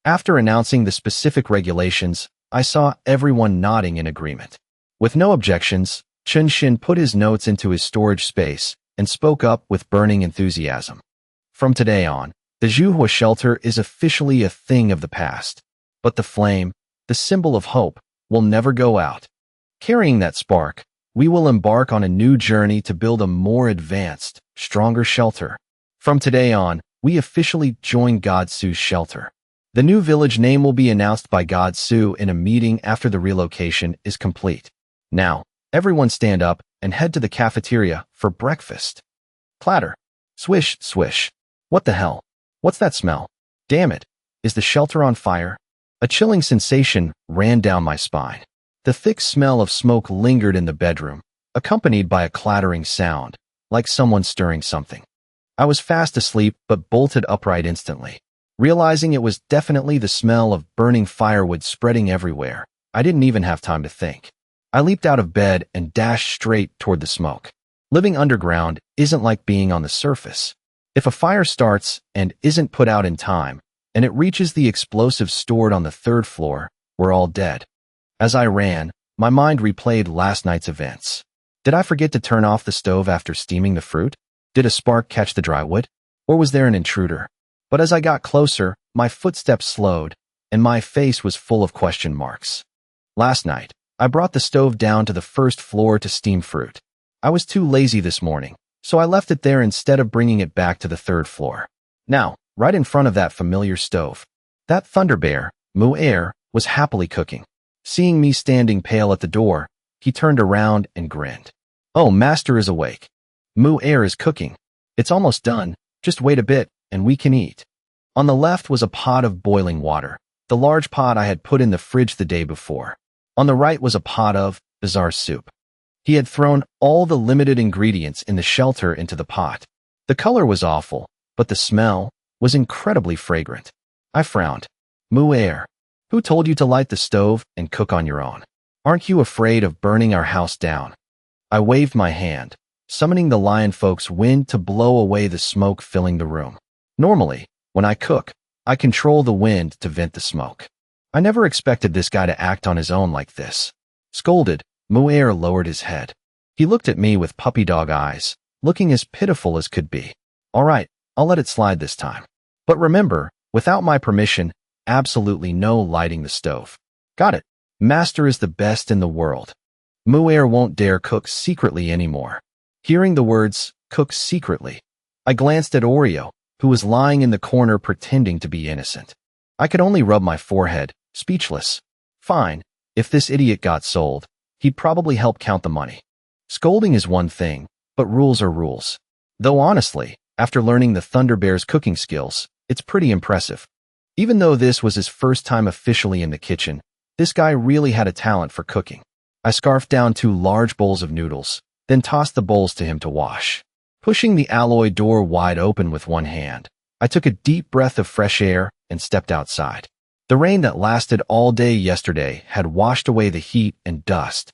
After announcing the specific regulations, I saw everyone nodding in agreement. With no objections, Chun-Shin put his notes into his storage space and spoke up with burning enthusiasm. From today on, the Zhuhua shelter is officially a thing of the past. But the flame, the symbol of hope, will never go out. Carrying that spark, we will embark on a new journey to build a more advanced, stronger shelter. From today on, we officially join God Su's shelter. The new village name will be announced by God Su in a meeting after the relocation is complete. Now, everyone stand up and head to the cafeteria for breakfast. Clatter. Swish, swish. What the hell? What's that smell? Damn it. Is the shelter on fire? A chilling sensation ran down my spine. The thick smell of smoke lingered in the bedroom, accompanied by a clattering sound, like someone stirring something. I was fast asleep but bolted upright instantly. Realizing it was definitely the smell of burning firewood spreading everywhere, I didn't even have time to think. I leaped out of bed and dashed straight toward the smoke. Living underground isn't like being on the surface. If a fire starts and isn't put out in time, and it reaches the explosives stored on the 3rd floor, we're all dead. As I ran, my mind replayed last night's events. Did I forget to turn off the stove after steaming the fruit? Did a spark catch the dry wood? Or was there an intruder? But as I got closer, my footsteps slowed, and my face was full of question marks. Last night, I brought the stove down to the 1st floor to steam fruit. I was too lazy this morning, so I left it there instead of bringing it back to the 3rd floor. Now, right in front of that familiar stove, that thunder bear, Mu-Er, was happily cooking. Seeing me standing pale at the door, he turned around and grinned. Oh, master is awake. Mu-Er is cooking. It's almost done. Just wait a bit, and we can eat. On the left was a pot of boiling water, the large pot I had put in the fridge the day before. On the right was a pot of bizarre soup. He had thrown all the limited ingredients in the shelter into the pot. The color was awful, but the smell was incredibly fragrant. I frowned. Mu-Er, who told you to light the stove and cook on your own? Aren't you afraid of burning our house down? I waved my hand, summoning the lion folk's wind to blow away the smoke filling the room. Normally, when I cook, I control the wind to vent the smoke. I never expected this guy to act on his own like this. Scolded, Mu-Er lowered his head. He looked at me with puppy dog eyes, looking as pitiful as could be. All right, I'll let it slide this time. But remember, without my permission, absolutely no lighting the stove. Got it. Master is the best in the world. Mu-Er won't dare cook secretly anymore. Hearing the words, cook secretly, I glanced at Oreo, who was lying in the corner pretending to be innocent. I could only rub my forehead, speechless. Fine, if this idiot got sold, he'd probably help count the money. Scolding is one thing, but rules are rules. Though honestly, after learning the Thunder Bear's cooking skills, it's pretty impressive. Even though this was his first time officially in the kitchen, this guy really had a talent for cooking. I scarfed down 2 large bowls of noodles, then tossed the bowls to him to wash. Pushing the alloy door wide open with one hand, I took a deep breath of fresh air and stepped outside. The rain that lasted all day yesterday had washed away the heat and dust.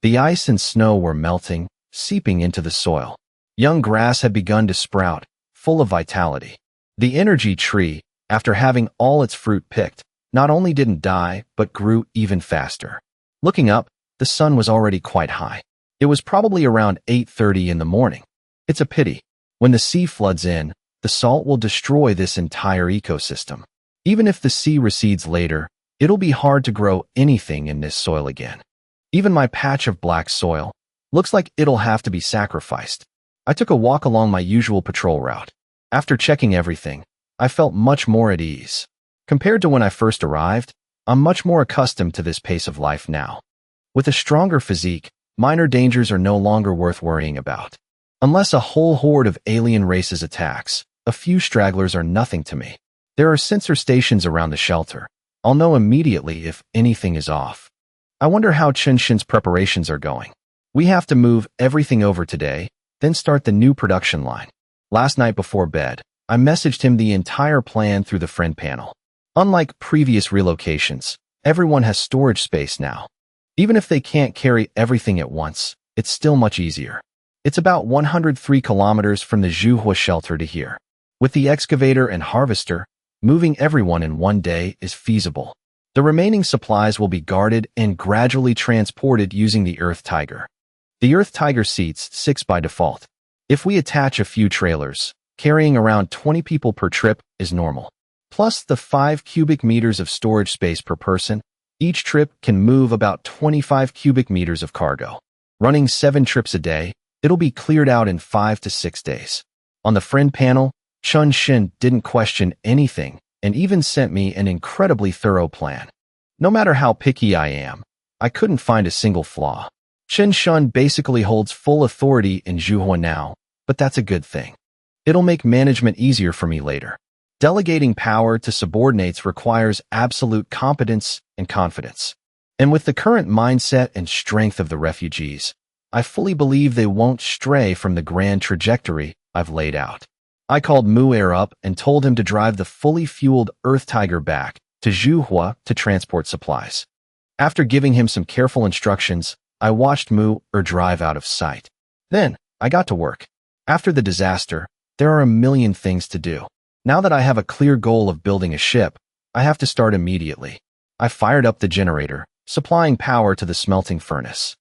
The ice and snow were melting, seeping into the soil. Young grass had begun to sprout, full of vitality. The energy tree, after having all its fruit picked, not only didn't die, but grew even faster. Looking up, the sun was already quite high. It was probably around 8:30 in the morning. It's a pity. When the sea floods in, the salt will destroy this entire ecosystem. Even if the sea recedes later, it'll be hard to grow anything in this soil again. Even my patch of black soil looks like it'll have to be sacrificed. I took a walk along my usual patrol route. After checking everything, I felt much more at ease. Compared to when I first arrived, I'm much more accustomed to this pace of life now. With a stronger physique, minor dangers are no longer worth worrying about. Unless a whole horde of alien races attacks, a few stragglers are nothing to me. There are sensor stations around the shelter. I'll know immediately if anything is off. I wonder how Chun-Shin's preparations are going. We have to move everything over today, then start the new production line. Last night before bed, I messaged him the entire plan through the friend panel. Unlike previous relocations, everyone has storage space now. Even if they can't carry everything at once, it's still much easier. It's about 103 kilometers from the Zhuhua shelter to here. With the excavator and harvester, moving everyone in one day is feasible. The remaining supplies will be guarded and gradually transported using the Earth Tiger. The Earth Tiger seats 6 by default. If we attach a few trailers, carrying around 20 people per trip is normal. Plus the 5 cubic meters of storage space per person, each trip can move about 25 cubic meters of cargo. Running 7 trips a day, it'll be cleared out in 5 to 6 days. On the friend panel, Chun Shin didn't question anything and even sent me an incredibly thorough plan. No matter how picky I am, I couldn't find a single flaw. Chun Shin basically holds full authority in Zhuhua now, but that's a good thing. It'll make management easier for me later. Delegating power to subordinates requires absolute competence and confidence. And with the current mindset and strength of the refugees, I fully believe they won't stray from the grand trajectory I've laid out. I called Mu'er up and told him to drive the fully fueled Earth Tiger back to Zhuhua to transport supplies. After giving him some careful instructions, I watched Mu'er drive out of sight. Then, I got to work. After the disaster, there are a million things to do. Now that I have a clear goal of building a ship, I have to start immediately. I fired up the generator, supplying power to the smelting furnace.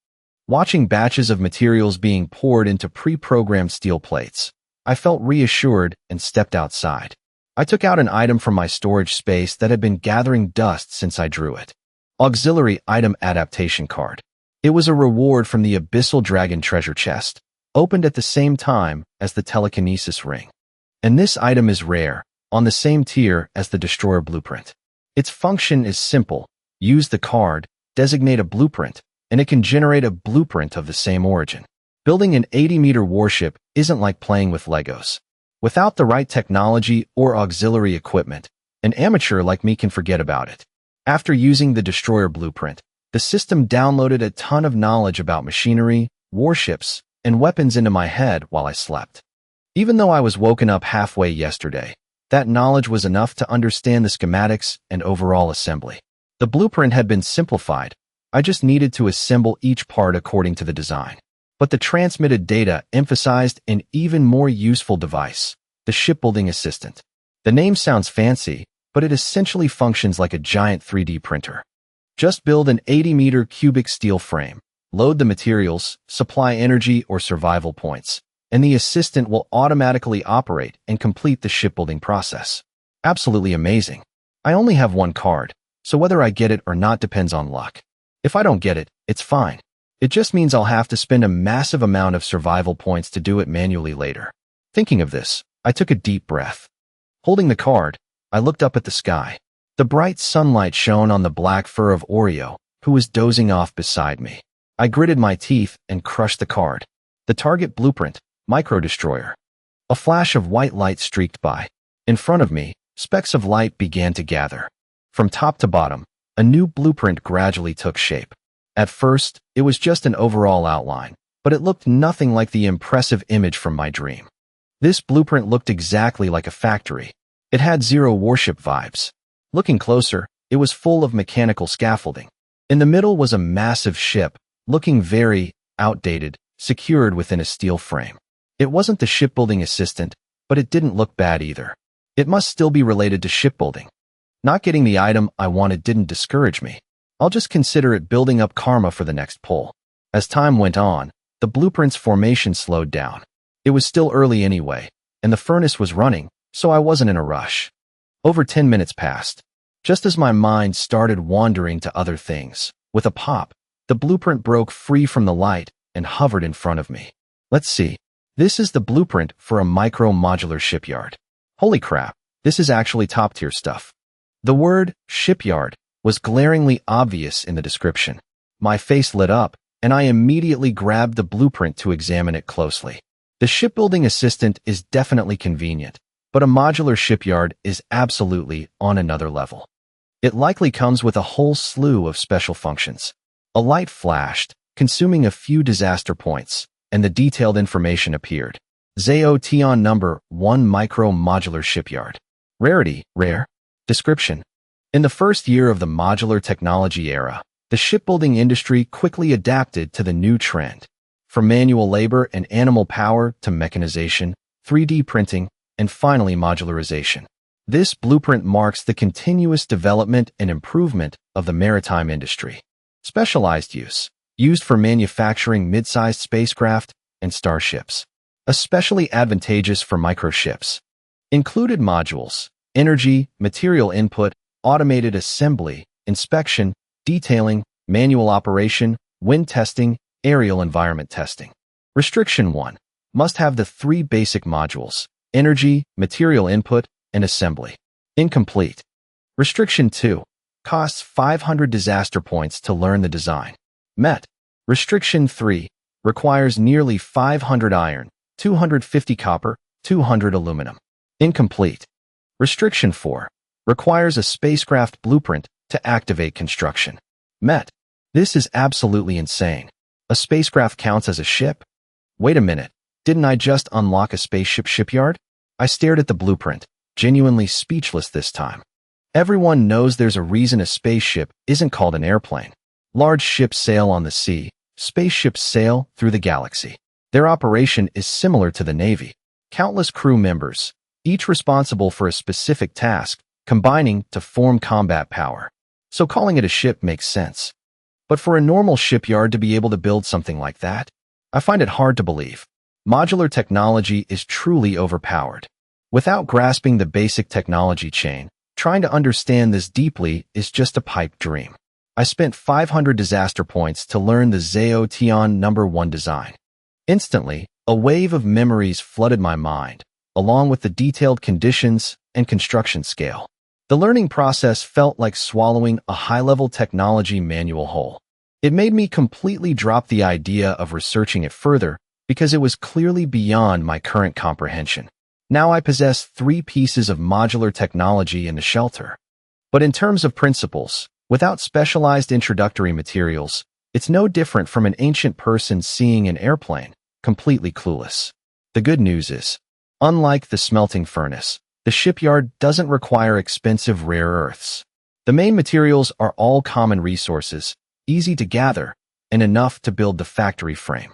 Watching batches of materials being poured into pre-programmed steel plates, I felt reassured and stepped outside. I took out an item from my storage space that had been gathering dust since I drew it. Auxiliary Item Adaptation Card. It was a reward from the Abyssal Dragon treasure chest, opened at the same time as the telekinesis ring. And this item is rare, on the same tier as the Destroyer Blueprint. Its function is simple. Use the card, designate a blueprint, and it can generate a blueprint of the same origin. Building an 80-meter warship isn't like playing with Legos. Without the right technology or auxiliary equipment, an amateur like me can forget about it. After using the Destroyer Blueprint, the system downloaded a ton of knowledge about machinery, warships, and weapons into my head while I slept. Even though I was woken up halfway yesterday, that knowledge was enough to understand the schematics and overall assembly. The blueprint had been simplified. I just needed to assemble each part according to the design. But the transmitted data emphasized an even more useful device, the Shipbuilding Assistant. The name sounds fancy, but it essentially functions like a giant 3D printer. Just build an 80-meter cubic steel frame, load the materials, supply energy or survival points, and the assistant will automatically operate and complete the shipbuilding process. Absolutely amazing. I only have one card, so whether I get it or not depends on luck. If I don't get it, it's fine. It just means I'll have to spend a massive amount of survival points to do it manually later. Thinking of this, I took a deep breath. Holding the card, I looked up at the sky. The bright sunlight shone on the black fur of Oreo, who was dozing off beside me. I gritted my teeth and crushed the card. The target blueprint, Micro Destroyer. A flash of white light streaked by. In front of me, specks of light began to gather. From top to bottom, a new blueprint gradually took shape. At first, it was just an overall outline, but it looked nothing like the impressive image from my dream. This blueprint looked exactly like a factory. It had zero warship vibes. Looking closer, it was full of mechanical scaffolding. In the middle was a massive ship, looking very outdated, secured within a steel frame. It wasn't the shipbuilding assistant, but it didn't look bad either. It must still be related to shipbuilding. Not getting the item I wanted didn't discourage me. I'll just consider it building up karma for the next pull. As time went on, the blueprint's formation slowed down. It was still early anyway, and the furnace was running, so I wasn't in a rush. Over 10 minutes passed. Just as my mind started wandering to other things, with a pop, the blueprint broke free from the light and hovered in front of me. Let's see. This is the blueprint for a micro-modular shipyard. Holy crap, this is actually top-tier stuff. The word shipyard was glaringly obvious in the description. My face lit up, and I immediately grabbed the blueprint to examine it closely. The shipbuilding assistant is definitely convenient, but a modular shipyard is absolutely on another level. It likely comes with a whole slew of special functions. A light flashed, consuming a few disaster points, and the detailed information appeared. Zaotion number 1 micro-modular shipyard. Rarity, rare. Description. In the first year of the modular technology era, the shipbuilding industry quickly adapted to the new trend. From manual labor and animal power to mechanization, 3D printing, and finally modularization. This blueprint marks the continuous development and improvement of the maritime industry. Specialized use, used for manufacturing mid-sized spacecraft and starships. Especially advantageous for microships. Included modules, energy, material input, automated assembly, inspection, detailing, manual operation, wind testing, aerial environment testing. Restriction 1. Must have the 3 basic modules, energy, material input, and assembly. Incomplete. Restriction 2. Costs 500 disaster points to learn the design. Met. Restriction 3. Requires nearly 500 iron, 250 copper, 200 aluminum. Incomplete. Restriction 4. Requires a spacecraft blueprint to activate construction. Met. This is absolutely insane. A spacecraft counts as a ship? Wait a minute. Didn't I just unlock a spaceship shipyard? I stared at the blueprint, genuinely speechless this time. Everyone knows there's a reason a spaceship isn't called an airplane. Large ships sail on the sea, spaceships sail through the galaxy. Their operation is similar to the Navy. Countless crew members, each responsible for a specific task, combining to form combat power. So calling it a ship makes sense. But for a normal shipyard to be able to build something like that, I find it hard to believe. Modular technology is truly overpowered. Without grasping the basic technology chain, trying to understand this deeply is just a pipe dream. I spent 500 disaster points to learn the Zao Tian No. 1 design. Instantly, a wave of memories flooded my mind, along with the detailed conditions and construction scale. The learning process felt like swallowing a high-level technology manual whole. It made me completely drop the idea of researching it further because it was clearly beyond my current comprehension. Now I possess 3 pieces of modular technology in the shelter. But in terms of principles, without specialized introductory materials, it's no different from an ancient person seeing an airplane, completely clueless. The good news is, unlike the smelting furnace, the shipyard doesn't require expensive rare earths. The main materials are all common resources, easy to gather, and enough to build the factory frame.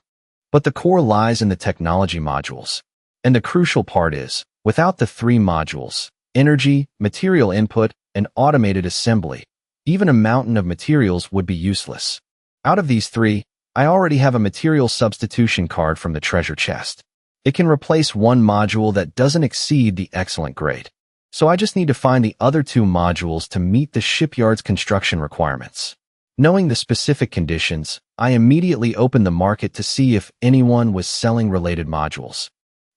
But the core lies in the technology modules. And the crucial part is, without the 3 modules, energy, material input, and automated assembly, even a mountain of materials would be useless. Out of these 3, I already have a material substitution card from the treasure chest. It can replace one module that doesn't exceed the excellent grade. So I just need to find the other 2 modules to meet the shipyard's construction requirements. Knowing the specific conditions, I immediately opened the market to see if anyone was selling related modules.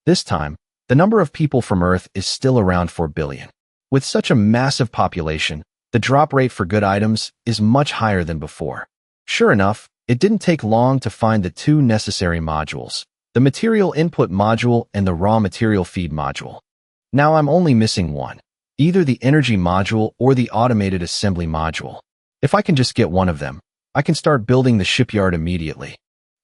This time, the number of people from Earth is still around 4 billion. With such a massive population, the drop rate for good items is much higher than before. Sure enough, it didn't take long to find the 2 necessary modules, the material input module and the raw material feed module. Now I'm only missing one, either the energy module or the automated assembly module. If I can just get one of them, I can start building the shipyard immediately.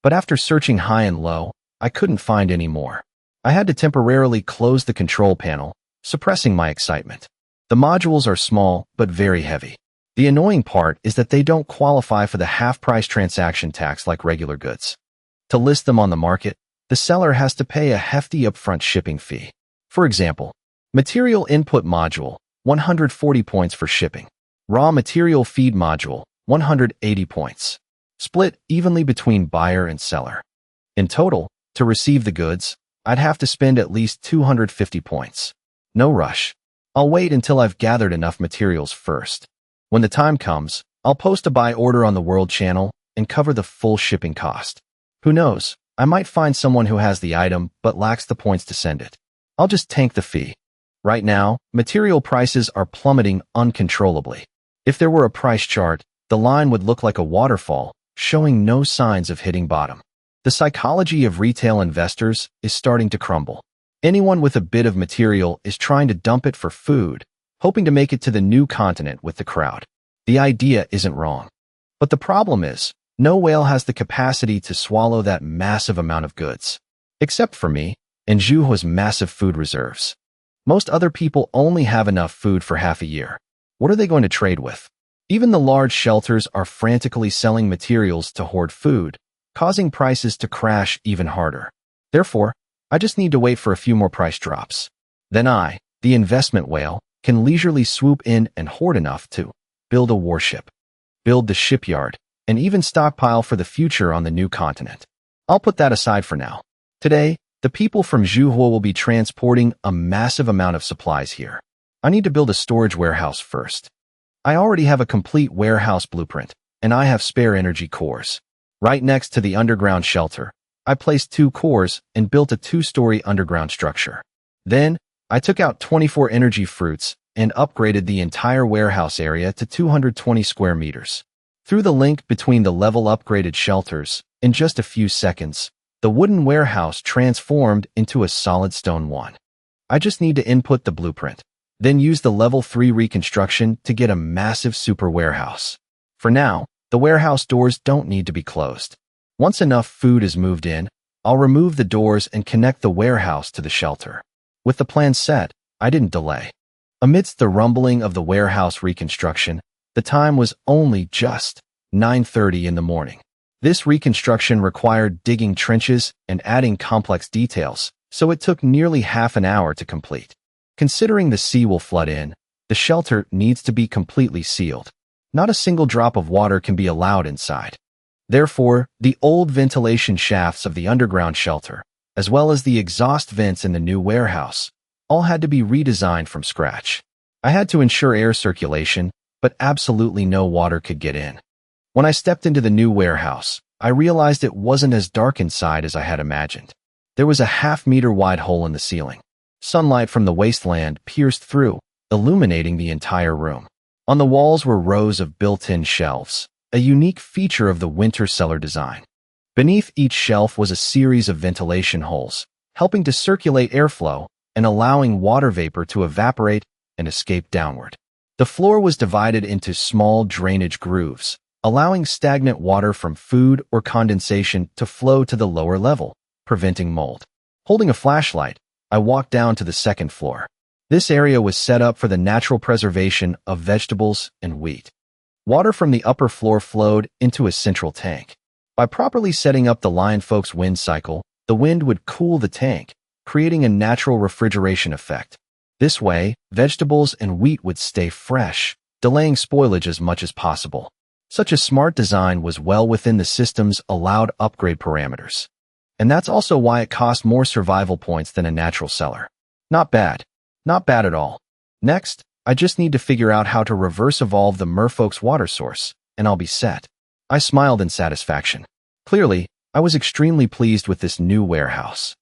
But after searching high and low, I couldn't find any more. I had to temporarily close the control panel, suppressing my excitement. The modules are small, but very heavy. The annoying part is that they don't qualify for the half-price transaction tax like regular goods. To list them on the market, the seller has to pay a hefty upfront shipping fee. For example, material input module, 140 points for shipping. Raw material feed module, 180 points. Split evenly between buyer and seller. In total, to receive the goods, I'd have to spend at least 250 points. No rush. I'll wait until I've gathered enough materials first. When the time comes, I'll post a buy order on the World Channel and cover the full shipping cost. Who knows, I might find someone who has the item but lacks the points to send it. I'll just tank the fee. Right now, material prices are plummeting uncontrollably. If there were a price chart, the line would look like a waterfall, showing no signs of hitting bottom. The psychology of retail investors is starting to crumble. Anyone with a bit of material is trying to dump it for food, hoping to make it to the new continent with the crowd. The idea isn't wrong. But the problem is, no whale has the capacity to swallow that massive amount of goods. Except for me, and Zhu has massive food reserves. Most other people only have enough food for half a year. What are they going to trade with? Even the large shelters are frantically selling materials to hoard food, causing prices to crash even harder. Therefore, I just need to wait for a few more price drops. Then I, the investment whale, can leisurely swoop in and hoard enough to build a warship, build the shipyard, and even stockpile for the future on the new continent. I'll put that aside for now. Today, the people from Zhuhua will be transporting a massive amount of supplies here. I need to build a storage warehouse first. I already have a complete warehouse blueprint, and I have spare energy cores. Right next to the underground shelter, I placed 2 cores and built a 2-story underground structure. Then, I took out 24 energy fruits and upgraded the entire warehouse area to 220 square meters. Through the link between the level upgraded shelters, in just a few seconds, the wooden warehouse transformed into a solid stone one. I just need to input the blueprint, then use the level 3 reconstruction to get a massive super warehouse. For now, the warehouse doors don't need to be closed. Once enough food is moved in, I'll remove the doors and connect the warehouse to the shelter. With the plan set, I didn't delay. Amidst the rumbling of the warehouse reconstruction, the time was only just 9:30 in the morning. This reconstruction required digging trenches and adding complex details, so it took nearly half an hour to complete. Considering the sea will flood in, the shelter needs to be completely sealed. Not a single drop of water can be allowed inside. Therefore, the old ventilation shafts of the underground shelter, as well as the exhaust vents in the new warehouse, all had to be redesigned from scratch. I had to ensure air circulation, but absolutely no water could get in. When I stepped into the new warehouse, I realized it wasn't as dark inside as I had imagined. There was a half-meter wide hole in the ceiling. Sunlight from the wasteland pierced through, illuminating the entire room. On the walls were rows of built-in shelves, a unique feature of the winter cellar design. Beneath each shelf was a series of ventilation holes, helping to circulate airflow and allowing water vapor to evaporate and escape downward. The floor was divided into small drainage grooves, allowing stagnant water from food or condensation to flow to the lower level, preventing mold. Holding a flashlight, I walked down to the second floor. This area was set up for the natural preservation of vegetables and wheat. Water from the upper floor flowed into a central tank. By properly setting up the Lion Folk's wind cycle, the wind would cool the tank, creating a natural refrigeration effect. This way, vegetables and wheat would stay fresh, delaying spoilage as much as possible. Such a smart design was well within the system's allowed upgrade parameters. And that's also why it cost more survival points than a natural cellar. Not bad. Not bad at all. Next, I just need to figure out how to reverse evolve the merfolk's water source, and I'll be set. I smiled in satisfaction. Clearly, I was extremely pleased with this new warehouse.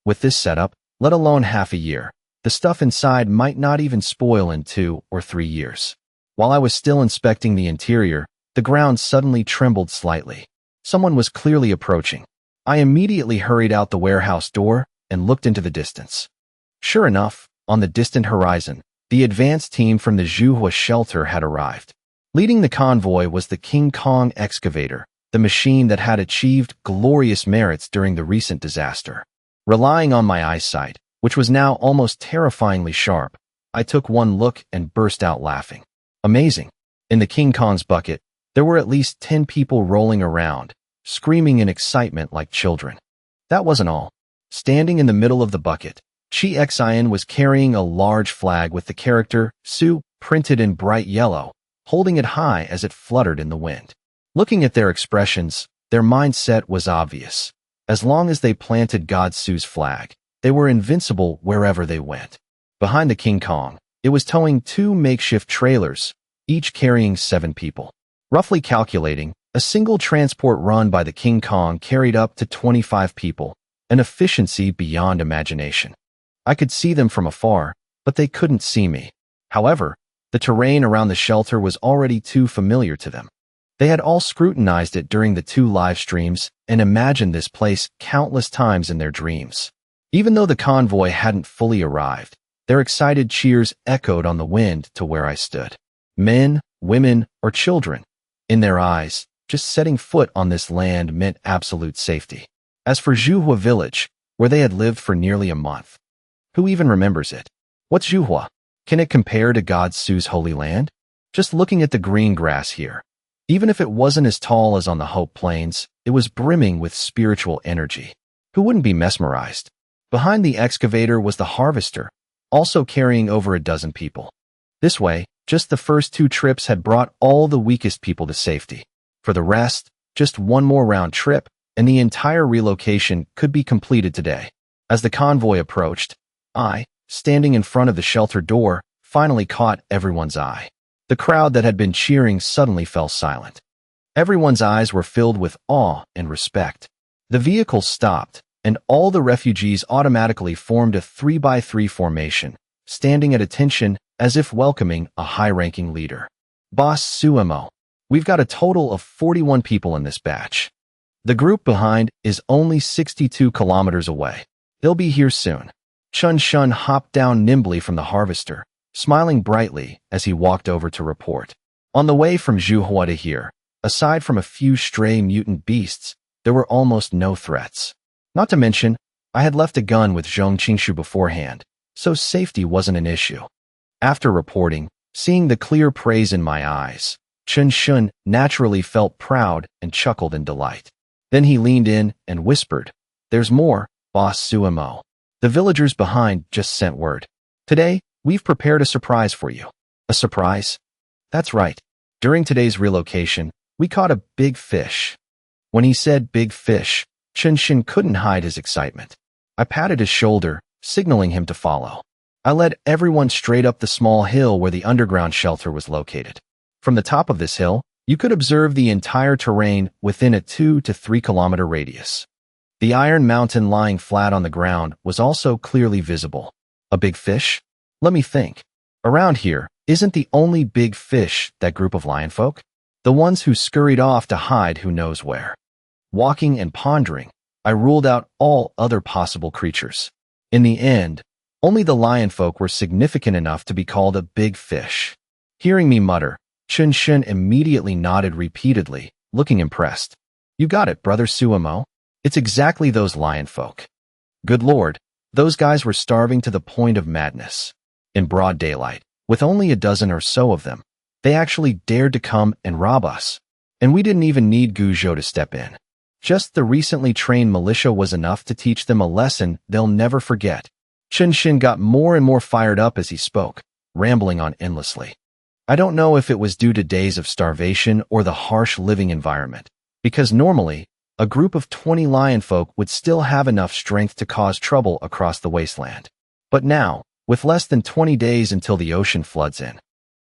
With this setup, let alone half a year, the stuff inside might not even spoil in 2 or 3 years. While I was still inspecting the interior, the ground suddenly trembled slightly. Someone was clearly approaching. I immediately hurried out the warehouse door and looked into the distance. Sure enough, on the distant horizon, the advanced team from the Zhuhua shelter had arrived. Leading the convoy was the King Kong excavator, the machine that had achieved glorious merits during the recent disaster. Relying on my eyesight, which was now almost terrifyingly sharp, I took one look and burst out laughing. Amazing. In the King Kong's bucket, there were at least 10 people rolling around, screaming in excitement like children. That wasn't all. Standing in the middle of the bucket, Chi Xian was carrying a large flag with the character Su printed in bright yellow, holding it high as it fluttered in the wind. Looking at their expressions, their mindset was obvious. As long as they planted God Su's flag, they were invincible wherever they went. Behind the King Kong, it was towing 2 makeshift trailers, each carrying 7 people. Roughly calculating, a single transport run by the King Kong carried up to 25 people, an efficiency beyond imagination. I could see them from afar, but they couldn't see me. However, the terrain around the shelter was already too familiar to them. They had all scrutinized it during the 2 live streams and imagined this place countless times in their dreams. Even though the convoy hadn't fully arrived, their excited cheers echoed on the wind to where I stood. Men, women, or children. In their eyes, just setting foot on this land meant absolute safety. As for Zhuhua village, where they had lived for nearly a month, who even remembers it? What's Zhuhua? Can it compare to God Su's holy land? Just looking at the green grass here. Even if it wasn't as tall as on the Hope Plains, it was brimming with spiritual energy. Who wouldn't be mesmerized? Behind the excavator was the harvester, also carrying over a dozen people. This way, just the first 2 trips had brought all the weakest people to safety. For the rest, just one more round trip, and the entire relocation could be completed today. As the convoy approached, I, standing in front of the shelter door, finally caught everyone's eye. The crowd that had been cheering suddenly fell silent. Everyone's eyes were filled with awe and respect. The vehicle stopped, and all the refugees automatically formed a 3x3 formation, standing at attention as if welcoming a high-ranking leader. Boss Suemo, we've got a total of 41 people in this batch. The group behind is only 62 kilometers away. They'll be here soon. Chun Shun hopped down nimbly from the harvester, smiling brightly as he walked over to report. On the way from Zhuhua to here, aside from a few stray mutant beasts, there were almost no threats. Not to mention, I had left a gun with Zhong Qingshu beforehand, so safety wasn't an issue. After reporting, seeing the clear praise in my eyes, Chun Shun naturally felt proud and chuckled in delight. Then he leaned in and whispered, "There's more, Boss Suemo. The villagers behind just sent word. Today, we've prepared a surprise for you." A surprise? That's right. During today's relocation, we caught a big fish. When he said big fish, Chun Shun couldn't hide his excitement. I patted his shoulder, signaling him to follow. I led everyone straight up the small hill where the underground shelter was located. From the top of this hill, you could observe the entire terrain within a 2 to 3 kilometer radius. The iron mountain lying flat on the ground was also clearly visible. A big fish? Let me think. Around here, isn't the only big fish that group of lion folk? The ones who scurried off to hide who knows where. Walking and pondering, I ruled out all other possible creatures. In the end, only the lion folk were significant enough to be called a big fish. Hearing me mutter, Chun Shun immediately nodded repeatedly, looking impressed. "You got it, Brother Suemo. It's exactly those lion folk." Good Lord, those guys were starving to the point of madness. In broad daylight, with only a dozen or so of them, they actually dared to come and rob us. And we didn't even need Guzhou to step in. Just the recently trained militia was enough to teach them a lesson they'll never forget. Chun Shun got more and more fired up as he spoke, rambling on endlessly. I don't know if it was due to days of starvation or the harsh living environment, because normally, a group of 20 lion folk would still have enough strength to cause trouble across the wasteland. But now, with less than 20 days until the ocean floods in,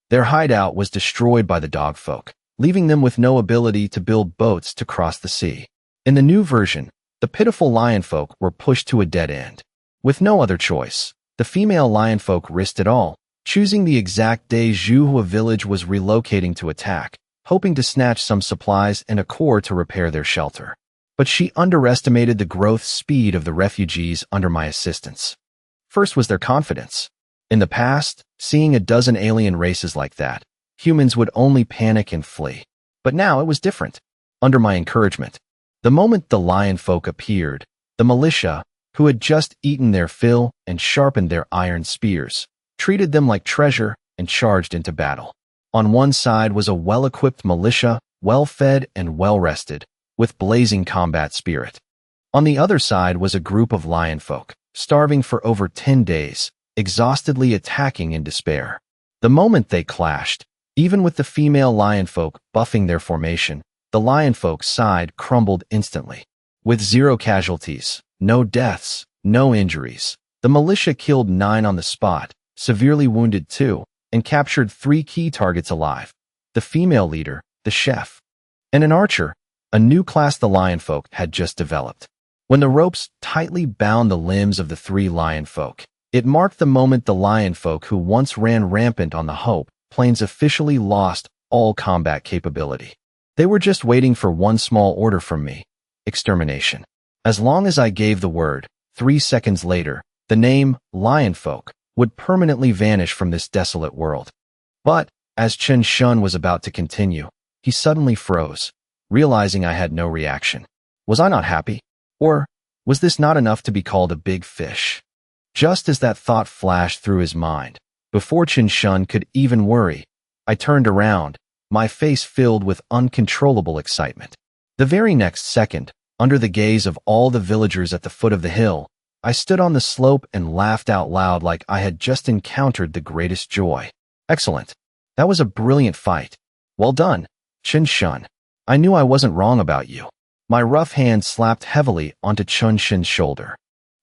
their hideout was destroyed by the dog folk, leaving them with no ability to build boats to cross the sea. In the new version, the pitiful lion folk were pushed to a dead end. With no other choice, the female lion folk risked it all, choosing the exact day Zhuhua village was relocating to attack, hoping to snatch some supplies and a core to repair their shelter. But she underestimated the growth speed of the refugees under my assistance. First was their confidence. In the past, seeing a dozen alien races like that, humans would only panic and flee. But now it was different. Under my encouragement, the moment the lion folk appeared, the militia, who had just eaten their fill and sharpened their iron spears, treated them like treasure and charged into battle. On one side was a well-equipped militia, well-fed and well-rested, with blazing combat spirit. On the other side was a group of lion folk, starving for over 10 days, exhaustedly attacking in despair. The moment they clashed, even with the female lion folk buffing their formation, the lion folk's side crumbled instantly. With 0 casualties, no deaths, no injuries, the militia killed 9 on the spot, severely wounded 2, and captured 3 key targets alive: the female leader, the chef, and an archer, a new class the lion folk had just developed. When the ropes tightly bound the limbs of the 3 lion folk, it marked the moment the lion folk who once ran rampant on the Hope plains officially lost all combat capability. They were just waiting for one small order from me: extermination. As long as I gave the word, 3 seconds later, the name lion folk would permanently vanish from this desolate world. But, as Chun Shun was about to continue, he suddenly froze, realizing I had no reaction. Was I not happy? Or was this not enough to be called a big fish? Just as that thought flashed through his mind, before Chun Shun could even worry, I turned around, my face filled with uncontrollable excitement. The very next second, under the gaze of all the villagers at the foot of the hill, I stood on the slope and laughed out loud like I had just encountered the greatest joy. Excellent. That was a brilliant fight. Well done, Chun Shun. I knew I wasn't wrong about you. My rough hand slapped heavily onto Chun Shin's shoulder.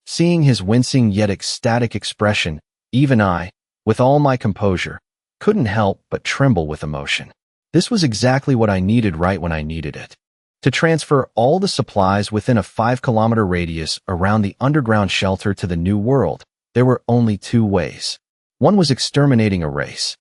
Seeing his wincing yet ecstatic expression, even I, with all my composure, couldn't help but tremble with emotion. This was exactly what I needed right when I needed it. To transfer all the supplies within a 5-kilometer radius around the underground shelter to the New World, there were only two ways. One was exterminating a race.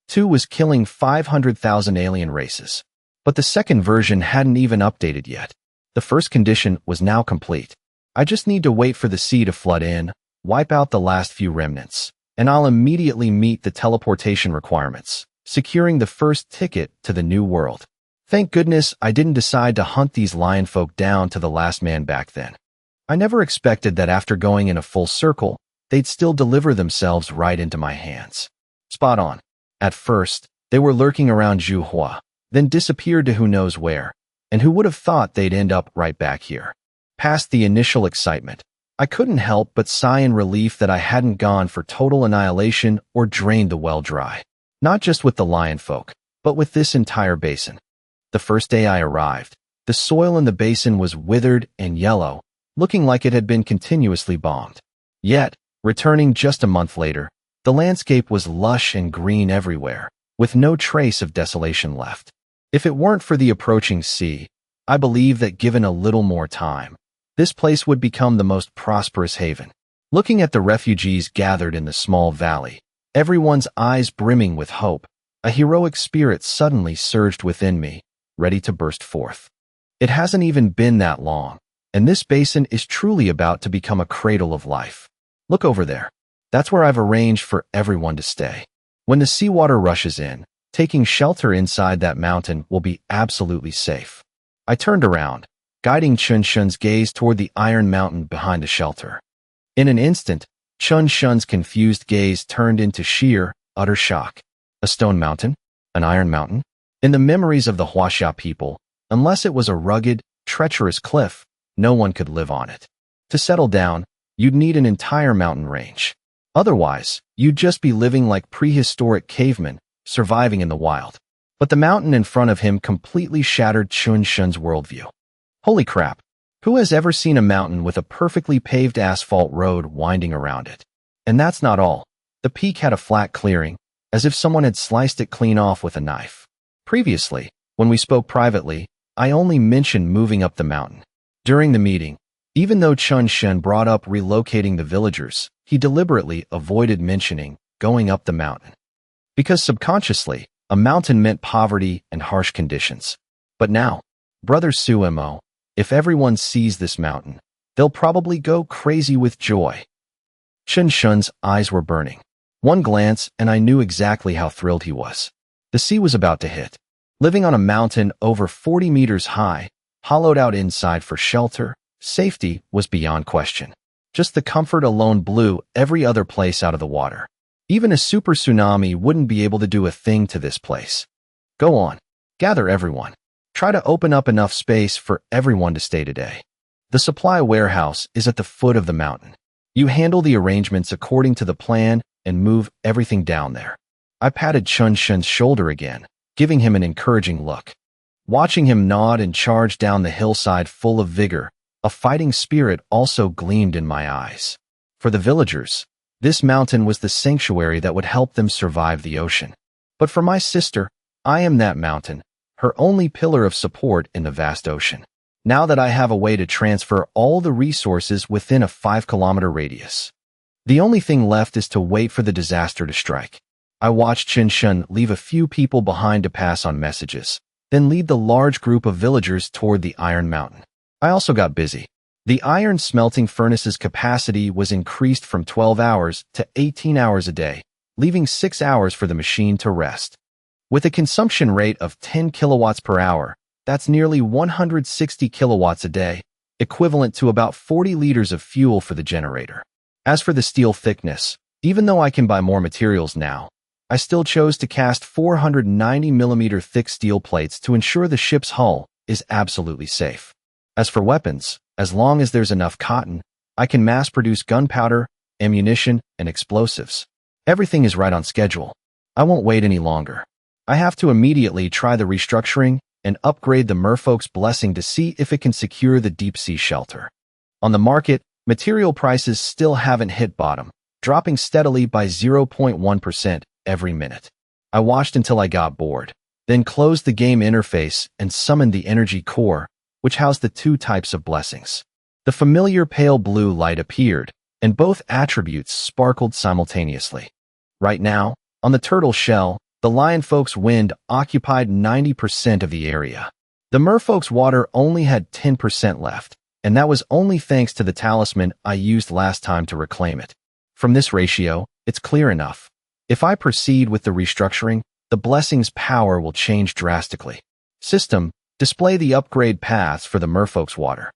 Two was killing 500,000 alien races. But the second version hadn't even updated yet. The first condition was now complete. I just need to wait for the sea to flood in, wipe out the last few remnants, and I'll immediately meet the teleportation requirements, securing the first ticket to the New World. Thank goodness I didn't decide to hunt these lion folk down to the last man back then. I never expected that after going in a full circle, they'd still deliver themselves right into my hands. Spot on. At first, they were lurking around Zhuhua, then disappeared to who knows where, and who would have thought they'd end up right back here. Past the initial excitement, I couldn't help but sigh in relief that I hadn't gone for total annihilation or drained the well dry. Not just with the lion folk, but with this entire basin. The first day I arrived, the soil in the basin was withered and yellow, looking like it had been continuously bombed. Yet, returning just a month later, the landscape was lush and green everywhere, with no trace of desolation left. If it weren't for the approaching sea, I believe that given a little more time, this place would become the most prosperous haven. Looking at the refugees gathered in the small valley, everyone's eyes brimming with hope, a heroic spirit suddenly surged within me, ready to burst forth. It hasn't even been that long, and this basin is truly about to become a cradle of life. Look over there. That's where I've arranged for everyone to stay. When the seawater rushes in, taking shelter inside that mountain will be absolutely safe. I turned around, guiding Chun Shun's gaze toward the iron mountain behind the shelter. In an instant, Chun Shun's confused gaze turned into sheer, utter shock. A stone mountain? An iron mountain? In the memories of the Huaxia people, unless it was a rugged, treacherous cliff, no one could live on it. To settle down, you'd need an entire mountain range. Otherwise, you'd just be living like prehistoric cavemen, surviving in the wild. But the mountain in front of him completely shattered Chun Shun's worldview. Holy crap! Who has ever seen a mountain with a perfectly paved asphalt road winding around it? And that's not all. The peak had a flat clearing, as if someone had sliced it clean off with a knife. Previously, when we spoke privately, I only mentioned moving up the mountain. During the meeting, even though Chun Shun brought up relocating the villagers, he deliberately avoided mentioning going up the mountain. Because subconsciously, a mountain meant poverty and harsh conditions. But now, Brother Sumo, if everyone sees this mountain, they'll probably go crazy with joy. Chun Shun's eyes were burning. One glance and I knew exactly how thrilled he was. The sea was about to hit. Living on a mountain over 40 meters high, hollowed out inside for shelter, safety was beyond question. Just the comfort alone blew every other place out of the water. Even a super tsunami wouldn't be able to do a thing to this place. Go on. Gather everyone. Try to open up enough space for everyone to stay today. The supply warehouse is at the foot of the mountain. You handle the arrangements according to the plan and move everything down there. I patted Chun Shun's shoulder again, giving him an encouraging look. Watching him nod and charge down the hillside full of vigor, a fighting spirit also gleamed in my eyes. For the villagers, this mountain was the sanctuary that would help them survive the ocean. But for my sister, I am that mountain, her only pillar of support in the vast ocean. Now that I have a way to transfer all the resources within a 5-kilometer radius. The only thing left is to wait for the disaster to strike. I watched Chun Shun leave a few people behind to pass on messages, then lead the large group of villagers toward the Iron Mountain. I also got busy. The iron smelting furnace's capacity was increased from 12 hours to 18 hours a day, leaving 6 hours for the machine to rest. With a consumption rate of 10 kilowatts per hour, that's nearly 160 kilowatts a day, equivalent to about 40 liters of fuel for the generator. As for the steel thickness, even though I can buy more materials now, I still chose to cast 490mm thick steel plates to ensure the ship's hull is absolutely safe. As for weapons, as long as there's enough cotton, I can mass-produce gunpowder, ammunition, and explosives. Everything is right on schedule. I won't wait any longer. I have to immediately try the restructuring and upgrade the merfolk's blessing to see if it can secure the deep-sea shelter. On the market, material prices still haven't hit bottom, dropping steadily by 0.1% every minute. I watched until I got bored, then closed the game interface and summoned the energy core, which housed the two types of blessings. The familiar pale blue light appeared, and both attributes sparkled simultaneously. Right now, on the turtle shell, the lionfolk's wind occupied 90% of the area. The merfolk's water only had 10% left, and that was only thanks to the talisman I used last time to reclaim it. From this ratio, it's clear enough. If I proceed with the restructuring, the blessing's power will change drastically. System, display the upgrade paths for the merfolk's water.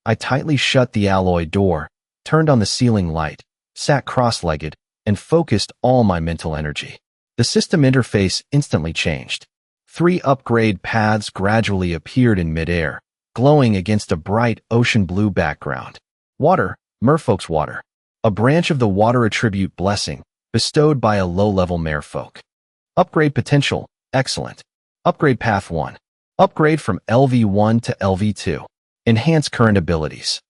I tightly shut the alloy door, turned on the ceiling light, sat cross-legged, and focused all my mental energy. The system interface instantly changed. 3 upgrade paths gradually appeared in midair, glowing against a bright ocean blue background. Water, merfolk's water. A branch of the water attribute blessing, bestowed by a low-level merfolk. Upgrade potential, excellent. Upgrade path 1. Upgrade from LV1 to LV2. Enhance current abilities.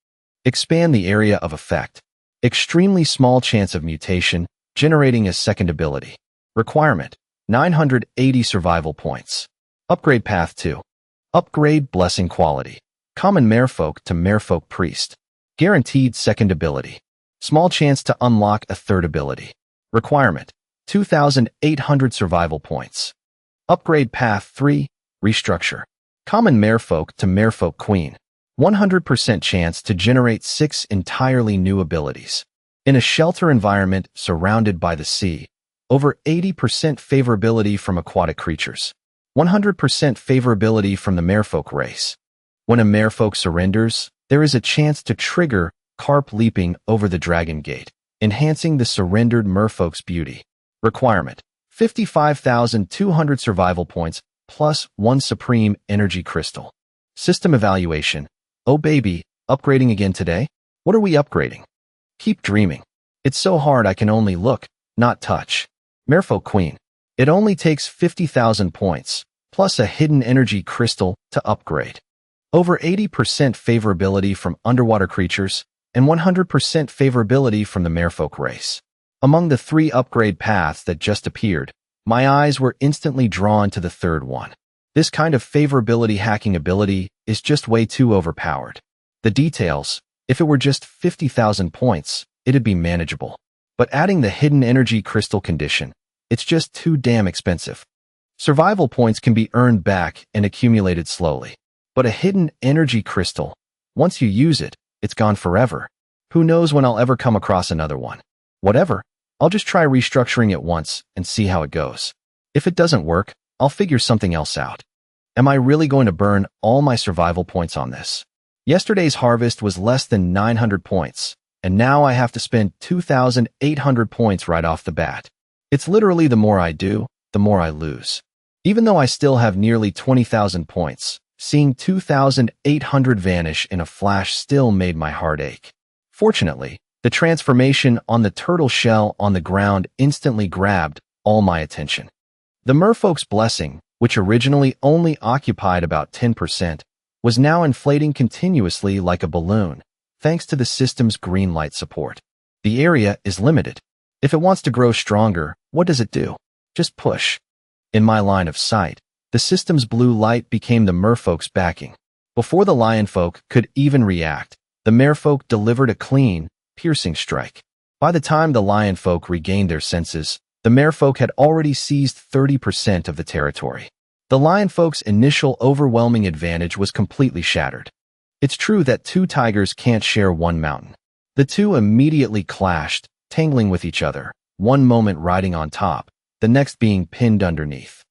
Expand the area of effect. Extremely small chance of mutation, generating a second ability. Requirement, 980 survival points. Upgrade path 2. Upgrade blessing quality. Common merfolk to merfolk priest. Guaranteed second ability. Small chance to unlock a third ability. Requirement, 2,800 survival points. Upgrade path 3. Restructure. Common merfolk to merfolk queen. 100% chance to generate 6 entirely new abilities. In a shelter environment surrounded by the sea, over 80% favorability from aquatic creatures. 100% favorability from the merfolk race. When a merfolk surrenders, there is a chance to trigger carp leaping over the dragon gate, enhancing the surrendered merfolk's beauty. Requirement, 55,200 survival points plus 1 supreme energy crystal. System evaluation. Oh baby, upgrading again today? What are we upgrading? Keep dreaming. It's so hard I can only look, not touch. Merfolk Queen. It only takes 50,000 points, plus a hidden energy crystal to upgrade. Over 80% favorability from underwater creatures, and 100% favorability from the merfolk race. Among the 3 upgrade paths that just appeared, my eyes were instantly drawn to the third one. This kind of favorability hacking ability is just way too overpowered. The details, if it were just 50,000 points, it'd be manageable. But adding the hidden energy crystal condition, it's just too damn expensive. Survival points can be earned back and accumulated slowly. But a hidden energy crystal, once you use it, it's gone forever. Who knows when I'll ever come across another one. Whatever, I'll just try restructuring it once and see how it goes. If it doesn't work, I'll figure something else out. Am I really going to burn all my survival points on this? Yesterday's harvest was less than 900 points, and now I have to spend 2,800 points right off the bat. It's literally the more I do, the more I lose. Even though I still have nearly 20,000 points, seeing 2,800 vanish in a flash still made my heart ache. Fortunately, the transformation on the turtle shell on the ground instantly grabbed all my attention. The merfolk's blessing, which originally only occupied about 10%, was now inflating continuously like a balloon, thanks to the system's green light support. The area is limited. If it wants to grow stronger, what does it do? Just push. In my line of sight, the system's blue light became the merfolk's backing. Before the lionfolk could even react, the merfolk delivered a clean, piercing strike. By the time the lionfolk regained their senses, the merfolk had already seized 30% of the territory. The lionfolk's initial overwhelming advantage was completely shattered. It's true that 2 tigers can't share one mountain. The 2 immediately clashed, tangling with each other, one moment riding on top, the next being pinned underneath.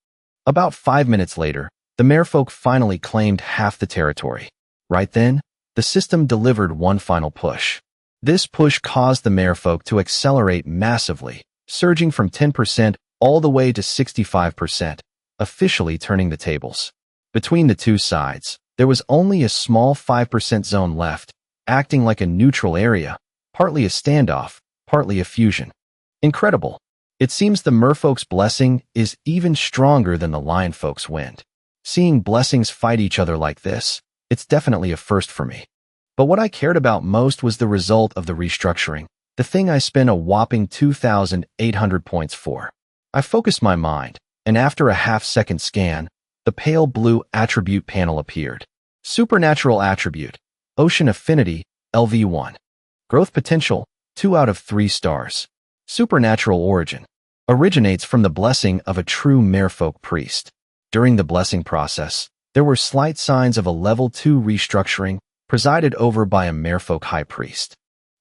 About 5 minutes later, the merfolk finally claimed half the territory. Right then, the system delivered one final push. This push caused the merfolk to accelerate massively, surging from 10% all the way to 65%, officially turning the tables. Between the 2 sides, there was only a small 5% zone left, acting like a neutral area, partly a standoff, partly a fusion. Incredible. It seems the merfolk's blessing is even stronger than the lionfolk's wind. Seeing blessings fight each other like this, it's definitely a first for me. But what I cared about most was the result of the restructuring, the thing I spent a whopping 2,800 points for. I focused my mind, and after a half-second scan, the pale blue attribute panel appeared. Supernatural attribute, Ocean Affinity, LV1. Growth potential, 2 out of 3 stars. Supernatural origin, originates from the blessing of a true merfolk priest. During the blessing process, there were slight signs of a level 2 restructuring presided over by a merfolk high priest.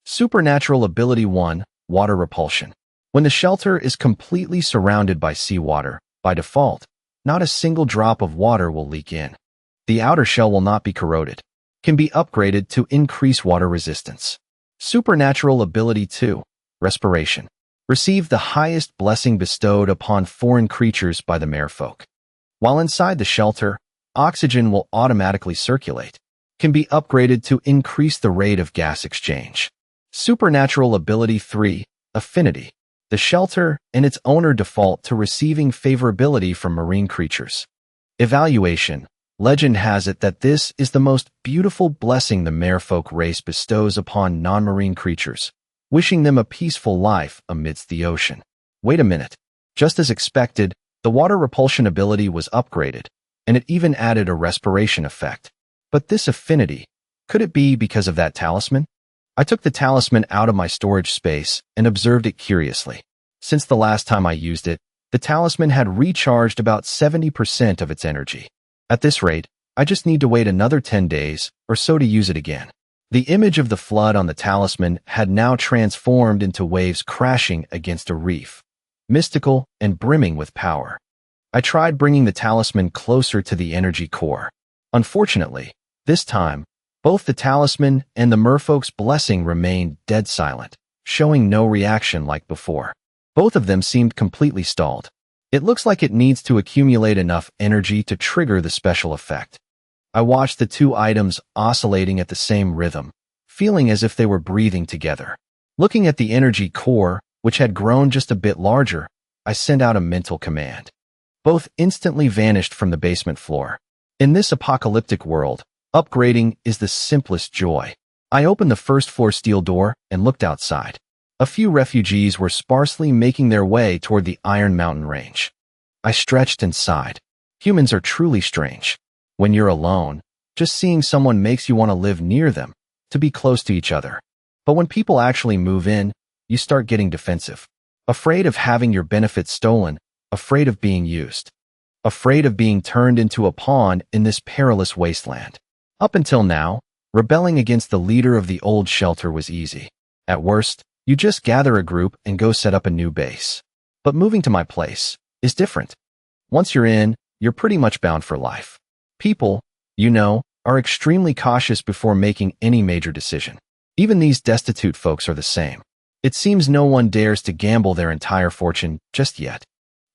Supernatural ability 1, water repulsion. When the shelter is completely surrounded by seawater, by default, not a single drop of water will leak in. The outer shell will not be corroded. Can be upgraded to increase water resistance. Supernatural ability 2, respiration. Receive the highest blessing bestowed upon foreign creatures by the merfolk. While inside the shelter, oxygen will automatically circulate. Can be upgraded to increase the rate of gas exchange. Supernatural ability 3, affinity. The shelter and its owner default to receiving favorability from marine creatures. Evaluation. Legend has it that this is the most beautiful blessing the merfolk race bestows upon non-marine creatures, wishing them a peaceful life amidst the ocean. Wait a minute. Just as expected, the water repulsion ability was upgraded, and it even added a respiration effect. But this affinity, could it be because of that talisman? I took the talisman out of my storage space and observed it curiously. Since the last time I used it, the talisman had recharged about 70% of its energy. At this rate, I just need to wait another 10 days or so to use it again. The image of the flood on the talisman had now transformed into waves crashing against a reef, mystical and brimming with power. I tried bringing the talisman closer to the energy core. Unfortunately, this time, both the talisman and the merfolk's blessing remained dead silent, showing no reaction like before. Both of them seemed completely stalled. It looks like it needs to accumulate enough energy to trigger the special effect. I watched the two items oscillating at the same rhythm, feeling as if they were breathing together. Looking at the energy core, which had grown just a bit larger, I sent out a mental command. Both instantly vanished from the basement floor. In this apocalyptic world, upgrading is the simplest joy. I opened the first floor steel door and looked outside. A few refugees were sparsely making their way toward the Iron Mountain range. I stretched and sighed. Humans are truly strange. When you're alone, just seeing someone makes you want to live near them, to be close to each other. But when people actually move in, you start getting defensive. Afraid of having your benefits stolen, afraid of being used. Afraid of being turned into a pawn in this perilous wasteland. Up until now, rebelling against the leader of the old shelter was easy. At worst, you just gather a group and go set up a new base. But moving to my place is different. Once you're in, you're pretty much bound for life. People, you know, are extremely cautious before making any major decision. Even these destitute folks are the same. It seems no one dares to gamble their entire fortune just yet.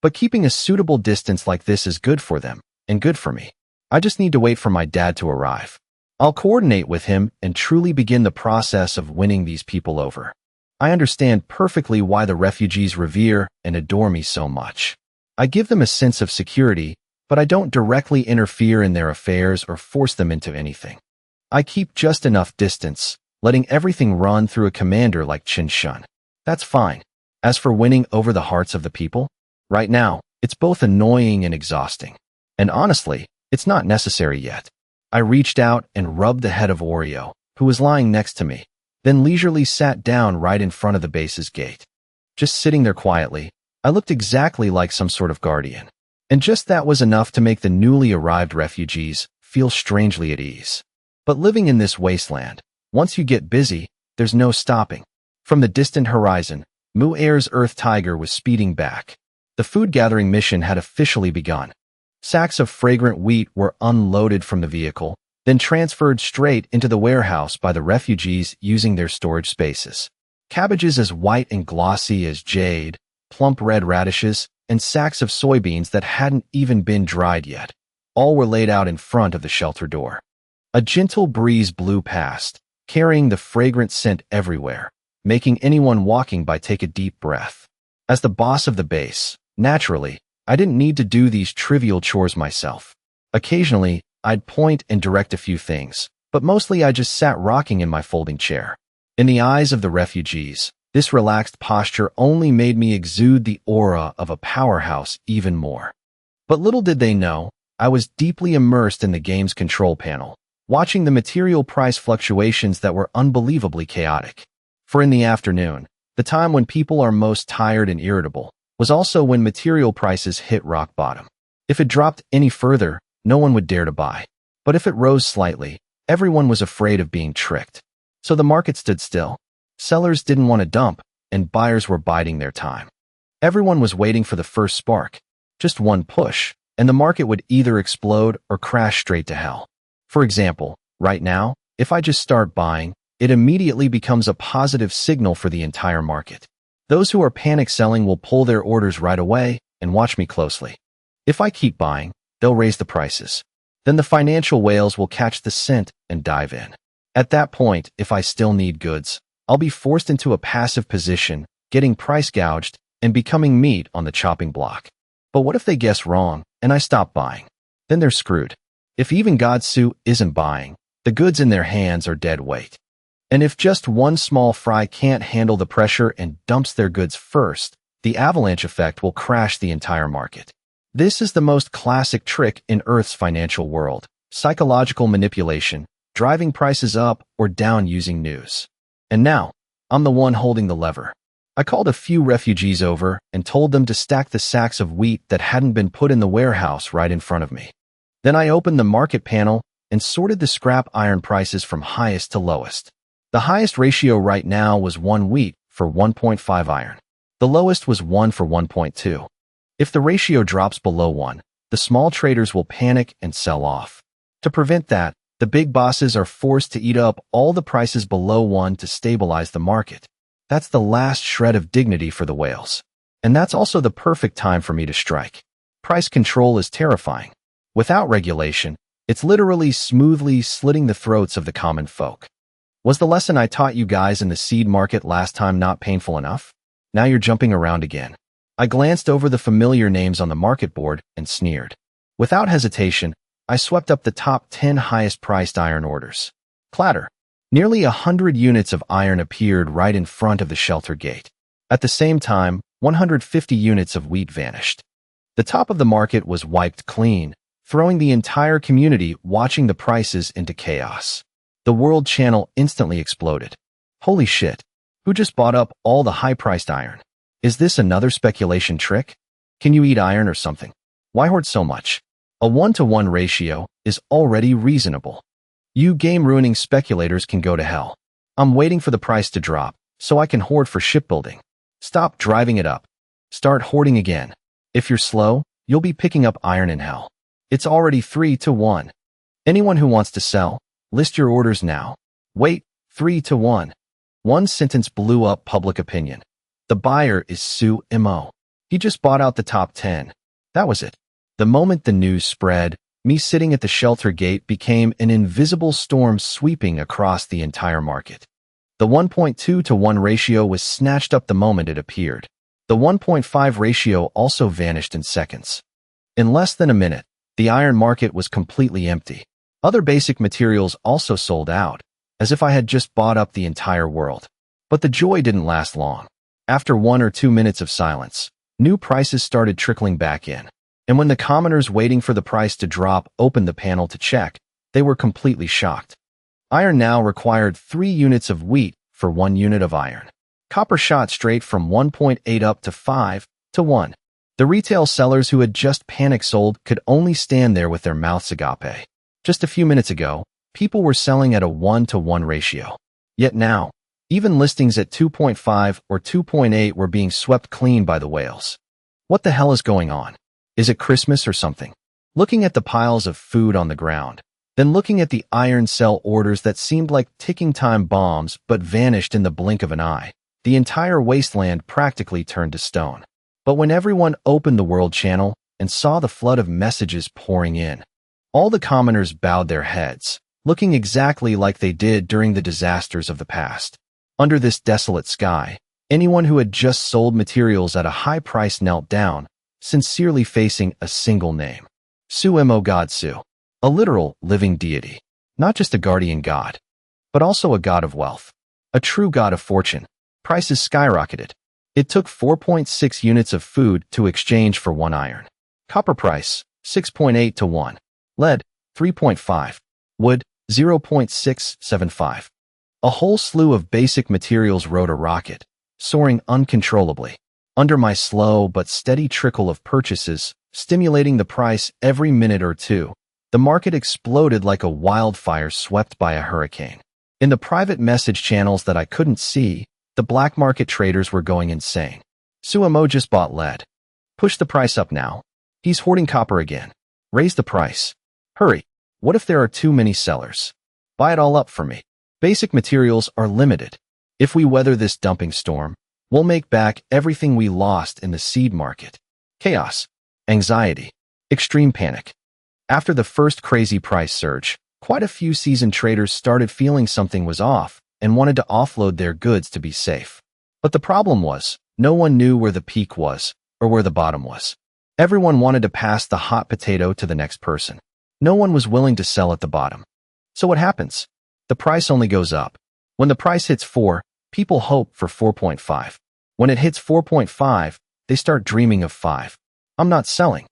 But keeping a suitable distance like this is good for them, and good for me. I just need to wait for my dad to arrive. I'll coordinate with him and truly begin the process of winning these people over. I understand perfectly why the refugees revere and adore me so much. I give them a sense of security, but I don't directly interfere in their affairs or force them into anything. I keep just enough distance, letting everything run through a commander like Qin Shun. That's fine. As for winning over the hearts of the people, right now, it's both annoying and exhausting. And honestly, it's not necessary yet. I reached out and rubbed the head of Oreo, who was lying next to me, then leisurely sat down right in front of the base's gate. Just sitting there quietly, I looked exactly like some sort of guardian. And just that was enough to make the newly arrived refugees feel strangely at ease. But living in this wasteland, once you get busy, there's no stopping. From the distant horizon, Mu-Air's Earth Tiger was speeding back. The food-gathering mission had officially begun. Sacks of fragrant wheat were unloaded from the vehicle, then transferred straight into the warehouse by the refugees using their storage spaces. Cabbages as white and glossy as jade, plump red radishes, and sacks of soybeans that hadn't even been dried yet. All were laid out in front of the shelter door. A gentle breeze blew past, carrying the fragrant scent everywhere, making anyone walking by take a deep breath. As the boss of the base, naturally, I didn't need to do these trivial chores myself. Occasionally, I'd point and direct a few things, but mostly I just sat rocking in my folding chair. In the eyes of the refugees, this relaxed posture only made me exude the aura of a powerhouse even more. But little did they know, I was deeply immersed in the game's control panel, watching the material price fluctuations that were unbelievably chaotic. For in the afternoon, the time when people are most tired and irritable, was also when material prices hit rock bottom. If it dropped any further, no one would dare to buy. But if it rose slightly, everyone was afraid of being tricked. So the market stood still. Sellers didn't want to dump, and buyers were biding their time. Everyone was waiting for the first spark. Just one push, and the market would either explode or crash straight to hell. For example, right now, if I just start buying, it immediately becomes a positive signal for the entire market. Those who are panic selling will pull their orders right away and watch me closely. If I keep buying, they'll raise the prices. Then the financial whales will catch the scent and dive in. At that point, if I still need goods, I'll be forced into a passive position, getting price gouged and becoming meat on the chopping block. But what if they guess wrong and I stop buying? Then they're screwed. If even Godsu isn't buying, the goods in their hands are dead weight. And if just one small fry can't handle the pressure and dumps their goods first, the avalanche effect will crash the entire market. This is the most classic trick in Earth's financial world: psychological manipulation, driving prices up or down using news. And now, I'm the one holding the lever. I called a few refugees over and told them to stack the sacks of wheat that hadn't been put in the warehouse right in front of me. Then I opened the market panel and sorted the scrap iron prices from highest to lowest. The highest ratio right now was 1 wheat for 1.5 iron. The lowest was 1 for 1.2. If the ratio drops below 1, the small traders will panic and sell off. To prevent that, the big bosses are forced to eat up all the prices below 1 to stabilize the market. That's the last shred of dignity for the whales. And that's also the perfect time for me to strike. Price control is terrifying. Without regulation, it's literally smoothly slitting the throats of the common folk. Was the lesson I taught you guys in the seed market last time not painful enough? Now you're jumping around again. I glanced over the familiar names on the market board and sneered. Without hesitation, I swept up the top 10 highest-priced iron orders. Clatter. Nearly 100 units of iron appeared right in front of the shelter gate. At the same time, 150 units of wheat vanished. The top of the market was wiped clean, throwing the entire community watching the prices into chaos. The world channel instantly exploded. Holy shit! Who just bought up all the high-priced iron? Is this another speculation trick? Can you eat iron or something? Why hoard so much? A 1-to-1 ratio is already reasonable. You game-ruining speculators can go to hell. I'm waiting for the price to drop, so I can hoard for shipbuilding. Stop driving it up. Start hoarding again. If you're slow, you'll be picking up iron in hell. It's already 3-to-1. Anyone who wants to sell, list your orders now. Wait, 3-to-1. One sentence blew up public opinion. The buyer is Su Mo. He just bought out the top 10. That was it. The moment the news spread, me sitting at the shelter gate became an invisible storm sweeping across the entire market. The 1.2-to-1 ratio was snatched up the moment it appeared. The 1.5 ratio also vanished in seconds. In less than a minute, the iron market was completely empty. Other basic materials also sold out, as if I had just bought up the entire world. But the joy didn't last long. After 1 or 2 minutes of silence, new prices started trickling back in. And when the commoners waiting for the price to drop opened the panel to check, they were completely shocked. Iron now required 3 units of wheat for 1 unit of iron. Copper shot straight from 1.8 up to 5-to-1. The retail sellers who had just panic sold could only stand there with their mouths agape. Just a few minutes ago, people were selling at a 1-to-1 ratio. Yet now, even listings at 2.5 or 2.8 were being swept clean by the whales. What the hell is going on? Is it Christmas or something? Looking at the piles of food on the ground, then looking at the iron sell orders that seemed like ticking time bombs but vanished in the blink of an eye, the entire wasteland practically turned to stone. But when everyone opened the world channel and saw the flood of messages pouring in, all the commoners bowed their heads, looking exactly like they did during the disasters of the past. Under this desolate sky, Anyone who had just sold materials at a high price knelt down, sincerely facing a single name. Suemo God Su. A literal, living deity. Not just a guardian god, but also a god of wealth. A true god of fortune. Prices skyrocketed. It took 4.6 units of food to exchange for 1 iron. Copper price, 6.8 to 1. Lead, 3.5. Wood, 0.675. A whole slew of basic materials rode a rocket, soaring uncontrollably. Under my slow but steady trickle of purchases, stimulating the price every minute or two, the market exploded like a wildfire swept by a hurricane. In the private message channels that I couldn't see, the black market traders were going insane. Suemo just bought lead. Push the price up now. He's hoarding copper again. Raise the price. Hurry. What if there are too many sellers? Buy it all up for me. Basic materials are limited. If we weather this dumping storm, we'll make back everything we lost in the seed market. Chaos. Anxiety. Extreme panic. After the first crazy price surge, quite a few seasoned traders started feeling something was off and wanted to offload their goods to be safe. But the problem was, no one knew where the peak was or where the bottom was. Everyone wanted to pass the hot potato to the next person. No one was willing to sell at the bottom. So what happens? The price only goes up. When the price hits 4, people hope for 4.5. When it hits 4.5, they start dreaming of 5. I'm not selling.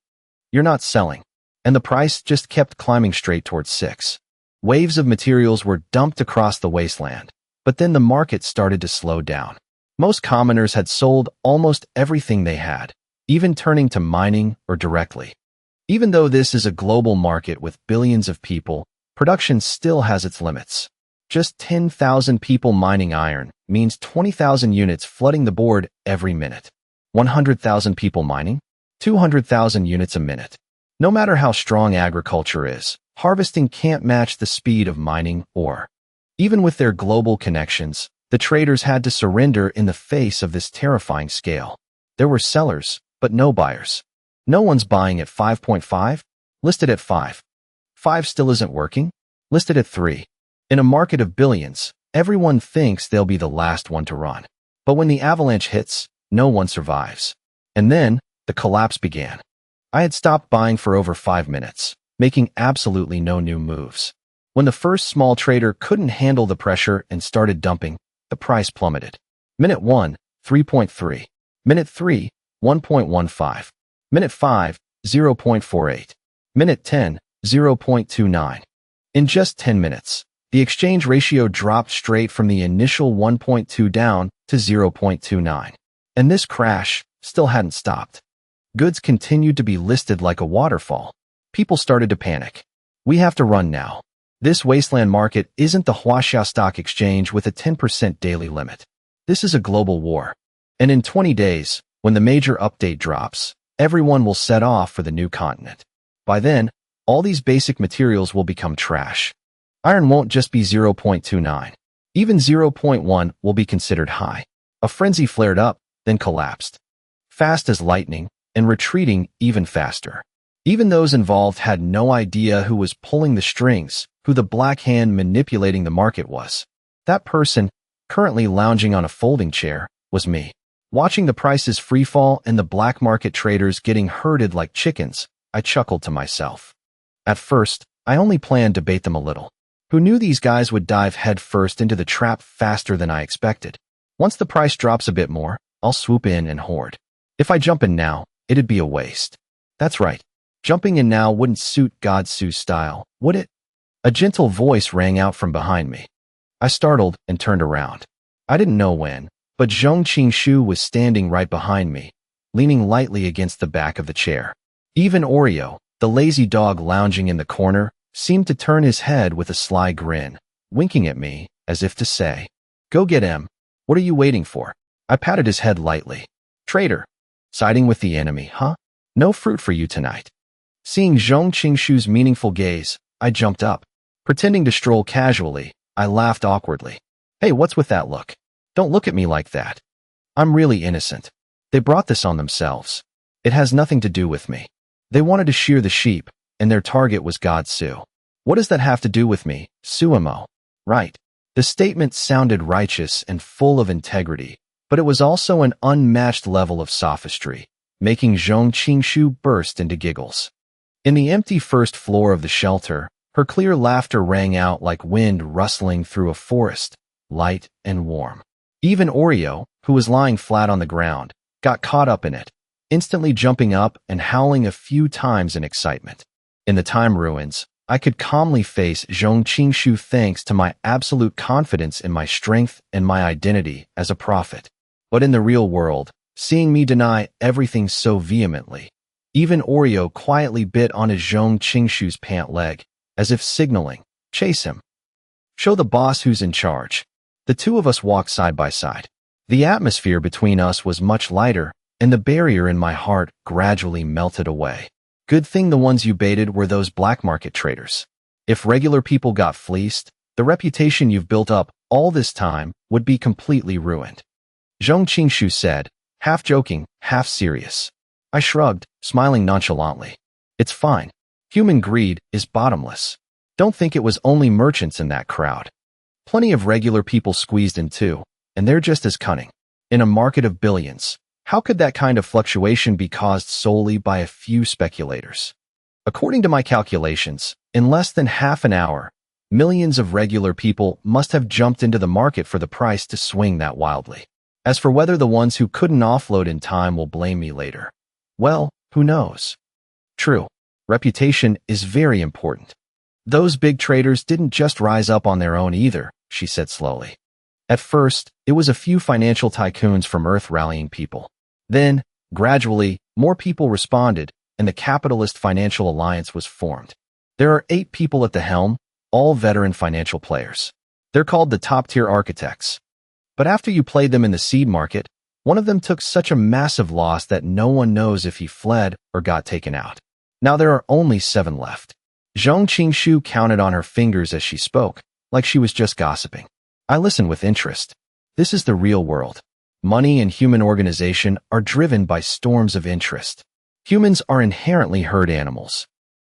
You're not selling. And the price just kept climbing straight towards 6. Waves of materials were dumped across the wasteland, but then the market started to slow down. Most commoners had sold almost everything they had, even turning to mining or directly. Even though this is a global market with billions of people, production still has its limits. Just 10,000 people mining iron means 20,000 units flooding the board every minute. 100,000 people mining? 200,000 units a minute. No matter how strong agriculture is, harvesting can't match the speed of mining ore. Even with their global connections, the traders had to surrender in the face of this terrifying scale. There were sellers, but no buyers. No one's buying at 5.5, listed at 5. 5 still isn't working, listed at 3. In a market of billions, everyone thinks they'll be the last one to run. But when the avalanche hits, no one survives. And then, the collapse began. I had stopped buying for over 5 minutes, making absolutely no new moves. When the first small trader couldn't handle the pressure and started dumping, the price plummeted. Minute 1, 3.3. Minute 3, 1.15. Minute 5, 0.48. Minute 10, 0.29. In just 10 minutes, the exchange ratio dropped straight from the initial 1.2 down to 0.29. And this crash still hadn't stopped. Goods continued to be listed like a waterfall. People started to panic. We have to run now. This wasteland market isn't the Huaxia Stock Exchange with a 10% daily limit. This is a global war. And in 20 days, when the major update drops, everyone will set off for the new continent. By then, all these basic materials will become trash. Iron won't just be 0.29. Even 0.1 will be considered high. A frenzy flared up, then collapsed. Fast as lightning, and retreating even faster. Even those involved had no idea who was pulling the strings, who the black hand manipulating the market was. That person, currently lounging on a folding chair, was me. Watching the prices freefall and the black market traders getting herded like chickens, I chuckled to myself. At first, I only planned to bait them a little. Who knew these guys would dive headfirst into the trap faster than I expected? Once the price drops a bit more, I'll swoop in and hoard. If I jump in now, it'd be a waste. That's right. Jumping in now wouldn't suit God Su's style, would it? A gentle voice rang out from behind me. I startled and turned around. I didn't know when, but Zhong Qingshu was standing right behind me, leaning lightly against the back of the chair. Even Oreo, the lazy dog lounging in the corner, seemed to turn his head with a sly grin, winking at me, as if to say, "Go get him. What are you waiting for?" I patted his head lightly. "Traitor. Siding with the enemy, huh? No fruit for you tonight." Seeing Zhong Qingshu's meaningful gaze, I jumped up. Pretending to stroll casually, I laughed awkwardly. "Hey, what's with that look? Don't look at me like that. I'm really innocent. They brought this on themselves. It has nothing to do with me. They wanted to shear the sheep, and their target was God Su. What does that have to do with me, Suemo?" Right. The statement sounded righteous and full of integrity, but but it was also an unmatched level of sophistry, making Zhong Qingshu burst into giggles. In the empty first floor of the shelter, her clear laughter rang out like wind rustling through a forest, light and warm. Even Oreo, who was lying flat on the ground, got caught up in it, instantly jumping up and howling a few times in excitement. In the time ruins, I could calmly face Zhong Qingshu thanks to my absolute confidence in my strength and my identity as a prophet. But in the real world, seeing me deny everything so vehemently, even Oreo quietly bit on his Zhong Qingshu's pant leg, as if signaling, "Chase him. Show the boss who's in charge." The two of us walked side by side. The atmosphere between us was much lighter, and the barrier in my heart gradually melted away. Good thing the ones you baited were those black market traders. If regular people got fleeced, the reputation you've built up all this time would be completely ruined. Zhong Qingshu said, half joking, half serious. I shrugged, smiling nonchalantly. It's fine. Human greed is bottomless. Don't think it was only merchants in that crowd. Plenty of regular people squeezed in too, and they're just as cunning. In a market of billions, how could that kind of fluctuation be caused solely by a few speculators? According to my calculations, in less than half an hour, millions of regular people must have jumped into the market for the price to swing that wildly. As for whether the ones who couldn't offload in time will blame me later, well, who knows? True, reputation is very important. Those big traders didn't just rise up on their own either, she said slowly. At first, it was a few financial tycoons from Earth rallying people. Then, gradually, more people responded, and the Capitalist Financial Alliance was formed. There are 8 people at the helm, all veteran financial players. They're called the top-tier architects. But after you played them in the seed market, one of them took such a massive loss that no one knows if he fled or got taken out. Now there are only 7 left. Zhong Qingshu counted on her fingers as she spoke, like she was just gossiping. I listened with interest. This is the real world. Money and human organization are driven by storms of interest. Humans are inherently herd animals.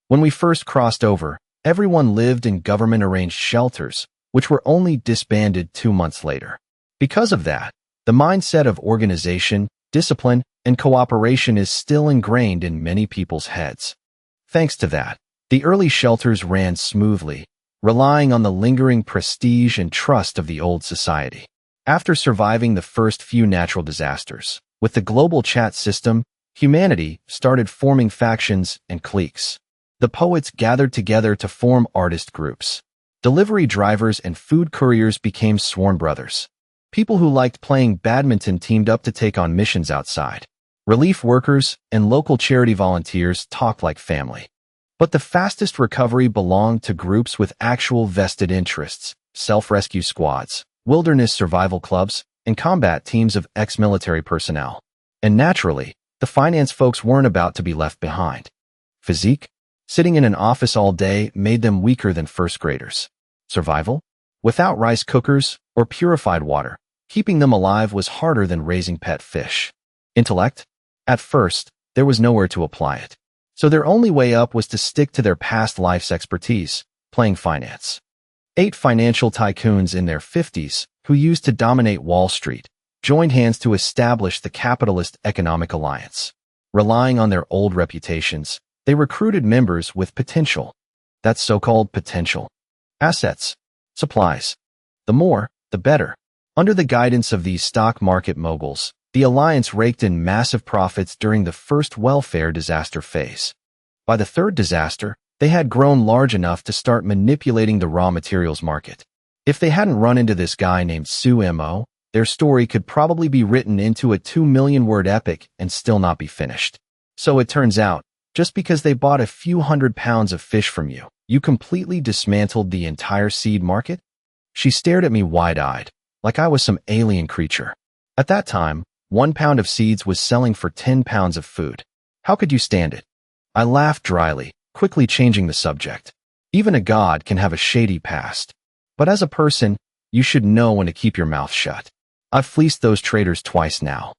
When we first crossed over, everyone lived in government-arranged shelters, which were only disbanded 2 months later. Because of that, the mindset of organization, discipline, and cooperation is still ingrained in many people's heads. Thanks to that, the early shelters ran smoothly, relying on the lingering prestige and trust of the old society. After surviving the first few natural disasters, with the global chat system, humanity started forming factions and cliques. The poets gathered together to form artist groups. Delivery drivers and food couriers became sworn brothers. People who liked playing badminton teamed up to take on missions outside. Relief workers and local charity volunteers talked like family. But the fastest recovery belonged to groups with actual vested interests, self-rescue squads, wilderness survival clubs, and combat teams of ex-military personnel. And naturally, the finance folks weren't about to be left behind. Physique? Sitting in an office all day made them weaker than first graders. Survival? Without rice cookers or purified water, keeping them alive was harder than raising pet fish. Intellect? At first, there was nowhere to apply it. So their only way up was to stick to their past life's expertise, playing finance. 8 financial tycoons in their 50s, who used to dominate Wall Street, joined hands to establish the Capitalist Economic Alliance. Relying on their old reputations, they recruited members with potential. That's so-called potential. Assets. Supplies. The more, the better. Under the guidance of these stock market moguls, the alliance raked in massive profits during the first welfare disaster phase. By the third disaster, they had grown large enough to start manipulating the raw materials market. If they hadn't run into this guy named Su Mo, their story could probably be written into a 2-million-word epic and still not be finished. So it turns out, just because they bought a few hundred pounds of fish from you, you completely dismantled the entire seed market? She stared at me wide-eyed, like I was some alien creature. At that time, 1 pound of seeds was selling for 10 pounds of food. How could you stand it? I laughed dryly, quickly changing the subject. Even a god can have a shady past. But as a person, you should know when to keep your mouth shut. I've fleeced those traders twice now.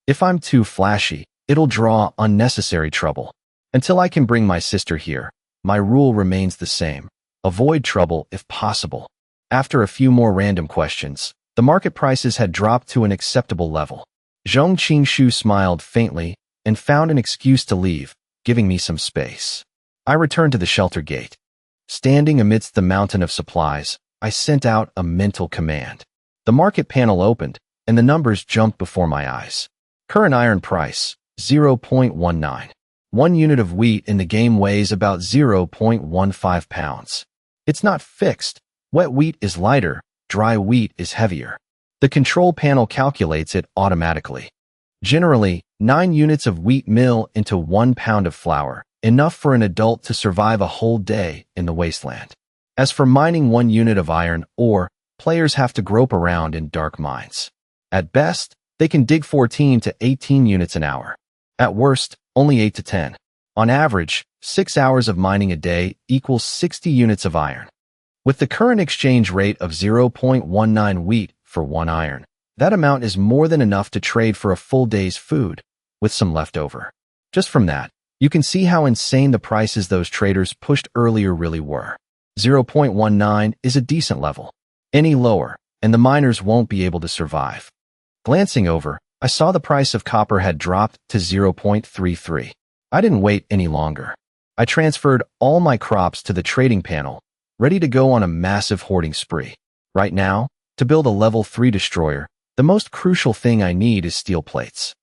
If I'm too flashy, it'll draw unnecessary trouble. Until I can bring my sister here, my rule remains the same. Avoid trouble if possible. After a few more random questions, The market prices had dropped to an acceptable level. Zhong Qingshu smiled faintly and found an excuse to leave, giving me some space. I returned to the shelter gate. Standing amidst the mountain of supplies, I sent out a mental command. The market panel opened, and the numbers jumped before my eyes. Current iron price, 0.19. 1 unit of wheat in the game weighs about 0.15 pounds. It's not fixed. Wet wheat is lighter, dry wheat is heavier. The control panel calculates it automatically. Generally, 9 units of wheat mill into 1 pound of flour, enough for an adult to survive a whole day in the wasteland. As for mining 1 unit of iron ore, players have to grope around in dark mines. At best, they can dig 14 to 18 units an hour. At worst, only 8 to 10. On average, 6 hours of mining a day equals 60 units of iron. With the current exchange rate of 0.19 wheat for 1 iron, that amount is more than enough to trade for a full day's food, with some left over. Just from that, you can see how insane the prices those traders pushed earlier really were. 0.19 is a decent level. Any lower, and the miners won't be able to survive. Glancing over, I saw the price of copper had dropped to 0.33. I didn't wait any longer. I transferred all my crops to the trading panel, ready to go on a massive hoarding spree. Right now, to build a level 3 destroyer, the most crucial thing I need is steel plates.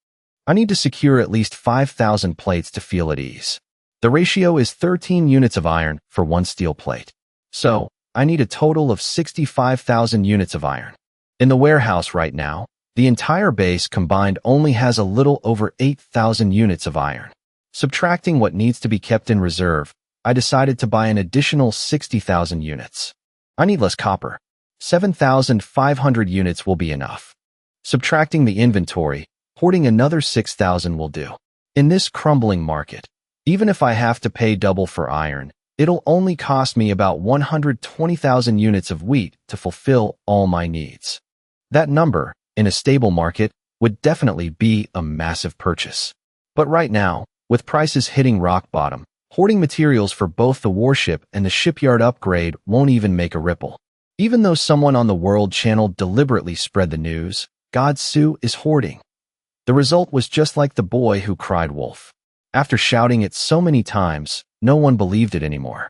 I need to secure at least 5,000 plates to feel at ease. The ratio is 13 units of iron for 1 steel plate. So, I need a total of 65,000 units of iron. In the warehouse right now, the entire base combined only has a little over 8,000 units of iron. Subtracting what needs to be kept in reserve, I decided to buy an additional 60,000 units. I need less copper. 7,500 units will be enough. Subtracting the inventory, hoarding another 6,000 will do. In this crumbling market, even if I have to pay double for iron, it'll only cost me about 120,000 units of wheat to fulfill all my needs. That number, in a stable market, would definitely be a massive purchase. But right now, with prices hitting rock bottom, hoarding materials for both the warship and the shipyard upgrade won't even make a ripple. Even though someone on the World Channel deliberately spread the news, God Su is hoarding. The result was just like the boy who cried wolf. After shouting it so many times, no one believed it anymore.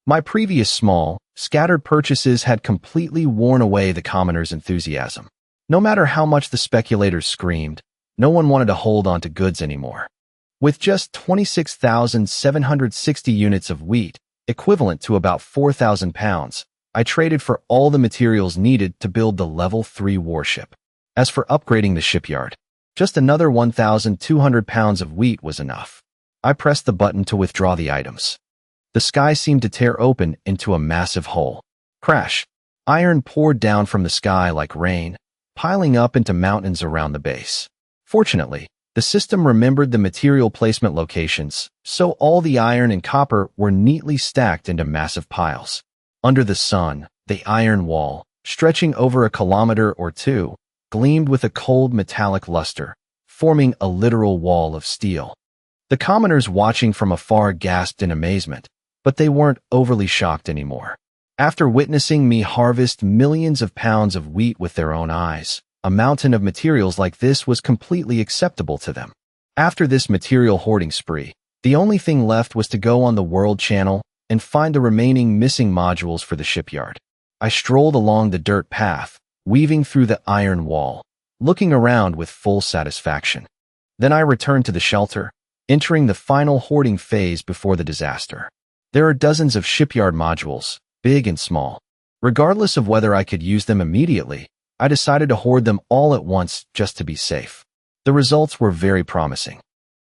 My previous small, scattered purchases had completely worn away the commoners' enthusiasm. No matter how much the speculators screamed, no one wanted to hold on to goods anymore. With just 26,760 units of wheat, equivalent to about 4,000 pounds, I traded for all the materials needed to build the level 3 warship. As for upgrading the shipyard, just another 1,200 pounds of wheat was enough. I pressed the button to withdraw the items. The sky seemed to tear open into a massive hole. Crash! Iron poured down from the sky like rain, piling up into mountains around the base. Fortunately, the system remembered the material placement locations, so all the iron and copper were neatly stacked into massive piles. Under the sun, the iron wall, stretching over a kilometer or two, gleamed with a cold metallic luster, forming a literal wall of steel. The commoners watching from afar gasped in amazement, but they weren't overly shocked anymore. After witnessing me harvest millions of pounds of wheat with their own eyes, a mountain of materials like this was completely acceptable to them. After this material hoarding spree, the only thing left was to go on the World Channel and find the remaining missing modules for the shipyard. I strolled along the dirt path, weaving through the iron wall, looking around with full satisfaction. Then I returned to the shelter, entering the final hoarding phase before the disaster. There are dozens of shipyard modules, big and small. Regardless of whether I could use them immediately, I decided to hoard them all at once just to be safe. The results were very promising.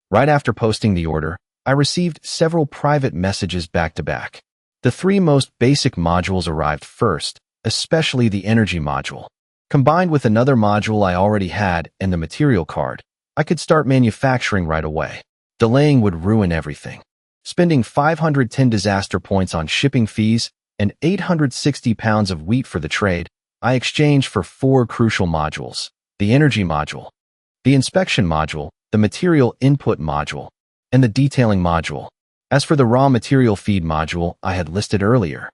Right after posting the order, I received several private messages back to back. The 3 most basic modules arrived first, especially the energy module. Combined with another module I already had and the material card, I could start manufacturing right away. Delaying would ruin everything. Spending 510 disaster points on shipping fees and 860 pounds of wheat for the trade, I exchanged for 4 crucial modules: the energy module, the inspection module, the material input module, and the detailing module. As for the raw material feed module I had listed earlier,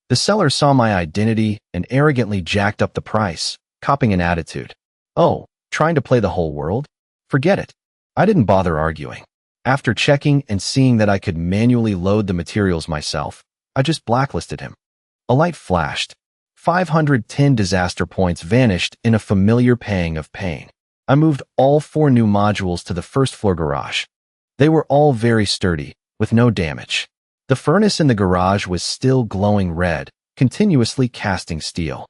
the seller saw my identity and arrogantly jacked up the price, copying an attitude. Oh, trying to play the whole world? Forget it. I didn't bother arguing. After checking and seeing that I could manually load the materials myself, I just blacklisted him. A light flashed. 510 disaster points vanished in a familiar pang of pain. I moved all 4 new modules to the first floor garage. They were all very sturdy, with no damage. The furnace in the garage was still glowing red, continuously casting steel.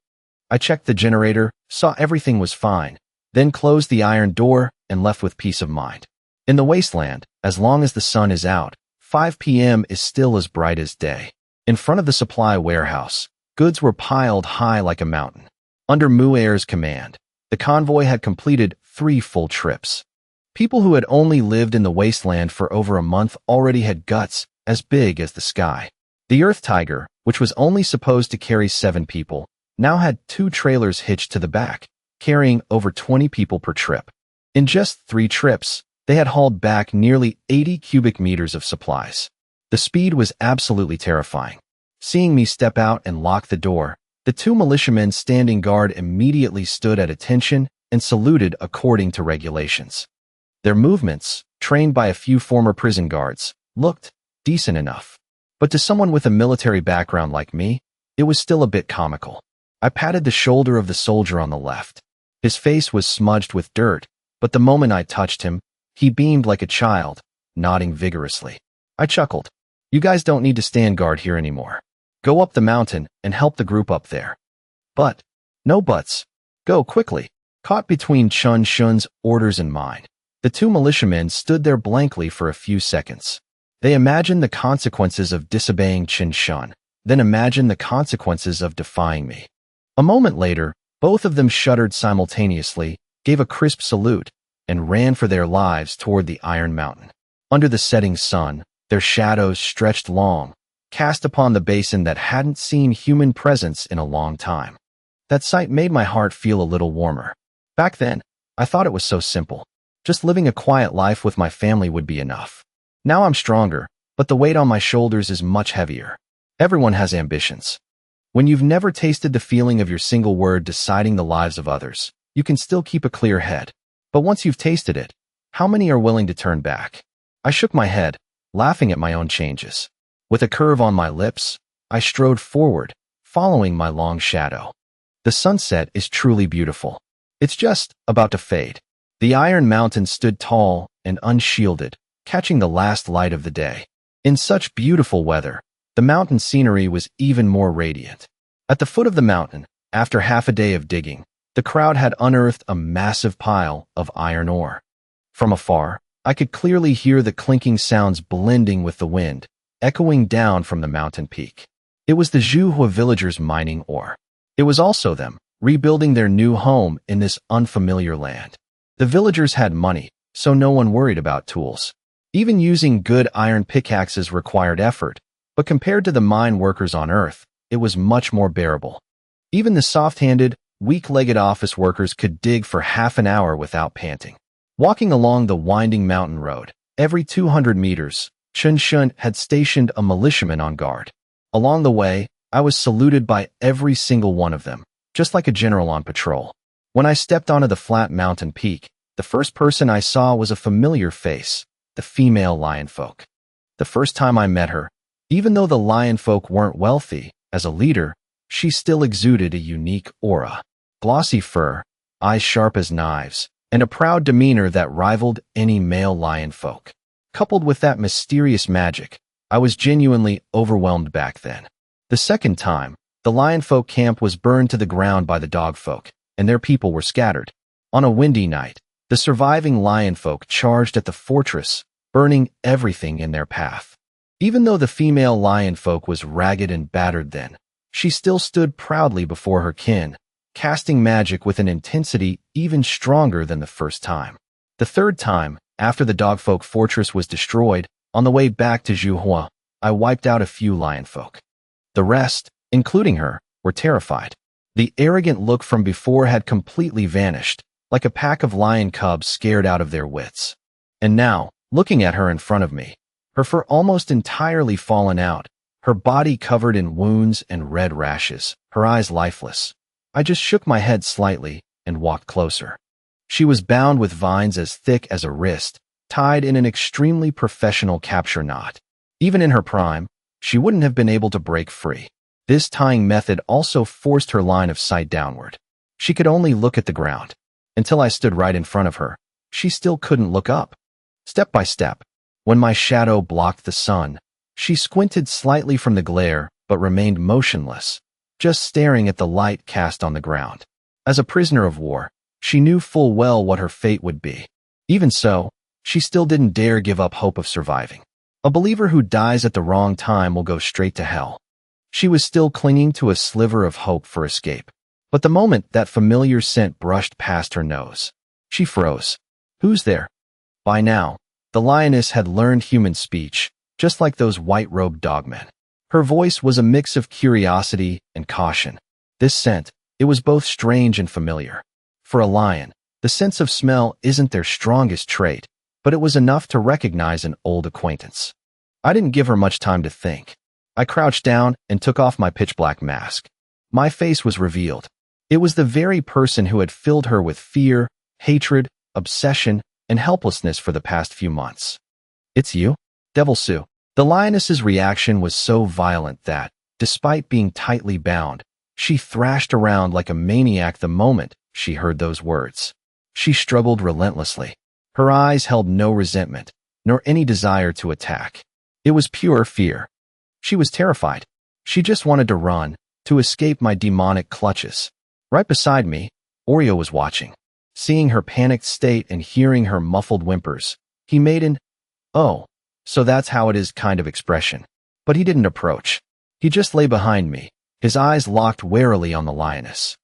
I checked the generator, saw everything was fine, then closed the iron door and left with peace of mind. In the wasteland, as long as the sun is out, 5 p.m. is still as bright as day. In front of the supply warehouse, goods were piled high like a mountain. Under Muir's command, the convoy had completed 3 full trips. People who had only lived in the wasteland for over a month already had guts as big as the sky. The Earth Tiger, which was only supposed to carry 7 people, now had 2 trailers hitched to the back, carrying over 20 people per trip. In just 3 trips, they had hauled back nearly 80 cubic meters of supplies. The speed was absolutely terrifying. Seeing me step out and lock the door, the 2 militiamen standing guard immediately stood at attention and saluted according to regulations. Their movements, trained by a few former prison guards, looked decent enough. But to someone with a military background like me, it was still a bit comical. I patted the shoulder of the soldier on the left. His face was smudged with dirt, but the moment I touched him, he beamed like a child, nodding vigorously. I chuckled. You guys don't need to stand guard here anymore. Go up the mountain and help the group up there. But, no buts. Go quickly. Caught between Chun Shun's orders and mine, the 2 militiamen stood there blankly for a few seconds. They imagined the consequences of disobeying Chun Shun, then imagined the consequences of defying me. A moment later, both of them shuddered simultaneously, gave a crisp salute, and ran for their lives toward the Iron Mountain. Under the setting sun, their shadows stretched long, cast upon the basin that hadn't seen human presence in a long time. That sight made my heart feel a little warmer. Back then, I thought it was so simple. Just living a quiet life with my family would be enough. Now I'm stronger, but the weight on my shoulders is much heavier. Everyone has ambitions. When you've never tasted the feeling of your single word deciding the lives of others, you can still keep a clear head. But once you've tasted it, how many are willing to turn back? I shook my head, laughing at my own changes. With a curve on my lips, I strode forward, following my long shadow. The sunset is truly beautiful. It's just about to fade. The Iron Mountain stood tall and unshielded, catching the last light of the day. In such beautiful weather, the mountain scenery was even more radiant. At the foot of the mountain, after half a day of digging, the crowd had unearthed a massive pile of iron ore. From afar, I could clearly hear the clinking sounds blending with the wind, echoing down from the mountain peak. It was the Zhuhua villagers mining ore. It was also them, rebuilding their new home in this unfamiliar land. The villagers had money, so no one worried about tools. Even using good iron pickaxes required effort, but compared to the mine workers on Earth, it was much more bearable. Even the soft-handed, weak-legged office workers could dig for half an hour without panting. Walking along the winding mountain road, every 200 meters, Chun Shun had stationed a militiaman on guard. Along the way, I was saluted by every single one of them, just like a general on patrol. When I stepped onto the flat mountain peak, the first person I saw was a familiar face, the female lionfolk. The first time I met her, even though the lionfolk weren't wealthy, as a leader, she still exuded a unique aura. Glossy fur, eyes sharp as knives, and a proud demeanor that rivaled any male lionfolk. Coupled with that mysterious magic, I was genuinely overwhelmed back then. The second time, the lionfolk camp was burned to the ground by the dogfolk, and their people were scattered. On a windy night, the surviving lionfolk charged at the fortress, burning everything in their path. Even though the female lionfolk was ragged and battered then, she still stood proudly before her kin, casting magic with an intensity even stronger than the first time. The third time, after the dogfolk fortress was destroyed, on the way back to Zhuhua, I wiped out a few lionfolk. The rest, including her, were terrified. The arrogant look from before had completely vanished, like a pack of lion cubs scared out of their wits. And now, looking at her in front of me, her fur almost entirely fallen out, her body covered in wounds and red rashes, her eyes lifeless, I just shook my head slightly and walked closer. She was bound with vines as thick as a wrist, tied in an extremely professional capture knot. Even in her prime, she wouldn't have been able to break free. This tying method also forced her line of sight downward. She could only look at the ground. Until I stood right in front of her, she still couldn't look up. Step by step, when my shadow blocked the sun, she squinted slightly from the glare but remained motionless, just staring at the light cast on the ground. As a prisoner of war, she knew full well what her fate would be. Even so, she still didn't dare give up hope of surviving. A believer who dies at the wrong time will go straight to hell. She was still clinging to a sliver of hope for escape. But the moment that familiar scent brushed past her nose, she froze. Who's there? By now, the lioness had learned human speech, just like those white-robed dogmen. Her voice was a mix of curiosity and caution. This scent, it was both strange and familiar. For a lion, the sense of smell isn't their strongest trait, but it was enough to recognize an old acquaintance. I didn't give her much time to think. I crouched down and took off my pitch-black mask. My face was revealed. It was the very person who had filled her with fear, hatred, obsession, and helplessness for the past few months. It's you? Devil Sue. The lioness's reaction was so violent that, despite being tightly bound, she thrashed around like a maniac the moment she heard those words. She struggled relentlessly. Her eyes held no resentment, nor any desire to attack. It was pure fear. She was terrified. She just wanted to run, to escape my demonic clutches. Right beside me, Oreo was watching. Seeing her panicked state and hearing her muffled whimpers, he made an, "Oh, so that's how it is" kind of expression. But he didn't approach. He just lay behind me, his eyes locked warily on the lioness.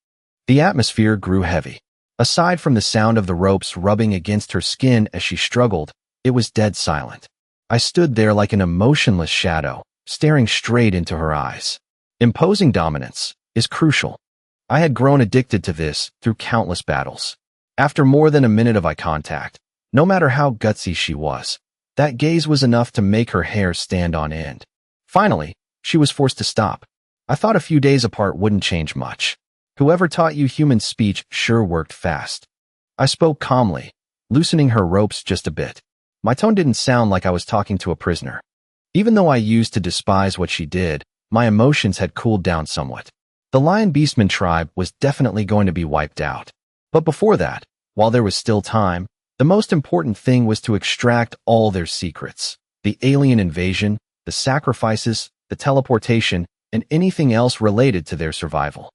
The atmosphere grew heavy. Aside from the sound of the ropes rubbing against her skin as she struggled, it was dead silent. I stood there like an emotionless shadow, staring straight into her eyes. Imposing dominance is crucial. I had grown addicted to this through countless battles. After more than a minute of eye contact, no matter how gutsy she was, that gaze was enough to make her hair stand on end. Finally, she was forced to stop. I thought a few days apart wouldn't change much. Whoever taught you human speech sure worked fast. I spoke calmly, loosening her ropes just a bit. My tone didn't sound like I was talking to a prisoner. Even though I used to despise what she did, my emotions had cooled down somewhat. The Lion Beastman tribe was definitely going to be wiped out. But before that, while there was still time, the most important thing was to extract all their secrets. The alien invasion, the sacrifices, the teleportation, and anything else related to their survival.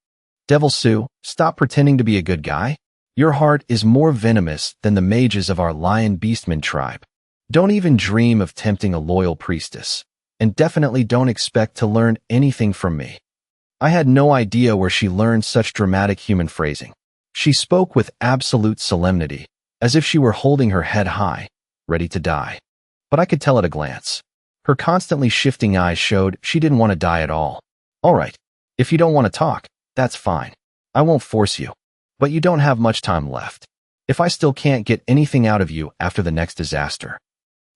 Devil Sue, stop pretending to be a good guy. Your heart is more venomous than the mages of our Lion Beastman tribe. Don't even dream of tempting a loyal priestess. And definitely don't expect to learn anything from me. I had no idea where she learned such dramatic human phrasing. She spoke with absolute solemnity, as if she were holding her head high, ready to die. But I could tell at a glance. Her constantly shifting eyes showed she didn't want to die at all. All right, if you don't want to talk, that's fine. I won't force you. But you don't have much time left. If I still can't get anything out of you after the next disaster,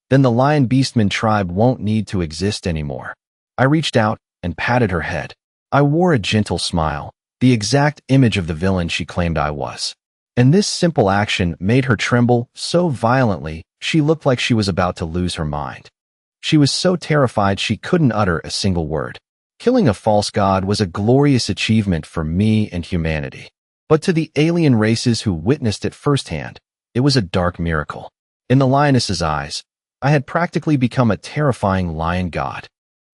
then the Lion Beastman tribe won't need to exist anymore. I reached out and patted her head. I wore a gentle smile, the exact image of the villain she claimed I was. And this simple action made her tremble so violently she looked like she was about to lose her mind. She was so terrified she couldn't utter a single word. Killing a false god was a glorious achievement for me and humanity. But to the alien races who witnessed it firsthand, it was a dark miracle. In the lioness's eyes, I had practically become a terrifying lion god.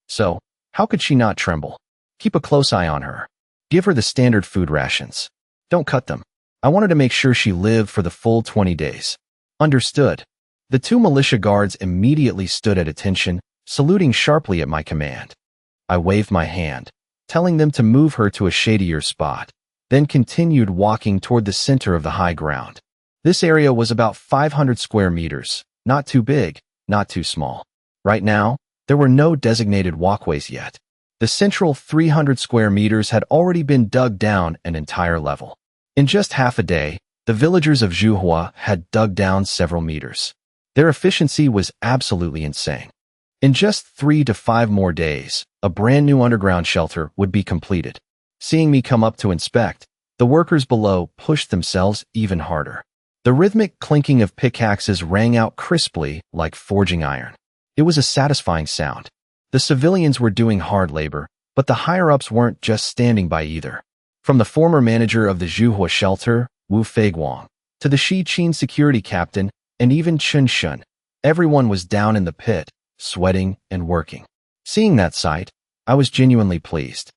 So, how could she not tremble? Keep a close eye on her. Give her the standard food rations. Don't cut them. I wanted to make sure she lived for the full 20 days. Understood. The two militia guards immediately stood at attention, saluting sharply at my command. I waved my hand, telling them to move her to a shadier spot, then continued walking toward the center of the high ground. This area was about 500 square meters, not too big, not too small. Right now, there were no designated walkways yet. The central 300 square meters had already been dug down an entire level. In just half a day, the villagers of Zhuhua had dug down several meters. Their efficiency was absolutely insane. In just 3 to 5 more days, a brand new underground shelter would be completed. Seeing me come up to inspect, The workers below pushed themselves even harder. The rhythmic clinking of pickaxes rang out crisply like forging iron. It was a satisfying sound. The civilians were doing hard labor, but the higher-ups weren't just standing by either. From the former manager of the Zhuhua shelter, Wu Feiguang, to the Shiqin security captain, and even Chen Shun, everyone was down in the pit, sweating and working. Seeing that sight, I was genuinely pleased.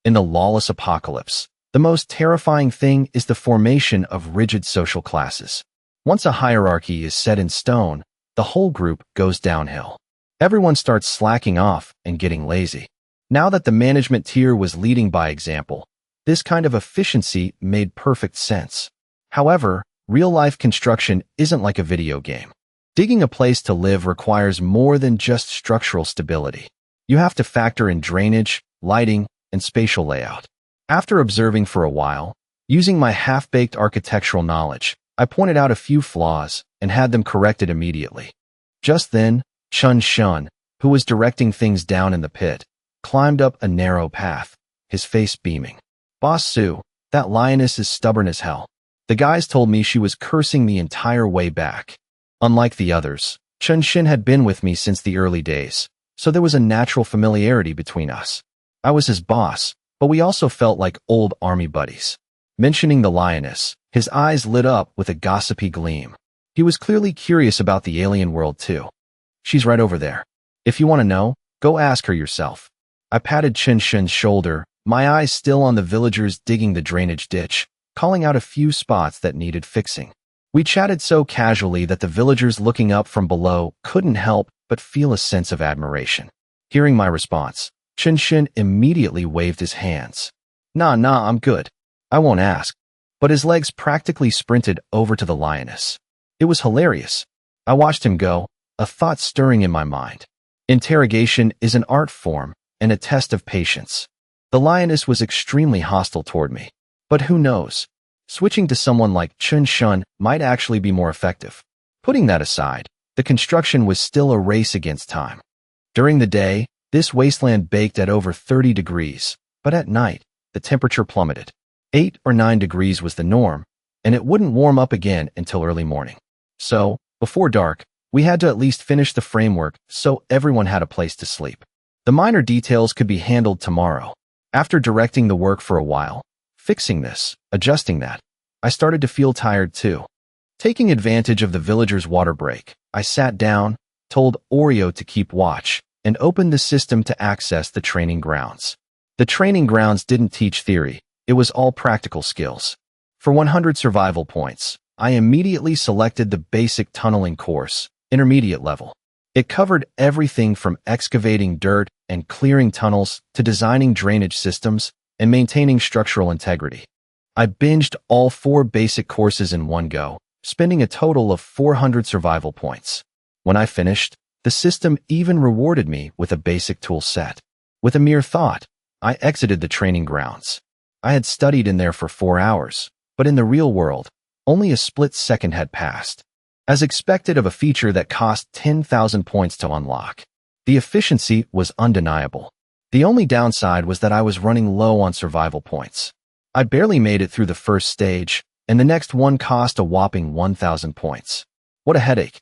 In the lawless apocalypse, the most terrifying thing is the formation of rigid social classes. Once a hierarchy is set in stone, the whole group goes downhill. Everyone starts slacking off and getting lazy. Now that the management tier was leading by example, this kind of efficiency made perfect sense. However, real-life construction isn't like a video game. Digging a place to live requires more than just structural stability. You have to factor in drainage, lighting, and spatial layout. After observing for a while, using my half-baked architectural knowledge, I pointed out a few flaws and had them corrected immediately. Just then, Chen Shun, who was directing things down in the pit, climbed up a narrow path, his face beaming. "Boss Su, that lioness is stubborn as hell." The guys told me she was cursing the entire way back. Unlike the others, Chen Xin had been with me since the early days, so there was a natural familiarity between us. I was his boss, but we also felt like old army buddies. Mentioning the lioness, his eyes lit up with a gossipy gleam. He was clearly curious about the alien world too. "She's right over there. If you want to know, go ask her yourself." I patted Chen Xin's shoulder, my eyes still on the villagers digging the drainage ditch, calling out a few spots that needed fixing. We chatted so casually that the villagers looking up from below couldn't help but feel a sense of admiration. Hearing my response, Chen Xin immediately waved his hands. Nah, I'm good. I won't ask." But his legs practically sprinted over to the lioness. It was hilarious. I watched him go, a thought stirring in my mind. Interrogation is an art form and a test of patience. The lioness was extremely hostile toward me. But who knows? Switching to someone like Chen Shun might actually be more effective. Putting that aside, the construction was still a race against time. During the day, this wasteland baked at over 30 degrees, but at night, the temperature plummeted. 8 or 9 degrees was the norm, and it wouldn't warm up again until early morning. So, before dark, we had to at least finish the framework so everyone had a place to sleep. The minor details could be handled tomorrow. After directing the work for a while, fixing this, adjusting that, I started to feel tired too. Taking advantage of the villagers' water break, I sat down, told Oreo to keep watch, and opened the system to access the training grounds. The training grounds didn't teach theory, it was all practical skills. For 100 survival points, I immediately selected the basic tunneling course, intermediate level. It covered everything from excavating dirt and clearing tunnels to designing drainage systems and maintaining structural integrity. I binged all 4 basic courses in one go, spending a total of 400 survival points. When I finished, the system even rewarded me with a basic tool set. With a mere thought, I exited the training grounds. I had studied in there for 4 hours, but in the real world, only a split second had passed. As expected of a feature that cost 10,000 points to unlock, the efficiency was undeniable. The only downside was that I was running low on survival points. I barely made it through the first stage, and the next one cost a whopping 1,000 points. What a headache.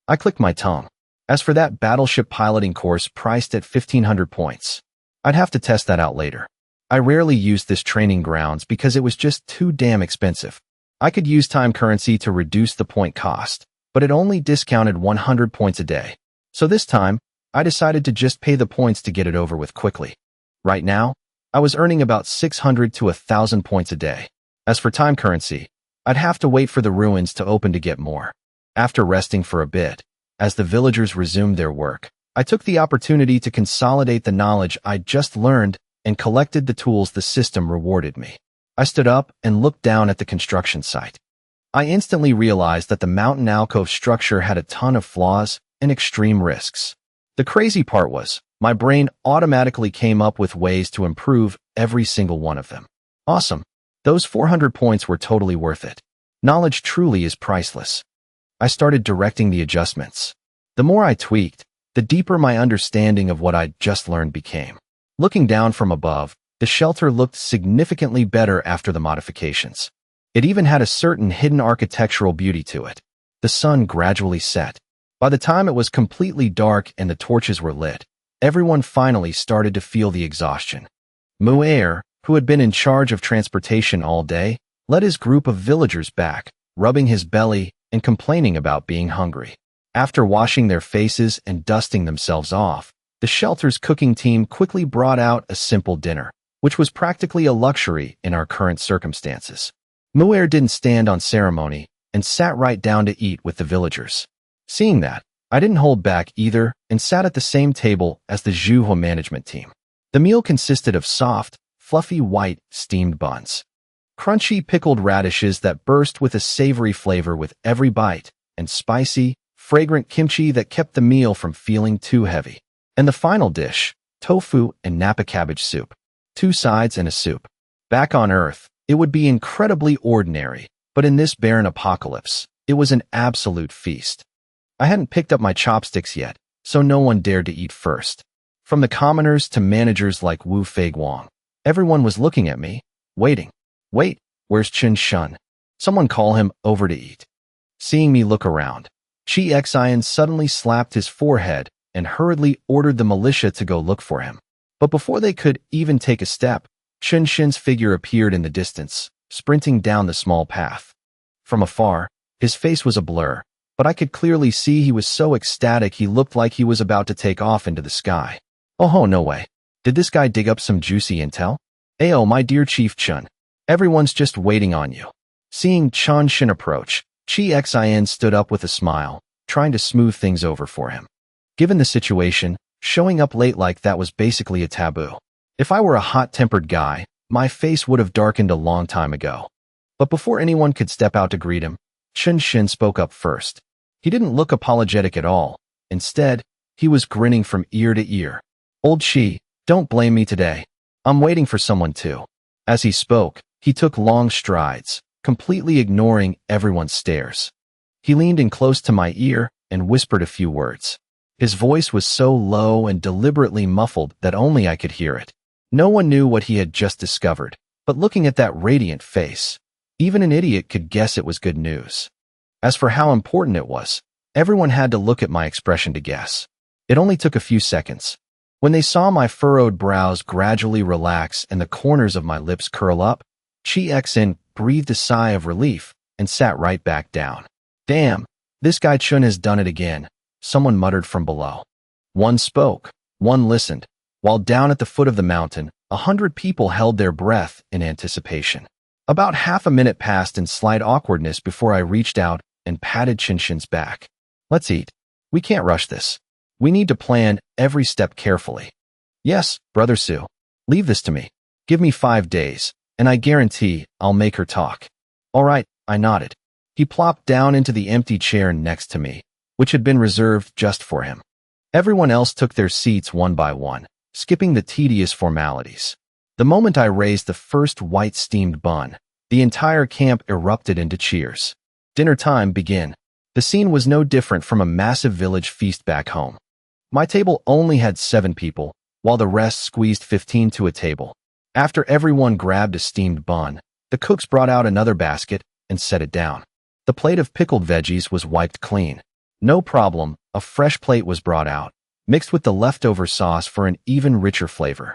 I clicked my tongue. As for that battleship piloting course priced at 1,500 points, I'd have to test that out later. I rarely used this training grounds because it was just too damn expensive. I could use time currency to reduce the point cost, but it only discounted 100 points a day. So this time, I decided to just pay the points to get it over with quickly. Right now, I was earning about 600 to 1,000 points a day. As for time currency, I'd have to wait for the ruins to open to get more. After resting for a bit, as the villagers resumed their work, I took the opportunity to consolidate the knowledge I'd just learned and collected the tools the system rewarded me. I stood up and looked down at the construction site. I instantly realized that the mountain alcove structure had a ton of flaws and extreme risks. The crazy part was, my brain automatically came up with ways to improve every single one of them. Awesome. Those 400 points were totally worth it. Knowledge truly is priceless. I started directing the adjustments. The more I tweaked, the deeper my understanding of what I'd just learned became. Looking down from above, The shelter looked significantly better after the modifications. It even had a certain hidden architectural beauty to it. The sun gradually set. By the time it was completely dark and the torches were lit, everyone finally started to feel the exhaustion. Mu'er, who had been in charge of transportation all day, led his group of villagers back, rubbing his belly and complaining about being hungry. After washing their faces and dusting themselves off, the shelter's cooking team quickly brought out a simple dinner, which was practically a luxury in our current circumstances. Mu'er didn't stand on ceremony and sat right down to eat with the villagers. Seeing that, I didn't hold back either and sat at the same table as the Zhuhua management team. The meal consisted of soft, fluffy white, steamed buns, crunchy pickled radishes that burst with a savory flavor with every bite, and spicy, fragrant kimchi that kept the meal from feeling too heavy. And the final dish, tofu and napa cabbage soup. 2 sides and a soup. Back on Earth, it would be incredibly ordinary, but in this barren apocalypse, it was an absolute feast. I hadn't picked up my chopsticks yet, so no one dared to eat first. From the commoners to managers like Wu Feiguang, everyone was looking at me, waiting. Wait, where's Chen Shun? Someone call him over to eat. Seeing me look around, Chi Xian suddenly slapped his forehead and hurriedly ordered the militia to go look for him. But before they could even take a step, Chen Shin's figure appeared in the distance, sprinting down the small path. From afar, his face was a blur, but I could clearly see he was so ecstatic he looked like he was about to take off into the sky. Oh, no way. Did this guy dig up some juicy intel? Ayo, my dear Chief Chun. Everyone's just waiting on you. Seeing Chen Shin approach, Chi Xian stood up with a smile, trying to smooth things over for him. Given the situation, showing up late like that was basically a taboo. If I were a hot-tempered guy, my face would have darkened a long time ago. But before anyone could step out to greet him, Chen Shin spoke up first. He didn't look apologetic at all. Instead, he was grinning from ear to ear. Old Chi, don't blame me today. I'm waiting for someone too. As he spoke, he took long strides, completely ignoring everyone's stares. He leaned in close to my ear and whispered a few words. His voice was so low and deliberately muffled that only I could hear it. No one knew what he had just discovered, but looking at that radiant face, even an idiot could guess it was good news. As for how important it was, everyone had to look at my expression to guess. It only took a few seconds. When they saw my furrowed brows gradually relax and the corners of my lips curl up, Chi Xian breathed a sigh of relief and sat right back down. Damn, this guy Chun has done it again, someone muttered from below. One spoke, one listened, while down at the foot of the mountain, 100 people held their breath in anticipation. About half a minute passed in slight awkwardness before I reached out and patted Chen Shin's back. Let's eat. We can't rush this. We need to plan every step carefully. Yes, Brother Su. Leave this to me. Give me 5 days, and I guarantee I'll make her talk. All right, I nodded. He plopped down into the empty chair next to me, which had been reserved just for him. Everyone else took their seats one by one, skipping the tedious formalities. The moment I raised the first white steamed bun, the entire camp erupted into cheers. Dinner time began. The scene was no different from a massive village feast back home. My table only had 7 people, while the rest squeezed 15 to a table. After everyone grabbed a steamed bun, the cooks brought out another basket and set it down. The plate of pickled veggies was wiped clean. No problem, a fresh plate was brought out, mixed with the leftover sauce for an even richer flavor.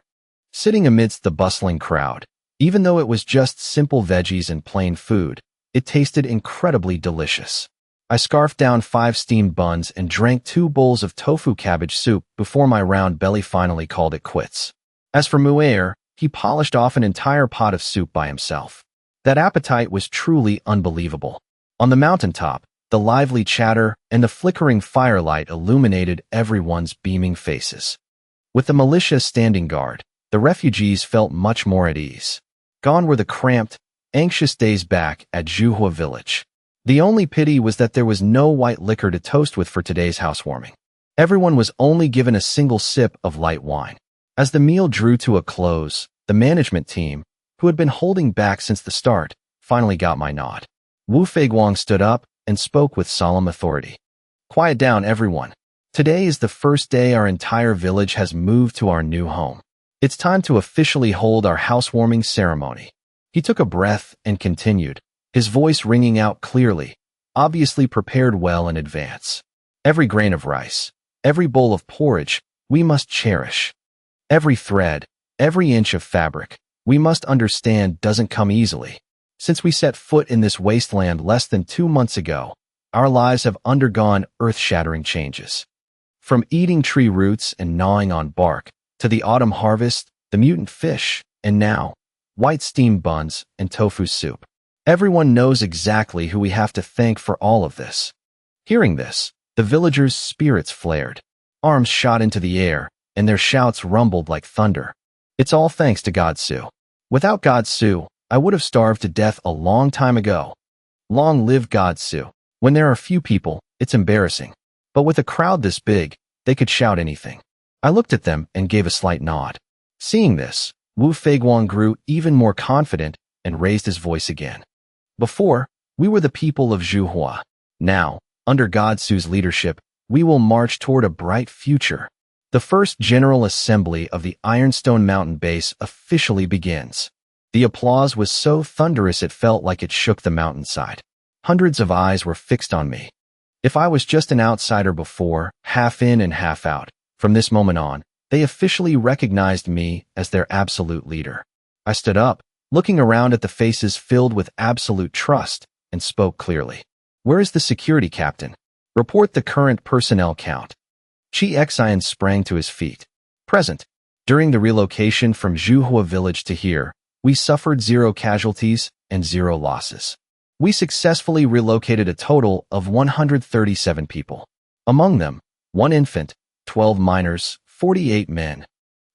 Sitting amidst the bustling crowd, even though it was just simple veggies and plain food, it tasted incredibly delicious. I scarfed down 5 steamed buns and drank 2 bowls of tofu cabbage soup before my round belly finally called it quits. As for Mu'er, he polished off an entire pot of soup by himself. That appetite was truly unbelievable. On the mountaintop, the lively chatter and the flickering firelight illuminated everyone's beaming faces. With the militia standing guard, the refugees felt much more at ease. Gone were the cramped, anxious days back at Zhuhua village. The only pity was that there was no white liquor to toast with for today's housewarming. Everyone was only given a single sip of light wine. As the meal drew to a close, the management team, who had been holding back since the start, finally got my nod. Wu Feiguang stood up and spoke with solemn authority. Quiet down, everyone. Today is the first day our entire village has moved to our new home. It's time to officially hold our housewarming ceremony. He took a breath and continued, his voice ringing out clearly, obviously prepared well in advance. Every grain of rice, every bowl of porridge, we must cherish. Every thread, every inch of fabric, we must understand doesn't come easily. Since we set foot in this wasteland less than 2 months ago, our lives have undergone earth-shattering changes. From eating tree roots and gnawing on bark, to the autumn harvest, the mutant fish, and now, white steamed buns and tofu soup. Everyone knows exactly who we have to thank for all of this. Hearing this, the villagers' spirits flared. Arms shot into the air, and their shouts rumbled like thunder. It's all thanks to God Su. Without God Su, I would have starved to death a long time ago. Long live God Su. When there are few people, it's embarrassing. But with a crowd this big, they could shout anything. I looked at them and gave a slight nod. Seeing this, Wu Feiguang grew even more confident and raised his voice again. Before, we were the people of Zhuhua. Now, under God Su's leadership, we will march toward a bright future. The first General Assembly of the Ironstone Mountain Base officially begins. The applause was so thunderous it felt like it shook the mountainside. Hundreds of eyes were fixed on me. If I was just an outsider before, half in and half out, from this moment on, they officially recognized me as their absolute leader. I stood up, looking around at the faces filled with absolute trust, and spoke clearly. Where is the security captain? Report the current personnel count. Chi Xian sprang to his feet. Present. During the relocation from Zhuhua village to here, we suffered 0 casualties and 0 losses. We successfully relocated a total of 137 people. Among them, 1 infant, 12 minors, 48 men,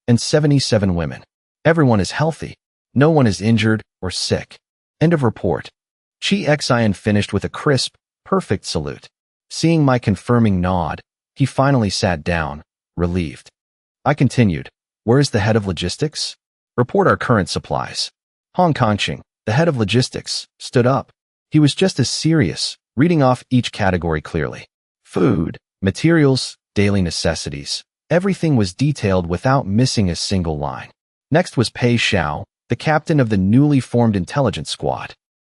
and 77 women. Everyone is healthy. No one is injured or sick. End of report. Chi Xian finished with a crisp, perfect salute. Seeing my confirming nod, he finally sat down, relieved. I continued, where is the head of logistics? Report our current supplies. Hong Kongqing, the head of logistics, stood up. He was just as serious, reading off each category clearly. Food, materials, daily necessities. Everything was detailed without missing a single line. Next was Pei Xiao, the captain of the newly formed intelligence squad.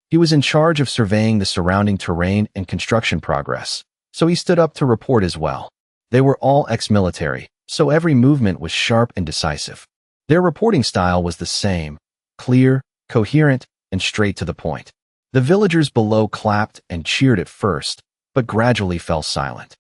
He was in charge of surveying the surrounding terrain and construction progress, so he stood up to report as well. They were all ex-military, so every movement was sharp and decisive. Their reporting style was the same, clear, coherent, and straight to the point. The villagers below clapped and cheered at first, but gradually fell silent.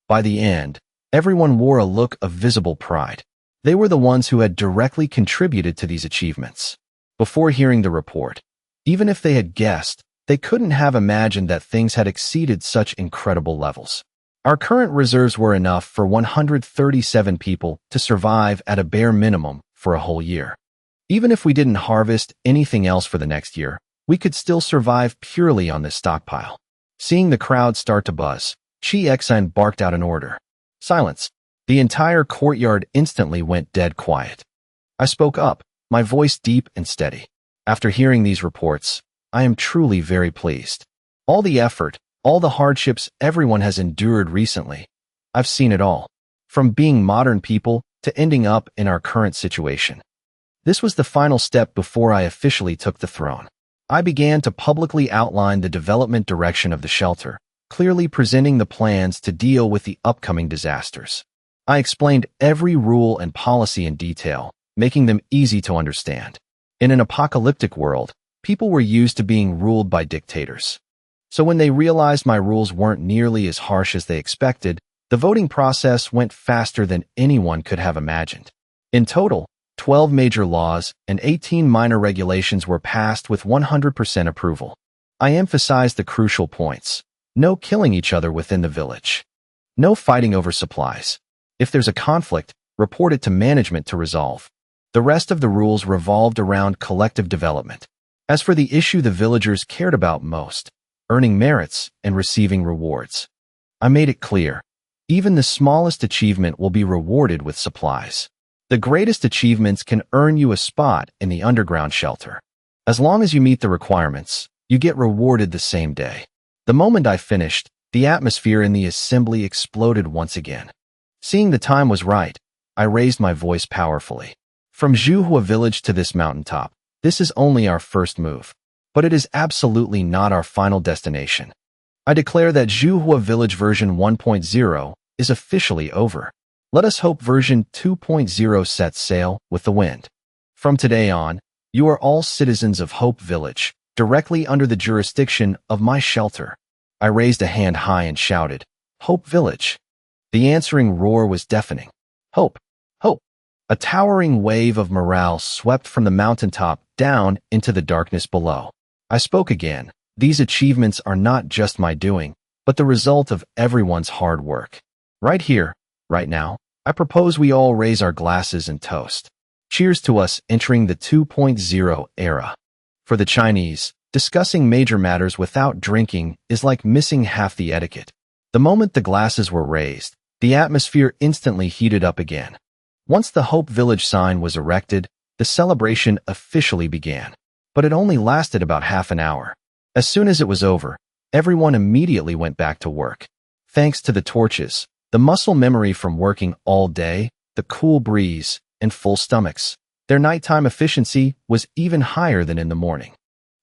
By the end, everyone wore a look of visible pride. They were the ones who had directly contributed to these achievements. Before hearing the report, even if they had guessed, they couldn't have imagined that things had exceeded such incredible levels. Our current reserves were enough for 137 people to survive at a bare minimum for a whole year. Even if we didn't harvest anything else for the next year, we could still survive purely on this stockpile. Seeing the crowd start to buzz, Chi Xian barked out an order. Silence. The entire courtyard instantly went dead quiet. I spoke up, my voice deep and steady. After hearing these reports, I am truly very pleased. All the effort, all the hardships everyone has endured recently, I've seen it all. From being modern people to ending up in our current situation. This was the final step before I officially took the throne. I began to publicly outline the development direction of the shelter, clearly presenting the plans to deal with the upcoming disasters. I explained every rule and policy in detail, making them easy to understand. In an apocalyptic world, people were used to being ruled by dictators. So when they realized my rules weren't nearly as harsh as they expected, the voting process went faster than anyone could have imagined. In total, 12 major laws and 18 minor regulations were passed with 100% approval. I emphasized the crucial points. No killing each other within the village. No fighting over supplies. If there's a conflict, report it to management to resolve. The rest of the rules revolved around collective development. As for the issue the villagers cared about most, earning merits and receiving rewards, I made it clear. Even the smallest achievement will be rewarded with supplies. The greatest achievements can earn you a spot in the underground shelter. As long as you meet the requirements, you get rewarded the same day. The moment I finished, the atmosphere in the assembly exploded once again. Seeing the time was right, I raised my voice powerfully. From Zhuhua village to this mountaintop, this is only our first move. But it is absolutely not our final destination. I declare that Zhuhua village version 1.0 is officially over. Let us hope version 2.0 sets sail with the wind. From today on, you are all citizens of Hope Village, directly under the jurisdiction of my shelter. I raised a hand high and shouted, Hope Village. The answering roar was deafening. Hope, hope. A towering wave of morale swept from the mountaintop down into the darkness below. I spoke again. These achievements are not just my doing, but the result of everyone's hard work. Right here, right now, I propose we all raise our glasses and toast. Cheers to us entering the 2.0 era. For the Chinese, discussing major matters without drinking is like missing half the etiquette. The moment the glasses were raised, the atmosphere instantly heated up again. Once the Hope Village sign was erected, the celebration officially began. But it only lasted about half an hour. As soon as it was over, everyone immediately went back to work. Thanks to the torches, the muscle memory from working all day, the cool breeze, and full stomachs, their nighttime efficiency was even higher than in the morning.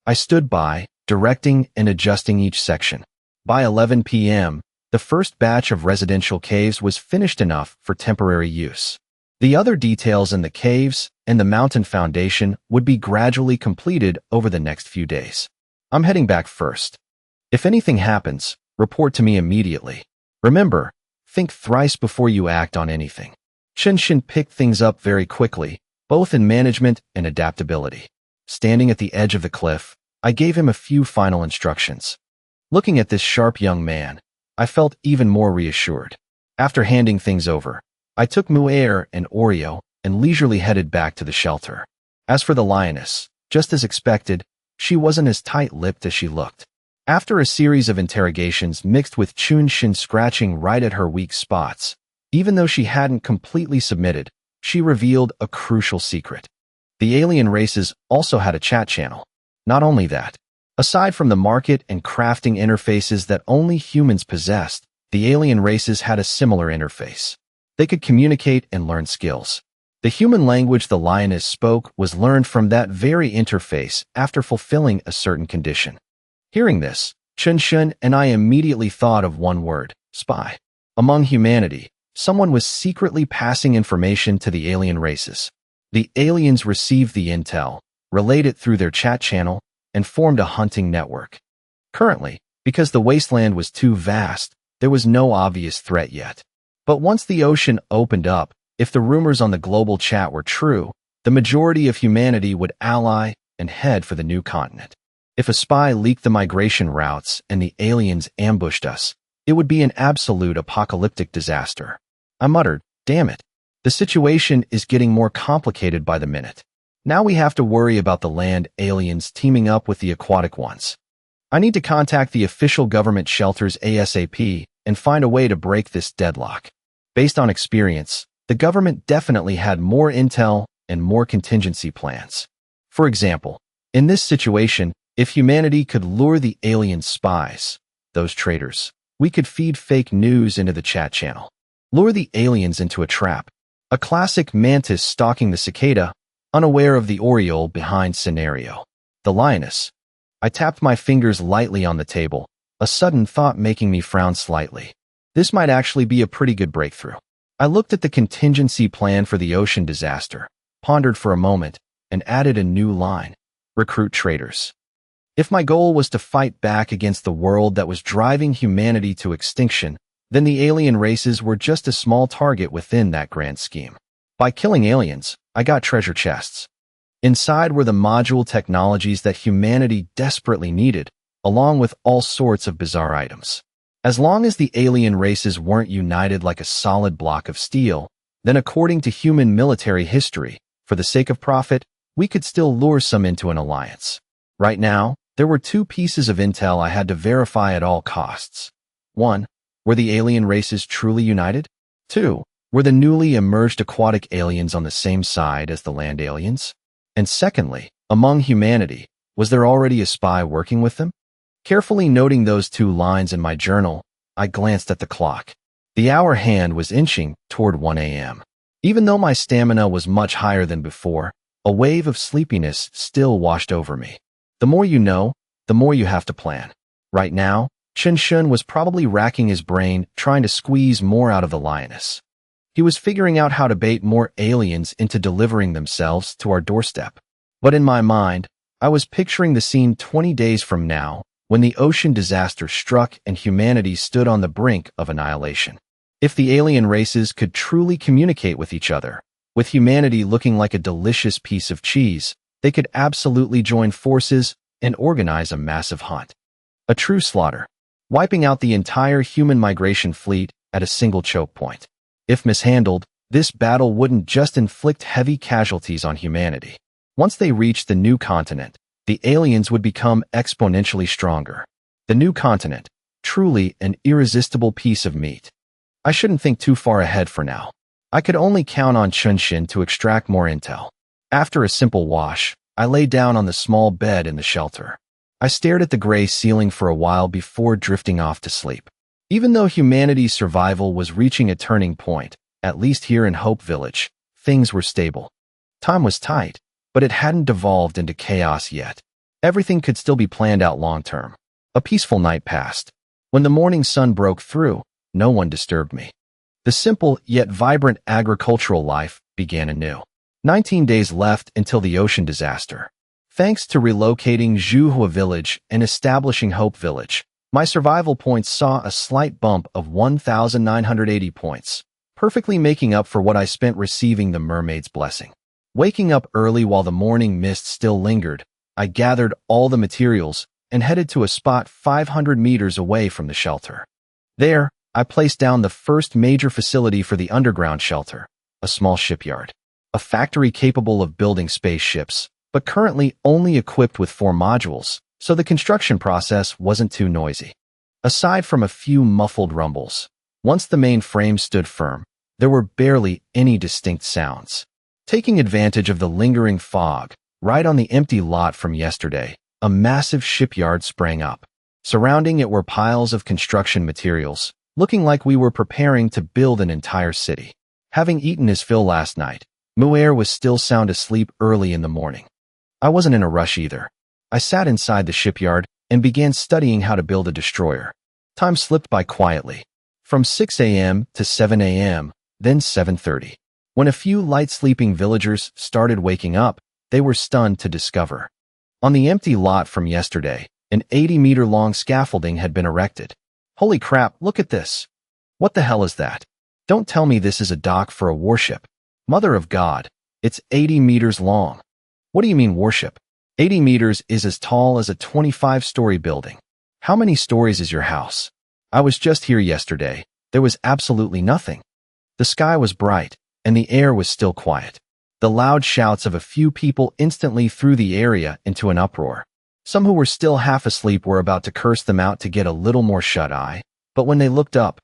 I stood by, directing and adjusting each section. By 11 p.m., the first batch of residential caves was finished enough for temporary use. The other details in the caves and the mountain foundation would be gradually completed over the next few days. I'm heading back first. If anything happens, report to me immediately. Remember, think thrice before you act on anything. Chen picked things up very quickly, both in management and adaptability. Standing at the edge of the cliff, I gave him a few final instructions. Looking at this sharp young man, I felt even more reassured. After handing things over, I took Mu'er and Oreo and leisurely headed back to the shelter. As for the lioness, just as expected, she wasn't as tight-lipped as she looked. After a series of interrogations mixed with Chun-Shin scratching right at her weak spots, even though she hadn't completely submitted, she revealed a crucial secret. The alien races also had a chat channel. Not only that, aside from the market and crafting interfaces that only humans possessed, the alien races had a similar interface. They could communicate and learn skills. The human language the lioness spoke was learned from that very interface after fulfilling a certain condition. Hearing this, Chun-Shin and I immediately thought of one word, spy. Among humanity, someone was secretly passing information to the alien races. The aliens received the intel, relayed it through their chat channel, and formed a hunting network. Currently, because the wasteland was too vast, there was no obvious threat yet. But once the ocean opened up, if the rumors on the global chat were true, the majority of humanity would ally and head for the new continent. If a spy leaked the migration routes and the aliens ambushed us, it would be an absolute apocalyptic disaster. I muttered, damn it. The situation is getting more complicated by the minute. Now we have to worry about the land aliens teaming up with the aquatic ones. I need to contact the official government shelters ASAP and find a way to break this deadlock. Based on experience, the government definitely had more intel and more contingency plans. For example, in this situation, if humanity could lure the alien spies, those traitors, we could feed fake news into the chat channel. Lure the aliens into a trap. A classic mantis stalking the cicada, unaware of the oriole behind scenario. The lioness. I tapped my fingers lightly on the table, a sudden thought making me frown slightly. This might actually be a pretty good breakthrough. I looked at the contingency plan for the ocean disaster, pondered for a moment, and added a new line. Recruit traitors. If my goal was to fight back against the world that was driving humanity to extinction, then the alien races were just a small target within that grand scheme. By killing aliens, I got treasure chests. Inside were the module technologies that humanity desperately needed, along with all sorts of bizarre items. As long as the alien races weren't united like a solid block of steel, then according to human military history, for the sake of profit, we could still lure some into an alliance. Right now, there were two pieces of intel I had to verify at all costs. 1. Were the alien races truly united? 2. Were the newly emerged aquatic aliens on the same side as the land aliens? And secondly, among humanity, was there already a spy working with them? Carefully noting those two lines in my journal, I glanced at the clock. The hour hand was inching toward 1 a.m. Even though my stamina was much higher than before, a wave of sleepiness still washed over me. The more you know, the more you have to plan. Right now, Chen Shun was probably racking his brain trying to squeeze more out of the lioness. He was figuring out how to bait more aliens into delivering themselves to our doorstep. But in my mind, I was picturing the scene 20 days from now, when the ocean disaster struck and humanity stood on the brink of annihilation. If the alien races could truly communicate with each other, with humanity looking like a delicious piece of cheese, they could absolutely join forces and organize a massive hunt. A true slaughter, wiping out the entire human migration fleet at a single choke point. If mishandled, this battle wouldn't just inflict heavy casualties on humanity. Once they reached the new continent, the aliens would become exponentially stronger. The new continent, truly an irresistible piece of meat. I shouldn't think too far ahead for now. I could only count on Chunshin to extract more intel. After a simple wash, I lay down on the small bed in the shelter. I stared at the gray ceiling for a while before drifting off to sleep. Even though humanity's survival was reaching a turning point, at least here in Hope Village, things were stable. Time was tight, but it hadn't devolved into chaos yet. Everything could still be planned out long-term. A peaceful night passed. When the morning sun broke through, no one disturbed me. The simple yet vibrant agricultural life began anew. 19 days left until the ocean disaster. Thanks to relocating Zhuhua Village and establishing Hope Village, my survival points saw a slight bump of 1,980 points, perfectly making up for what I spent receiving the mermaid's blessing. Waking up early while the morning mist still lingered, I gathered all the materials and headed to a spot 500 meters away from the shelter. There, I placed down the first major facility for the underground shelter, a small shipyard. A factory capable of building spaceships, but currently only equipped with 4 modules, so the construction process wasn't too noisy. Aside from a few muffled rumbles, once the main frame stood firm, there were barely any distinct sounds. Taking advantage of the lingering fog, right on the empty lot from yesterday, a massive shipyard sprang up. Surrounding it were piles of construction materials, looking like we were preparing to build an entire city. Having eaten his fill last night, Muir was still sound asleep early in the morning. I wasn't in a rush either. I sat inside the shipyard and began studying how to build a destroyer. Time slipped by quietly. From 6 a.m. to 7 a.m., then 7:30. When a few light-sleeping villagers started waking up, they were stunned to discover. On the empty lot from yesterday, an 80-meter-long scaffolding had been erected. Holy crap, look at this. What the hell is that? Don't tell me this is a dock for a warship. Mother of God, it's 80 meters long. What do you mean warship? 80 meters is as tall as a 25-story building. How many stories is your house? I was just here yesterday. There was absolutely nothing. The sky was bright, and the air was still quiet. The loud shouts of a few people instantly threw the area into an uproar. Some who were still half asleep were about to curse them out to get a little more shut-eye, but when they looked up,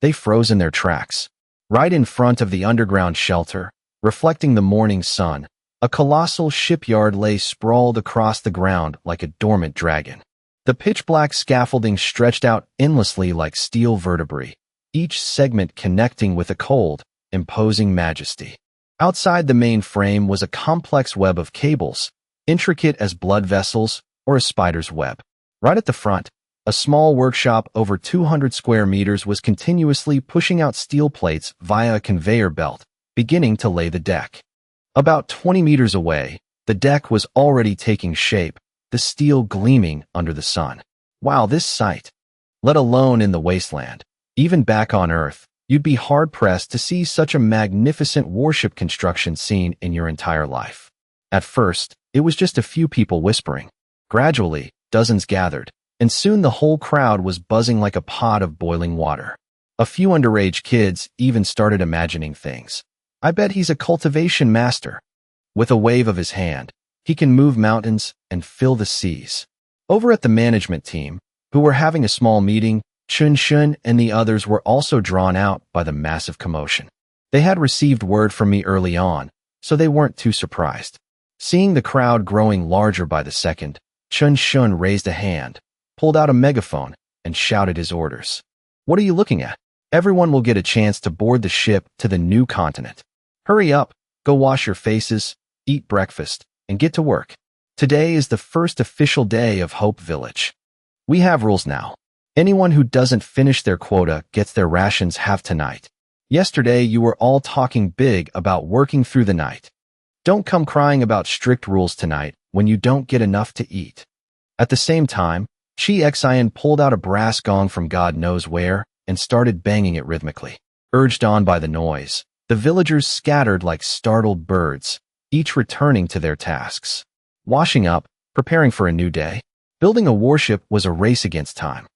they froze in their tracks. Right in front of the underground shelter, reflecting the morning sun, a colossal shipyard lay sprawled across the ground like a dormant dragon. The pitch-black scaffolding stretched out endlessly like steel vertebrae, each segment connecting with a cold, imposing majesty. Outside the main frame was a complex web of cables, intricate as blood vessels or a spider's web. Right at the front, a small workshop over 200 square meters was continuously pushing out steel plates via a conveyor belt, beginning to lay the deck. About 20 meters away, the deck was already taking shape, the steel gleaming under the sun. Wow, this sight! Let alone in the wasteland, even back on Earth, you'd be hard-pressed to see such a magnificent warship construction scene in your entire life. At first, it was just a few people whispering. Gradually, dozens gathered, and soon the whole crowd was buzzing like a pot of boiling water. A few underage kids even started imagining things. I bet he's a cultivation master. With a wave of his hand, he can move mountains and fill the seas. Over at the management team, who were having a small meeting, Chun Shun and the others were also drawn out by the massive commotion. They had received word from me early on, so they weren't too surprised. Seeing the crowd growing larger by the second, Chun Shun raised a hand, pulled out a megaphone, and shouted his orders. What are you looking at? Everyone will get a chance to board the ship to the new continent. Hurry up, go wash your faces, eat breakfast, and get to work. Today is the first official day of Hope Village. We have rules now. Anyone who doesn't finish their quota gets their rations half tonight. Yesterday, you were all talking big about working through the night. Don't come crying about strict rules tonight when you don't get enough to eat. At the same time, Chi Xian pulled out a brass gong from God knows where and started banging it rhythmically. Urged on by the noise, the villagers scattered like startled birds, each returning to their tasks. Washing up, preparing for a new day. Building a warship was a race against time.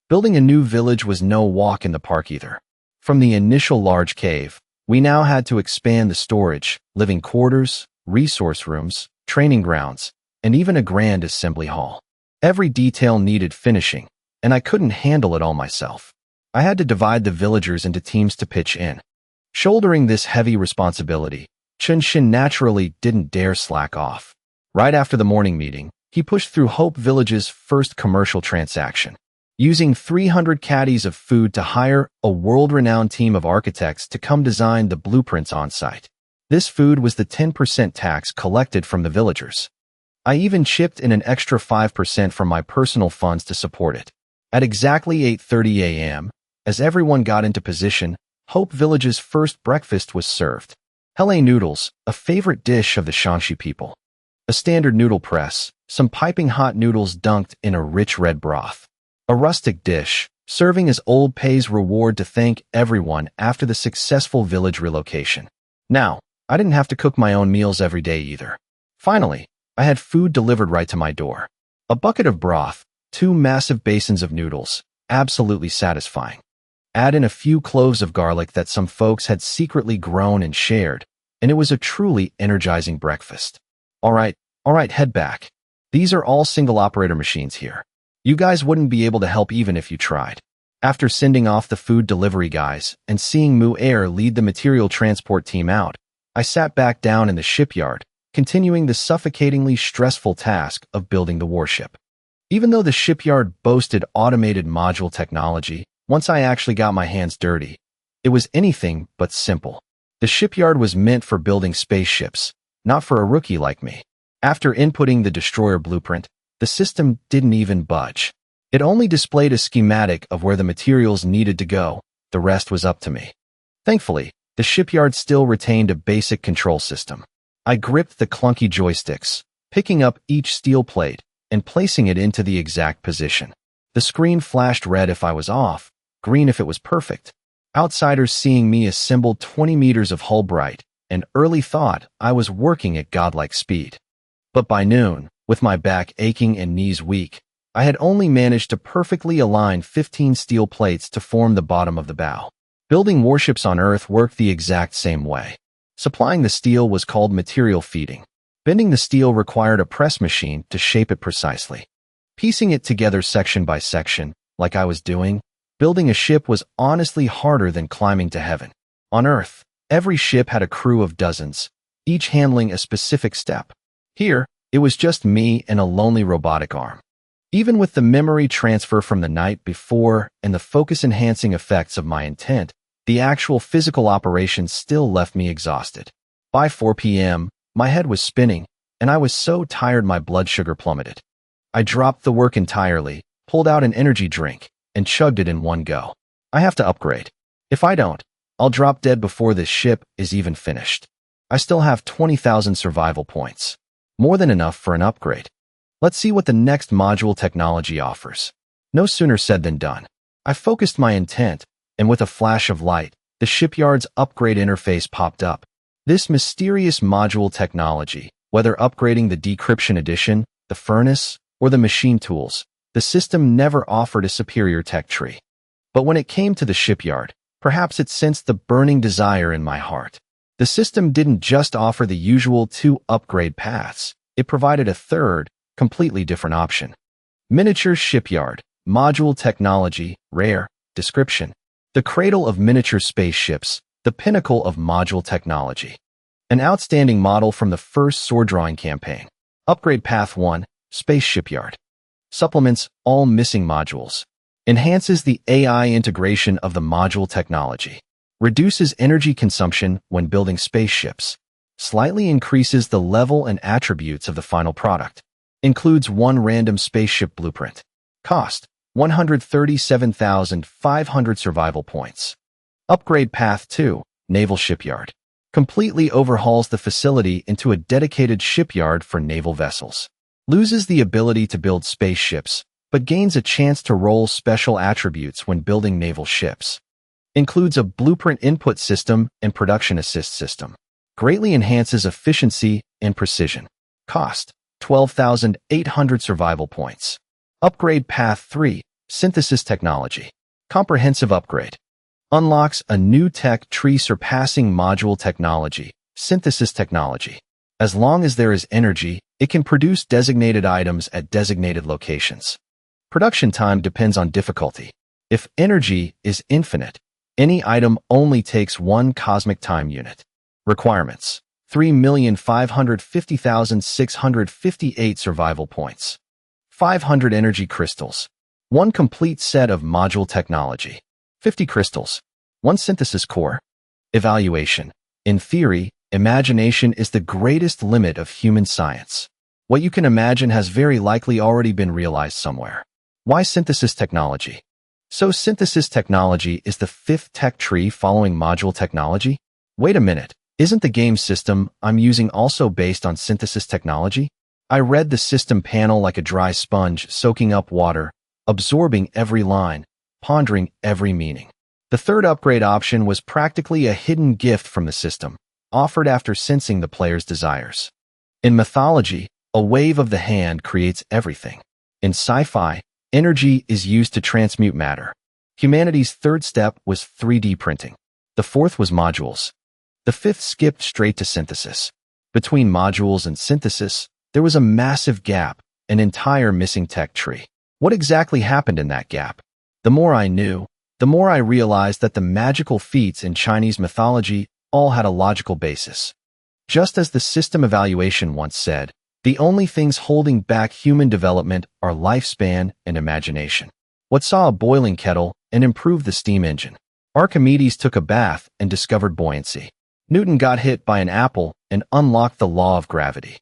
Building a new village was no walk in the park either. From the initial large cave, we now had to expand the storage, living quarters, resource rooms, training grounds, and even a grand assembly hall. Every detail needed finishing, and I couldn't handle it all myself. I had to divide the villagers into teams to pitch in. Shouldering this heavy responsibility, Chun Xin naturally didn't dare slack off. Right after the morning meeting, he pushed through Hope Village's first commercial transaction, using 300 caddies of food to hire a world-renowned team of architects to come design the blueprints on site. This food was the 10% tax collected from the villagers. I even chipped in an extra 5% from my personal funds to support it. At exactly 8:30 a.m., as everyone got into position, Hope Village's first breakfast was served. Hele noodles, a favorite dish of the Shanxi people. A standard noodle press, some piping hot noodles dunked in a rich red broth. A rustic dish, serving as Old Pay's reward to thank everyone after the successful village relocation. Now, I didn't have to cook my own meals every day either. Finally, I had food delivered right to my door. A bucket of broth, 2 massive basins of noodles, absolutely satisfying. Add in a few cloves of garlic that some folks had secretly grown and shared, and it was a truly energizing breakfast. All right, head back. These are all single-operator machines here. You guys wouldn't be able to help even if you tried. After sending off the food delivery guys and seeing Mu Air lead the material transport team out, I sat back down in the shipyard, continuing the suffocatingly stressful task of building the warship. Even though the shipyard boasted automated module technology, once I actually got my hands dirty, it was anything but simple. The shipyard was meant for building spaceships, not for a rookie like me. After inputting the destroyer blueprint, the system didn't even budge. It only displayed a schematic of where the materials needed to go. The rest was up to me. Thankfully, the shipyard still retained a basic control system. I gripped the clunky joysticks, picking up each steel plate and placing it into the exact position. The screen flashed red if I was off, green if it was perfect. Outsiders seeing me assemble 20 meters of hull bright and early thought I was working at godlike speed. But by noon, with my back aching and knees weak, I had only managed to perfectly align 15 steel plates to form the bottom of the bow. Building warships on Earth worked the exact same way. Supplying the steel was called material feeding. Bending the steel required a press machine to shape it precisely. Piecing it together section by section, like I was doing, building a ship was honestly harder than climbing to heaven. On Earth, every ship had a crew of dozens, each handling a specific step. Here, it was just me and a lonely robotic arm. Even with the memory transfer from the night before and the focus-enhancing effects of my intent, the actual physical operations still left me exhausted. By 4 p.m., my head was spinning, and I was so tired my blood sugar plummeted. I dropped the work entirely, pulled out an energy drink, and chugged it in one go. I have to upgrade. If I don't, I'll drop dead before this ship is even finished. I still have 20,000 survival points. More than enough for an upgrade. Let's see what the next module technology offers. No sooner said than done. I focused my intent, and with a flash of light, the shipyard's upgrade interface popped up. This mysterious module technology, whether upgrading the decryption edition, the furnace, or the machine tools, the system never offered a superior tech tree. But when it came to the shipyard, perhaps it sensed the burning desire in my heart. The system didn't just offer the usual 2 upgrade paths, it provided a third, completely different option. Miniature shipyard, module technology, rare, description. The cradle of miniature spaceships, the pinnacle of module technology. An outstanding model from the first sword drawing campaign. Upgrade path 1, space shipyard. Supplements all missing modules. Enhances the AI integration of the module technology. reduces energy consumption when building spaceships, slightly increases the level and attributes of the final product, includes one random spaceship blueprint. Cost, 137,500 survival points. Upgrade Path 2, Naval Shipyard. Completely overhauls the facility into a dedicated shipyard for naval vessels. Loses the ability to build spaceships, but gains a chance to roll special attributes when building naval ships. Includes a blueprint input system and production assist system. Greatly enhances efficiency and precision. Cost, 12,800 survival points. Upgrade Path 3, Synthesis Technology. Comprehensive upgrade. Unlocks a new tech tree surpassing module technology, synthesis technology. As long as there is energy, it can produce designated items at designated locations. Production time depends on difficulty. If energy is infinite, any item only takes one cosmic time unit. Requirements: 3,550,658 survival points. 500 energy crystals. 1 complete set of module technology. 50 crystals. 1 synthesis core. Evaluation. In theory, imagination is the greatest limit of human science. What you can imagine has very likely already been realized somewhere. Why synthesis technology? So synthesis technology is the 5th tech tree following module technology? Wait a minute, isn't the game system I'm using also based on synthesis technology? I read the system panel like a dry sponge soaking up water, absorbing every line, pondering every meaning. The 3rd upgrade option was practically a hidden gift from the system, offered after sensing the player's desires. In mythology, a wave of the hand creates everything. In sci-fi, energy is used to transmute matter. Humanity's 3rd step was 3D printing. The 4th was modules. The 5th skipped straight to synthesis. Between modules and synthesis, there was a massive gap, an entire missing tech tree. What exactly happened in that gap? The more I knew, the more I realized that the magical feats in Chinese mythology all had a logical basis. Just as the system evaluation once said, the only things holding back human development are lifespan and imagination. What saw a boiling kettle and improved the steam engine? Archimedes took a bath and discovered buoyancy. Newton got hit by an apple and unlocked the law of gravity.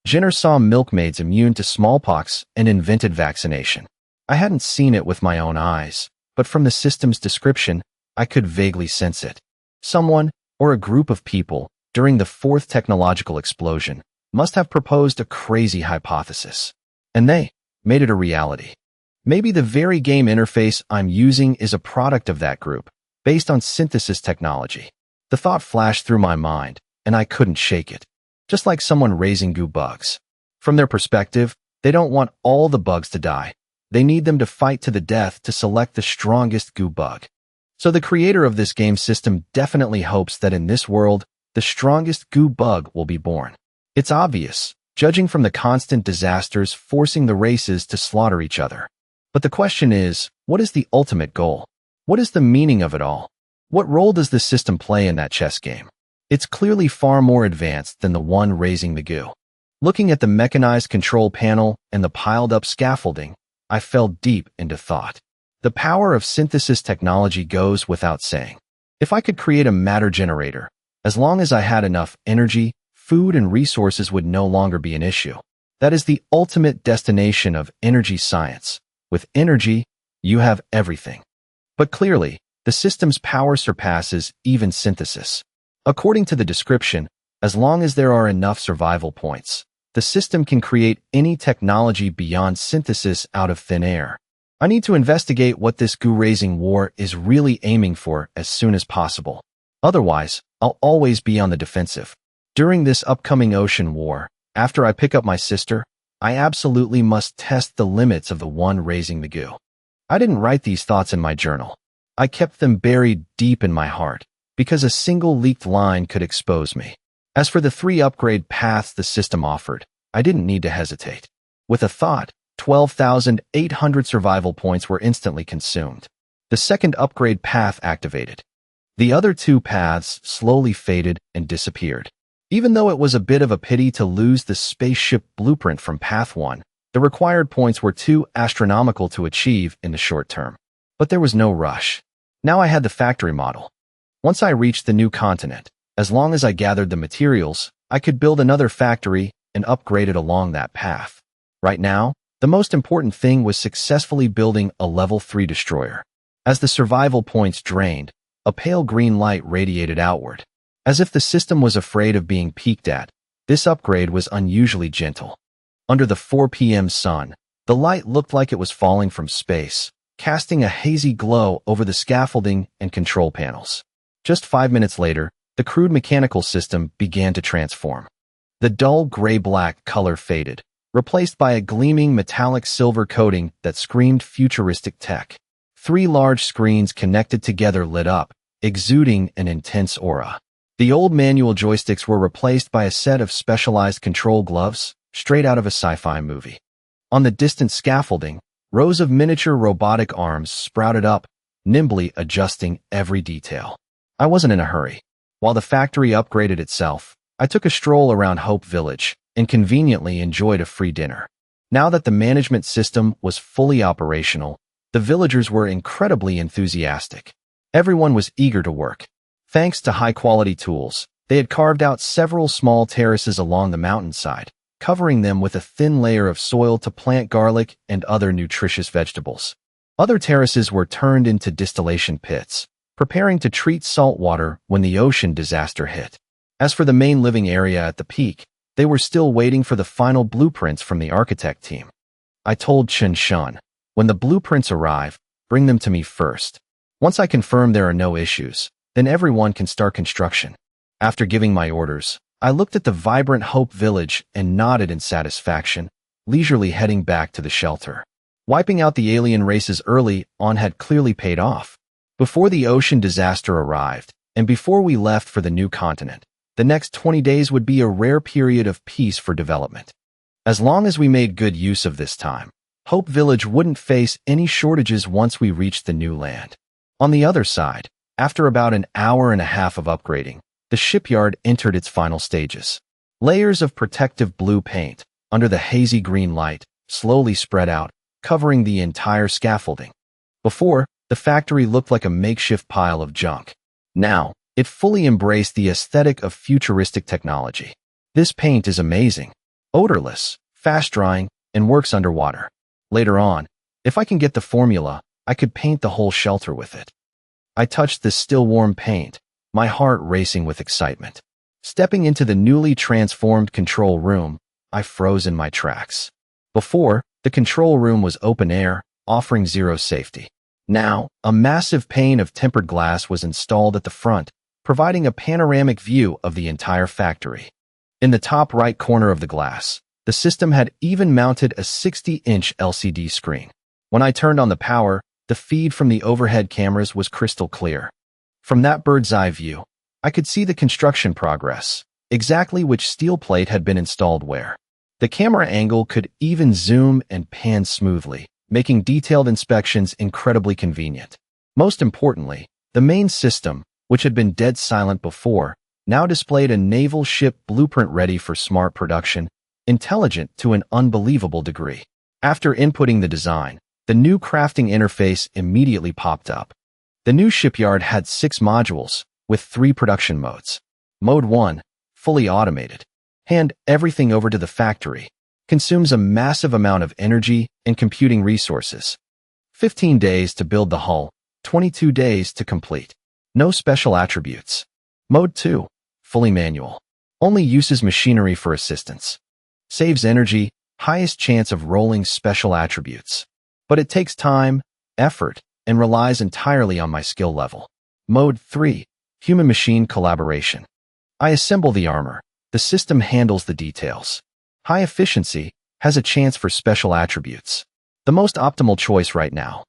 Jenner saw milkmaids immune to smallpox and invented vaccination. I hadn't seen it with my own eyes, but from the system's description, I could vaguely sense it. Someone, or a group of people, during the 4th technological explosion, must have proposed a crazy hypothesis. And they made it a reality. Maybe the very game interface I'm using is a product of that group, based on synthesis technology. The thought flashed through my mind, and I couldn't shake it. Just like someone raising goo bugs. From their perspective, they don't want all the bugs to die. They need them to fight to the death to select the strongest goo bug. So the creator of this game system definitely hopes that in this world, the strongest goo bug will be born. It's obvious, judging from the constant disasters forcing the races to slaughter each other. But the question is, what is the ultimate goal? What is the meaning of it all? What role does this system play in that chess game? It's clearly far more advanced than the one raising the goo. Looking at the mechanized control panel and the piled-up scaffolding, I fell deep into thought. The power of synthesis technology goes without saying. If I could create a matter generator, as long as I had enough energy, food and resources would no longer be an issue. That is the ultimate destination of energy science. With energy, you have everything. But clearly, the system's power surpasses even synthesis. According to the description, as long as there are enough survival points, the system can create any technology beyond synthesis out of thin air. I need to investigate what this goo-raising war is really aiming for as soon as possible. Otherwise, I'll always be on the defensive. During this upcoming ocean war, after I pick up my sister, I absolutely must test the limits of the one raising the goo. I didn't write these thoughts in my journal. I kept them buried deep in my heart, because a single leaked line could expose me. As for the 3 upgrade paths the system offered, I didn't need to hesitate. With a thought, 12,800 survival points were instantly consumed. The 2nd upgrade path activated. The other 2 paths slowly faded and disappeared. Even though it was a bit of a pity to lose the spaceship blueprint from Path 1, the required points were too astronomical to achieve in the short term. But there was no rush. Now I had the factory model. Once I reached the new continent, as long as I gathered the materials, I could build another factory and upgrade it along that path. Right now, the most important thing was successfully building a level 3 destroyer. As the survival points drained, a pale green light radiated outward. As if the system was afraid of being peeked at, this upgrade was unusually gentle. Under the 4 p.m. sun, the light looked like it was falling from space, casting a hazy glow over the scaffolding and control panels. Just 5 minutes later, the crude mechanical system began to transform. The dull gray-black color faded, replaced by a gleaming metallic silver coating that screamed futuristic tech. 3 large screens connected together lit up, exuding an intense aura. The old manual joysticks were replaced by a set of specialized control gloves, straight out of a sci-fi movie. On the distant scaffolding, rows of miniature robotic arms sprouted up, nimbly adjusting every detail. I wasn't in a hurry. While the factory upgraded itself, I took a stroll around Hope Village and conveniently enjoyed a free dinner. Now that the management system was fully operational, the villagers were incredibly enthusiastic. Everyone was eager to work. Thanks to high-quality tools, they had carved out several small terraces along the mountainside, covering them with a thin layer of soil to plant garlic and other nutritious vegetables. Other terraces were turned into distillation pits, preparing to treat salt water when the ocean disaster hit. As for the main living area at the peak, they were still waiting for the final blueprints from the architect team. I told Chen Shun, when the blueprints arrive, bring them to me first. Once I confirm there are no issues, then everyone can start construction. After giving my orders, I looked at the vibrant Hope Village and nodded in satisfaction, leisurely heading back to the shelter. Wiping out the alien races early on had clearly paid off. Before the ocean disaster arrived, and before we left for the new continent, the next 20 days would be a rare period of peace for development. As long as we made good use of this time, Hope Village wouldn't face any shortages once we reached the new land. On the other side, after about an hour and a half of upgrading, the shipyard entered its final stages. Layers of protective blue paint, under the hazy green light, slowly spread out, covering the entire scaffolding. Before, the factory looked like a makeshift pile of junk. Now, it fully embraced the aesthetic of futuristic technology. This paint is amazing, odorless, fast-drying, and works underwater. Later on, if I can get the formula, I could paint the whole shelter with it. I touched the still-warm paint, my heart racing with excitement. Stepping into the newly transformed control room, I froze in my tracks. Before, the control room was open air, offering zero safety. Now, a massive pane of tempered glass was installed at the front, providing a panoramic view of the entire factory. In the top right corner of the glass, the system had even mounted a 60-inch LCD screen. When I turned on the power, the feed from the overhead cameras was crystal clear. From that bird's-eye view, I could see the construction progress, exactly which steel plate had been installed where. The camera angle could even zoom and pan smoothly, making detailed inspections incredibly convenient. Most importantly, the main system, which had been dead silent before, now displayed a naval ship blueprint ready for smart production, intelligent to an unbelievable degree. After inputting the design, the new crafting interface immediately popped up. The new shipyard had 6 modules, with 3 production modes. Mode 1, fully automated. Hand everything over to the factory. Consumes a massive amount of energy and computing resources. 15 days to build the hull, 22 days to complete. No special attributes. Mode 2, fully manual. Only uses machinery for assistance. Saves energy, highest chance of rolling special attributes. But it takes time, effort, and relies entirely on my skill level. Mode 3, human-machine collaboration. I assemble the armor. The system handles the details. High efficiency, has a chance for special attributes. The most optimal choice right now.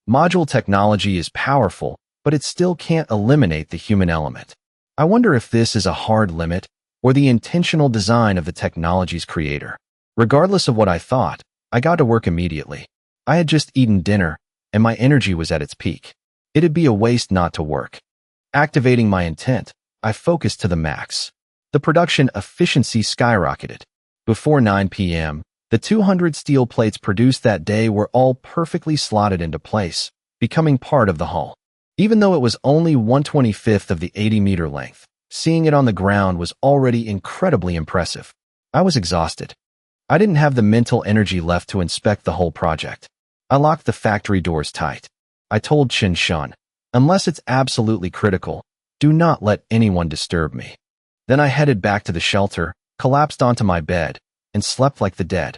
Module technology is powerful, but it still can't eliminate the human element. I wonder if this is a hard limit or the intentional design of the technology's creator. Regardless of what I thought, I got to work immediately. I had just eaten dinner, and my energy was at its peak. It'd be a waste not to work. Activating my intent, I focused to the max. The production efficiency skyrocketed. Before 9 p.m., the 200 steel plates produced that day were all perfectly slotted into place, becoming part of the hull. Even though it was only 1/25th of the 80-meter length, seeing it on the ground was already incredibly impressive. I was exhausted. I didn't have the mental energy left to inspect the whole project. I locked the factory doors tight. I told Chen Shun, unless it's absolutely critical, do not let anyone disturb me. Then I headed back to the shelter, collapsed onto my bed, and slept like the dead.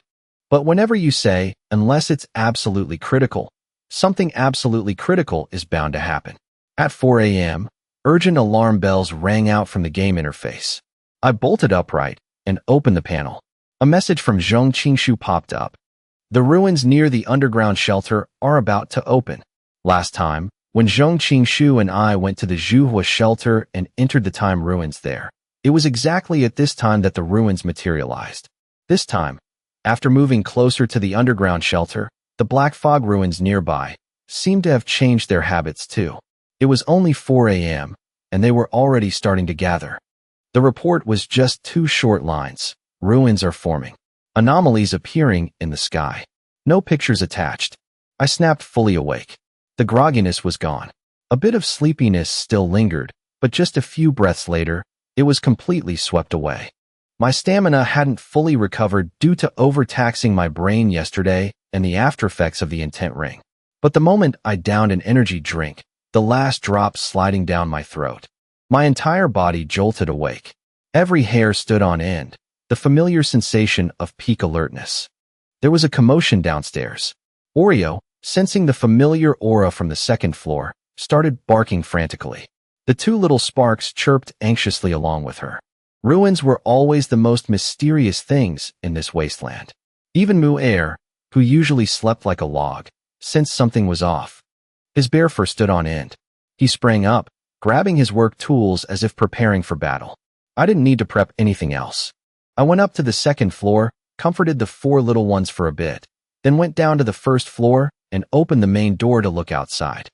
But whenever you say, unless it's absolutely critical, something absolutely critical is bound to happen. At 4 a.m., urgent alarm bells rang out from the game interface. I bolted upright and opened the panel. A message from Zhong Qingshu popped up. The ruins near the underground shelter are about to open. Last time, when Zhong Qingshu and I went to the Zhuhua shelter and entered the time ruins there, it was exactly at this time that the ruins materialized. This time, after moving closer to the underground shelter, the Black Fog ruins nearby seemed to have changed their habits too. It was only 4 a.m., and they were already starting to gather. The report was just 2 short lines. Ruins are forming. Anomalies appearing in the sky. No pictures attached. I snapped fully awake. The grogginess was gone. A bit of sleepiness still lingered, but just a few breaths later, it was completely swept away. My stamina hadn't fully recovered due to overtaxing my brain yesterday and the aftereffects of the intent ring. But the moment I downed an energy drink, the last drop sliding down my throat, my entire body jolted awake. Every hair stood on end, the familiar sensation of peak alertness. There was a commotion downstairs. Oreo, sensing the familiar aura from the second floor, started barking frantically. The 2 little sparks chirped anxiously along with her. Ruins were always the most mysterious things in this wasteland. Even Mu'er, who usually slept like a log, sensed something was off. His bare fur stood on end. He sprang up, grabbing his work tools as if preparing for battle. I didn't need to prep anything else. I went up to the second floor, comforted the 4 little ones for a bit, then went down to the first floor and opened the main door to look outside.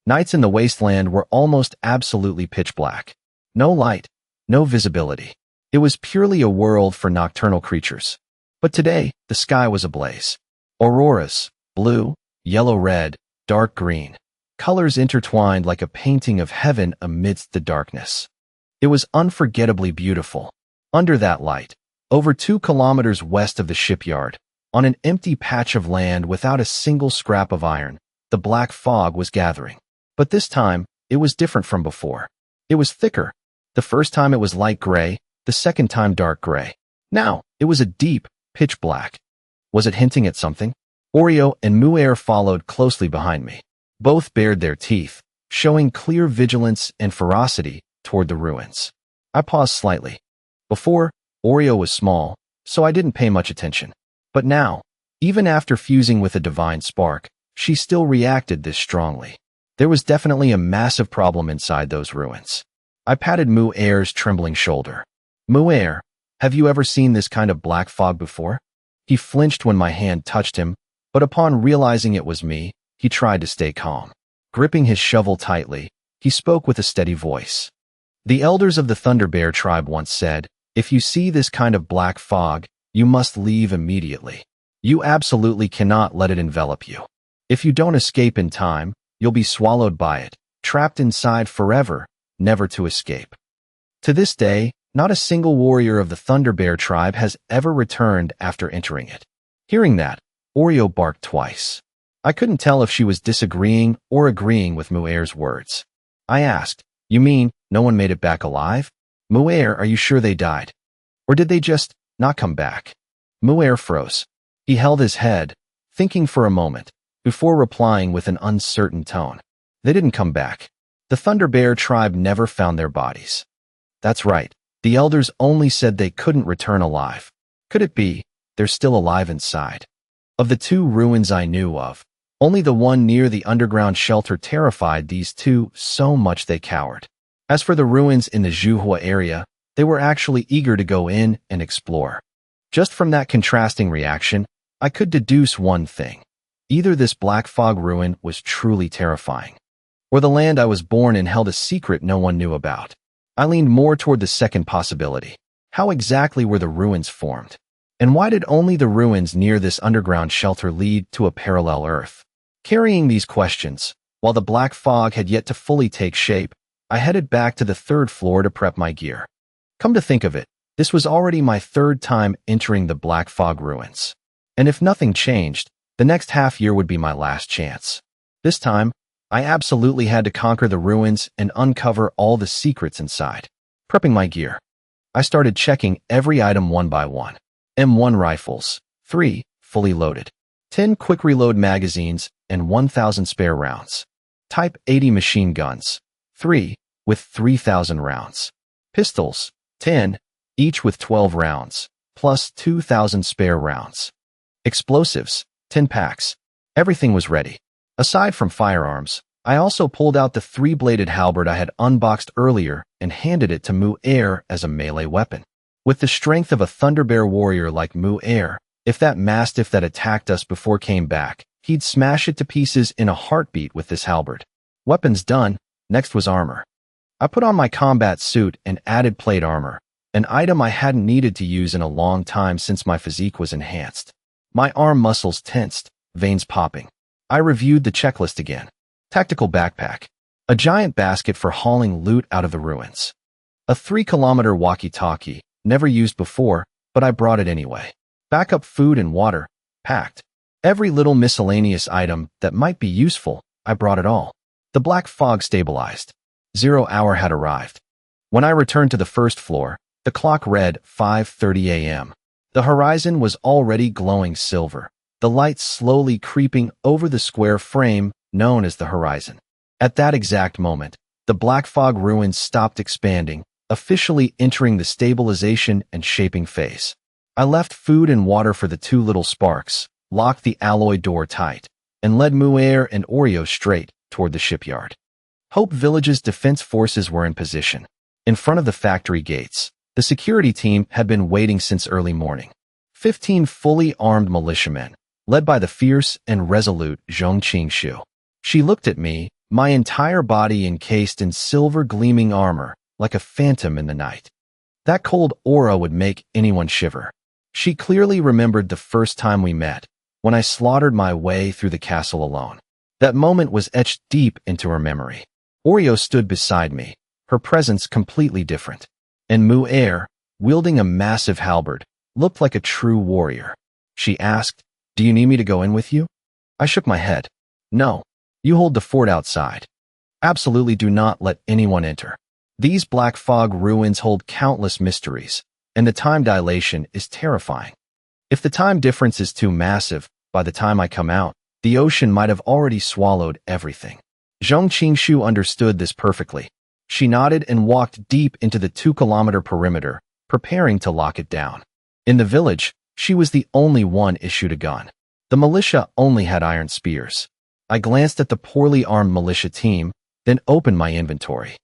Nights in the wasteland were almost absolutely pitch black. No light, no visibility. It was purely a world for nocturnal creatures. But today, the sky was ablaze. Auroras, blue, yellow-red, dark green, colors intertwined like a painting of heaven amidst the darkness. It was unforgettably beautiful. Under that light, over 2 kilometers west of the shipyard, on an empty patch of land without a single scrap of iron, the black fog was gathering. But this time, it was different from before. It was thicker. The first time it was light gray, the second time dark gray. Now, it was a deep, pitch black. Was it hinting at something? Oreo and Mu'er followed closely behind me. Both bared their teeth, showing clear vigilance and ferocity toward the ruins. I paused slightly. Before, Oreo was small, so I didn't pay much attention. But now, even after fusing with a divine spark, she still reacted this strongly. There was definitely a massive problem inside those ruins. I patted Mu'er's trembling shoulder. Mu'er, have you ever seen this kind of black fog before? He flinched when my hand touched him, but upon realizing it was me, he tried to stay calm. Gripping his shovel tightly, he spoke with a steady voice. The elders of the Thunder Bear tribe once said, if you see this kind of black fog, you must leave immediately. You absolutely cannot let it envelop you. If you don't escape in time, you'll be swallowed by it, trapped inside forever, never to escape. To this day, not a single warrior of the Thunder Bear tribe has ever returned after entering it. Hearing that, Oreo barked twice. I couldn't tell if she was disagreeing or agreeing with Mu'er's words. I asked, you mean no one made it back alive? Mu'er, are you sure they died? Or did they just not come back? Mu'er froze. He held his head, thinking for a moment, before replying with an uncertain tone. They didn't come back. The Thunder Bear tribe never found their bodies. That's right. The elders only said they couldn't return alive. Could it be they're still alive inside? Of the 2 ruins I knew of, only the one near the underground shelter terrified these 2 so much they cowered. As for the ruins in the Zhuhua area, they were actually eager to go in and explore. Just from that contrasting reaction, I could deduce one thing. Either this black fog ruin was truly terrifying, or the land I was born in held a secret no one knew about. I leaned more toward the second possibility. How exactly were the ruins formed? And why did only the ruins near this underground shelter lead to a parallel Earth? Carrying these questions, While the black fog had yet to fully take shape, I headed back to the third floor to prep my gear. Come to think of it, this was already my third time entering the Black Fog ruins. And if nothing changed, the next half year would be my last chance. This time, I absolutely had to conquer the ruins and uncover all the secrets inside. Prepping my gear, I started checking every item one by one. M1 rifles, 3, fully loaded. 10 quick reload magazines and 1,000 spare rounds. Type 80 machine guns, 3, with 3,000 rounds. Pistols, 10, each with 12 rounds, plus 2,000 spare rounds. Explosives, 10 packs. Everything was ready. Aside from firearms, I also pulled out the 3-bladed halberd I had unboxed earlier and handed it to Mu-Er as a melee weapon. With the strength of a Thunderbear warrior like Mu-Er, if that mastiff that attacked us before came back, he'd smash it to pieces in a heartbeat with this halberd. Weapons done, next was armor. I put on my combat suit and added plate armor, an item I hadn't needed to use in a long time since my physique was enhanced. My arm muscles tensed, veins popping. I reviewed the checklist again. Tactical backpack, a giant basket for hauling loot out of the ruins. A 3-kilometer walkie-talkie, never used before, but I brought it anyway. Backup food and water, packed. Every little miscellaneous item that might be useful, I brought it all. The black fog stabilized. 0 hour had arrived. When I returned to the first floor, the clock read 5:30 a.m. The horizon was already glowing silver, the light slowly creeping over the square frame known as the horizon. At that exact moment, the black fog ruins stopped expanding, officially entering the stabilization and shaping phase. I left food and water for the 2 little sparks, locked the alloy door tight, and led Mu-Er and Oreo straight toward the shipyard. Hope Village's defense forces were in position. In front of the factory gates, the security team had been waiting since early morning. 15 fully armed militiamen, led by the fierce and resolute Zhong Qingshu. She looked at me, my entire body encased in silver gleaming armor, like a phantom in the night. That cold aura would make anyone shiver. She clearly remembered the first time we met, when I slaughtered my way through the castle alone. That moment was etched deep into her memory. Oreo stood beside me, her presence completely different. And Mu-Er, wielding a massive halberd, looked like a true warrior. She asked, "Do you need me to go in with you?" I shook my head. "No. You hold the fort outside. Absolutely do not let anyone enter. These black fog ruins hold countless mysteries, and the time dilation is terrifying. If the time difference is too massive, by the time I come out, the ocean might have already swallowed everything." Zhong Qingshu understood this perfectly. She nodded and walked deep into the 2-kilometer perimeter, preparing to lock it down. In the village, she was the only one issued a gun. The militia only had iron spears. I glanced at the poorly armed militia team, then opened my inventory.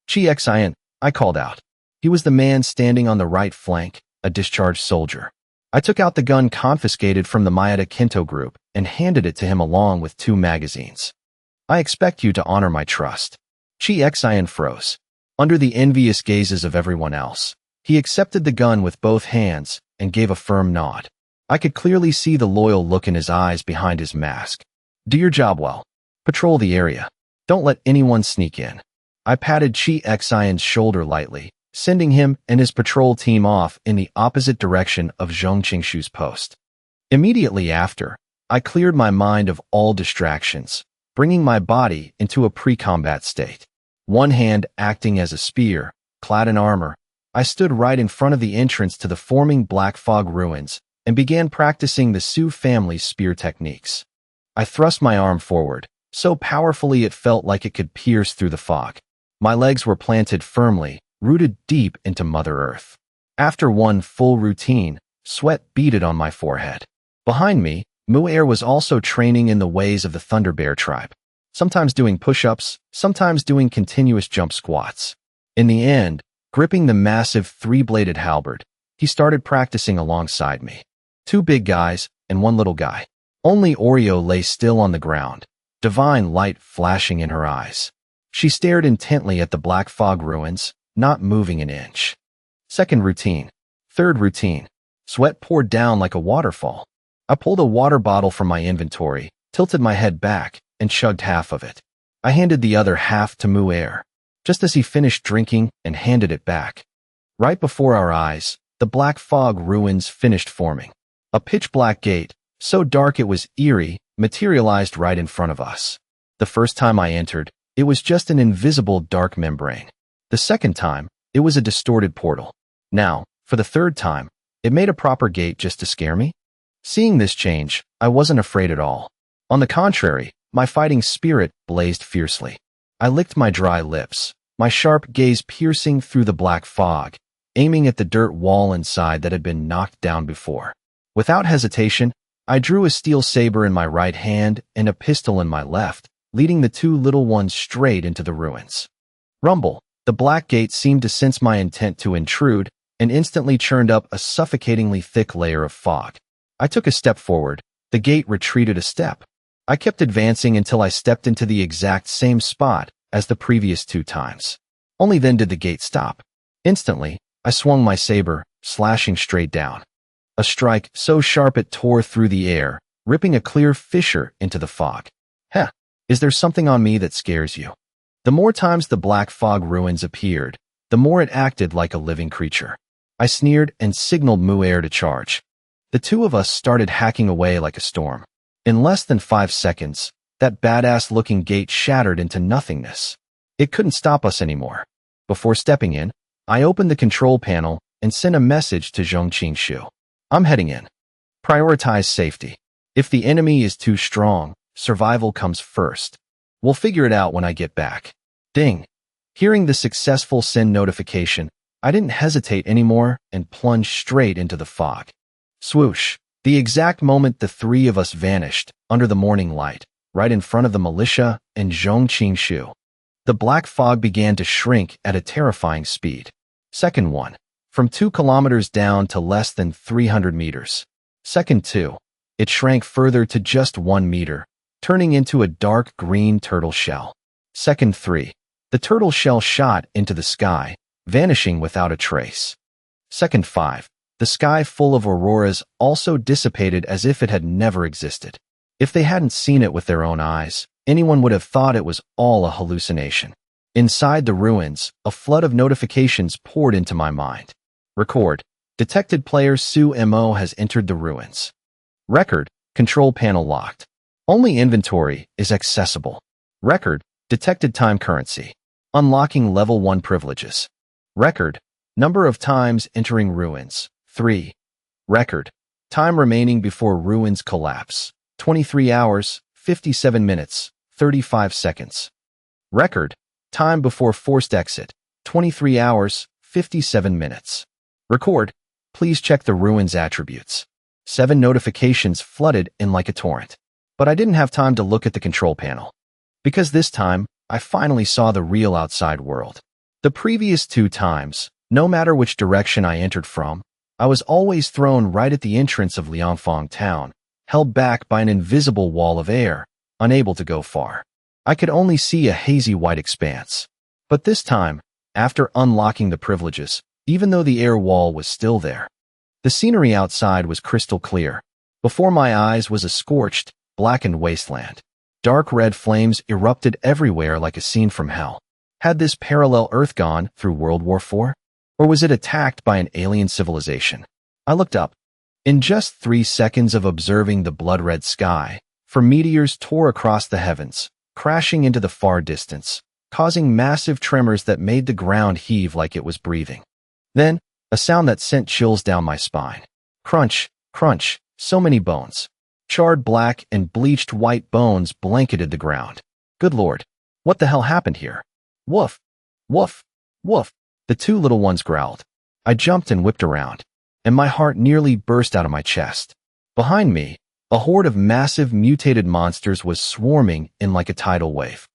"Chi Xian," I called out. He was the man standing on the right flank, a discharged soldier. I took out the gun confiscated from the Maeda Kento group and handed it to him along with 2 magazines. "I expect you to honor my trust." Chi Xian froze. Under the envious gazes of everyone else, he accepted the gun with both hands and gave a firm nod. I could clearly see the loyal look in his eyes behind his mask. "Do your job well. Patrol the area. Don't let anyone sneak in." I patted Chi Xian's shoulder lightly, sending him and his patrol team off in the opposite direction of Zhong Qingshu's post. Immediately after, I cleared my mind of all distractions, bringing my body into a pre-combat state. One hand acting as a spear, clad in armor, I stood right in front of the entrance to the forming black fog ruins and began practicing the Su family's spear techniques. I thrust my arm forward, so powerfully it felt like it could pierce through the fog. My legs were planted firmly, rooted deep into Mother Earth. After one full routine, sweat beaded on my forehead. Behind me, Mu-Er was also training in the ways of the Thunderbear tribe, sometimes doing push-ups, sometimes doing continuous jump squats. In the end, gripping the massive 3-bladed halberd, he started practicing alongside me. 2 big guys and 1 little guy. Only Oreo lay still on the ground, divine light flashing in her eyes. She stared intently at the black fog ruins, not moving an inch. Second routine. Third routine. Sweat poured down like a waterfall. I pulled a water bottle from my inventory, tilted my head back, and chugged half of it. I handed the other half to Mu'er, just as he finished drinking and handed it back. Right before our eyes, the black fog ruins finished forming. A pitch-black gate, so dark it was eerie, materialized right in front of us. The first time I entered, it was just an invisible dark membrane. The second time, it was a distorted portal. Now, for the third time, it made a proper gate just to scare me? Seeing this change, I wasn't afraid at all. On the contrary, my fighting spirit blazed fiercely. I licked my dry lips, my sharp gaze piercing through the black fog, aiming at the dirt wall inside that had been knocked down before. Without hesitation, I drew a steel saber in my right hand and a pistol in my left, leading the two little ones straight into the ruins. Rumble, the black gate seemed to sense my intent to intrude and instantly churned up a suffocatingly thick layer of fog. I took a step forward. The gate retreated a step. I kept advancing until I stepped into the exact same spot as the previous two times. Only then did the gate stop. Instantly, I swung my saber, slashing straight down. A strike so sharp it tore through the air, ripping a clear fissure into the fog. Heh, is there something on me that scares you? The more times the black fog ruins appeared, the more it acted like a living creature. I sneered and signaled Mu'er to charge. The two of us started hacking away like a storm. In less than 5 seconds, that badass-looking gate shattered into nothingness. It couldn't stop us anymore. Before stepping in, I opened the control panel and sent a message to Zhongqingshu. I'm heading in. Prioritize safety. If the enemy is too strong, survival comes first. We'll figure it out when I get back. Ding. Hearing the successful send notification, I didn't hesitate anymore and plunged straight into the fog. Swoosh. The exact moment the three of us vanished, under the morning light, right in front of the militia and Zhongqingshu. The black fog began to shrink at a terrifying speed. Second 1. From 2 kilometers down to less than 300 meters. Second 2. It shrank further to just 1 meter, turning into a dark green turtle shell. Second 3. The turtle shell shot into the sky, vanishing without a trace. Second 5. The sky full of auroras also dissipated as if it had never existed. If they hadn't seen it with their own eyes, anyone would have thought it was all a hallucination. Inside the ruins, a flood of notifications poured into my mind. Record. Detected player Su Mo has entered the ruins. Record. Control panel locked. Only inventory is accessible. Record. Detected time currency. Unlocking level 1 privileges. Record. Number of times entering ruins. 3. Record. Time remaining before ruins collapse. 23 hours, 57 minutes, 35 seconds. Record. Time before forced exit. 23 hours, 57 minutes. Record. Please check the ruins attributes. 7 notifications flooded in like a torrent. But I didn't have time to look at the control panel. Because this time, I finally saw the real outside world. The previous 2 times, no matter which direction I entered from, I was always thrown right at the entrance of Liangfang town, held back by an invisible wall of air, unable to go far. I could only see a hazy white expanse. But this time, after unlocking the privileges, even though the air wall was still there, the scenery outside was crystal clear. Before my eyes was a scorched, blackened wasteland. Dark red flames erupted everywhere like a scene from hell. Had this parallel Earth gone through World War IV? Or was it attacked by an alien civilization? I looked up. In just 3 seconds of observing the blood-red sky, 4 meteors tore across the heavens, crashing into the far distance, causing massive tremors that made the ground heave like it was breathing. Then, a sound that sent chills down my spine. Crunch, crunch, so many bones. Charred black and bleached white bones blanketed the ground. Good Lord, what the hell happened here? Woof, woof, woof. The 2 little ones growled. I jumped and whipped around, and my heart nearly burst out of my chest. Behind me, a horde of massive mutated monsters was swarming in like a tidal wave.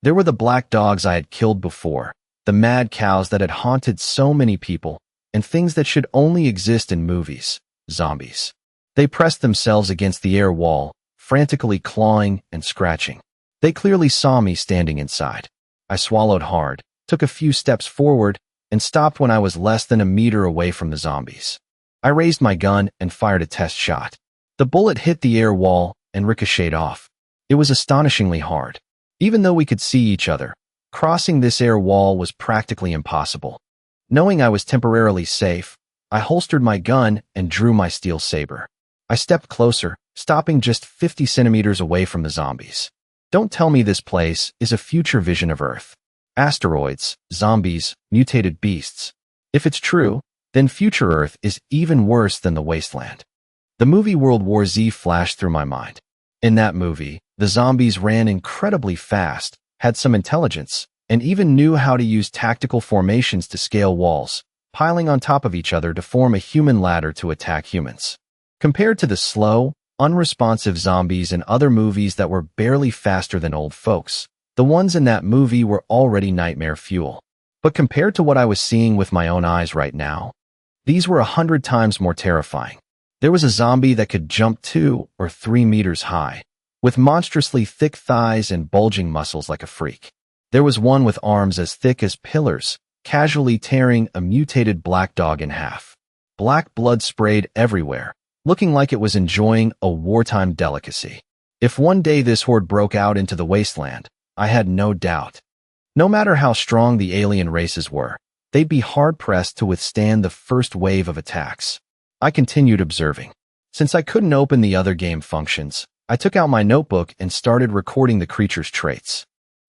There were the black dogs I had killed before, the mad cows that had haunted so many people, and things that should only exist in movies, zombies. They pressed themselves against the air wall, frantically clawing and scratching. They clearly saw me standing inside. I swallowed hard, took a few steps forward, and stopped when I was less than a meter away from the zombies. I raised my gun and fired a test shot. The bullet hit the air wall and ricocheted off. It was astonishingly hard. Even though we could see each other, crossing this air wall was practically impossible. Knowing I was temporarily safe, I holstered my gun and drew my steel saber. I stepped closer, stopping just 50 centimeters away from the zombies. Don't tell me this place is a future vision of Earth. Asteroids, zombies, mutated beasts. If it's true, then future Earth is even worse than the wasteland. The movie World War Z flashed through my mind. In that movie, the zombies ran incredibly fast, had some intelligence, and even knew how to use tactical formations to scale walls, piling on top of each other to form a human ladder to attack humans. Compared to the slow, unresponsive zombies in other movies that were barely faster than old folks, the ones in that movie were already nightmare fuel. But compared to what I was seeing with my own eyes right now, these were 100 times more terrifying. There was a zombie that could jump 2 or 3 meters high, with monstrously thick thighs and bulging muscles like a freak. There was one with arms as thick as pillars, casually tearing a mutated black dog in half. Black blood sprayed everywhere, looking like it was enjoying a wartime delicacy. If one day this horde broke out into the wasteland, I had no doubt. No matter how strong the alien races were, they'd be hard-pressed to withstand the first wave of attacks. I continued observing. Since I couldn't open the other game functions, I took out my notebook and started recording the creature's traits.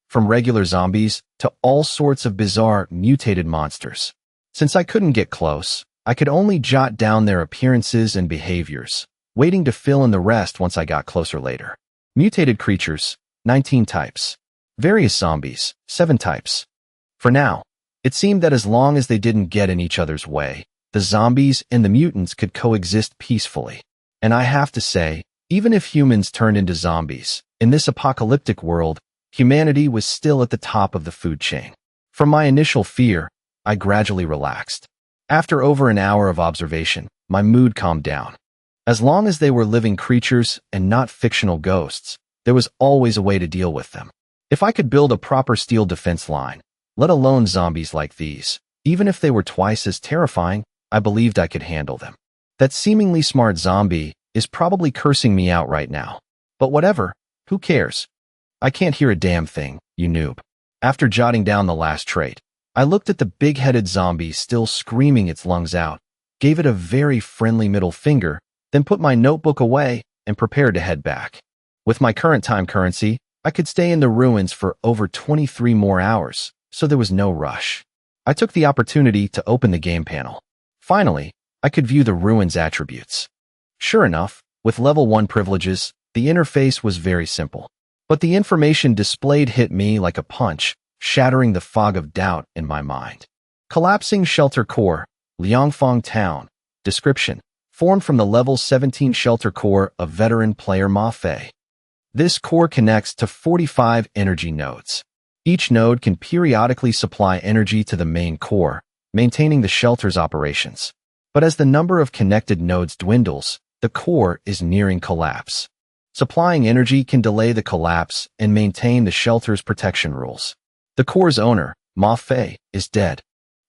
From regular zombies to all sorts of bizarre, mutated monsters. Since I couldn't get close, I could only jot down their appearances and behaviors, waiting to fill in the rest once I got closer later. Mutated creatures, 19 types. Various zombies, 7 types. For now, it seemed that as long as they didn't get in each other's way, the zombies and the mutants could coexist peacefully. And I have to say, even if humans turned into zombies, in this apocalyptic world, humanity was still at the top of the food chain. From my initial fear, I gradually relaxed. After over an hour of observation, my mood calmed down. As long as they were living creatures and not fictional ghosts, there was always a way to deal with them. If I could build a proper steel defense line, let alone zombies like these, even if they were twice as terrifying, I believed I could handle them. That seemingly smart zombie is probably cursing me out right now. But whatever, who cares? I can't hear a damn thing, you noob. After jotting down the last trait, I looked at the big-headed zombie still screaming its lungs out, gave it a very friendly middle finger, then put my notebook away and prepared to head back. With my current time currency, I could stay in the ruins for over 23 more hours, so there was no rush. I took the opportunity to open the game panel. Finally, I could view the ruins attributes. Sure enough, with level 1 privileges, the interface was very simple. But the information displayed hit me like a punch, shattering the fog of doubt in my mind. Collapsing Shelter Core, Liangfang Town. Description: formed from the level 17 Shelter Core of veteran player Ma Fei. This core connects to 45 energy nodes. Each node can periodically supply energy to the main core, maintaining the shelter's operations. But as the number of connected nodes dwindles, the core is nearing collapse. Supplying energy can delay the collapse and maintain the shelter's protection rules. The core's owner, Ma Fei, is dead.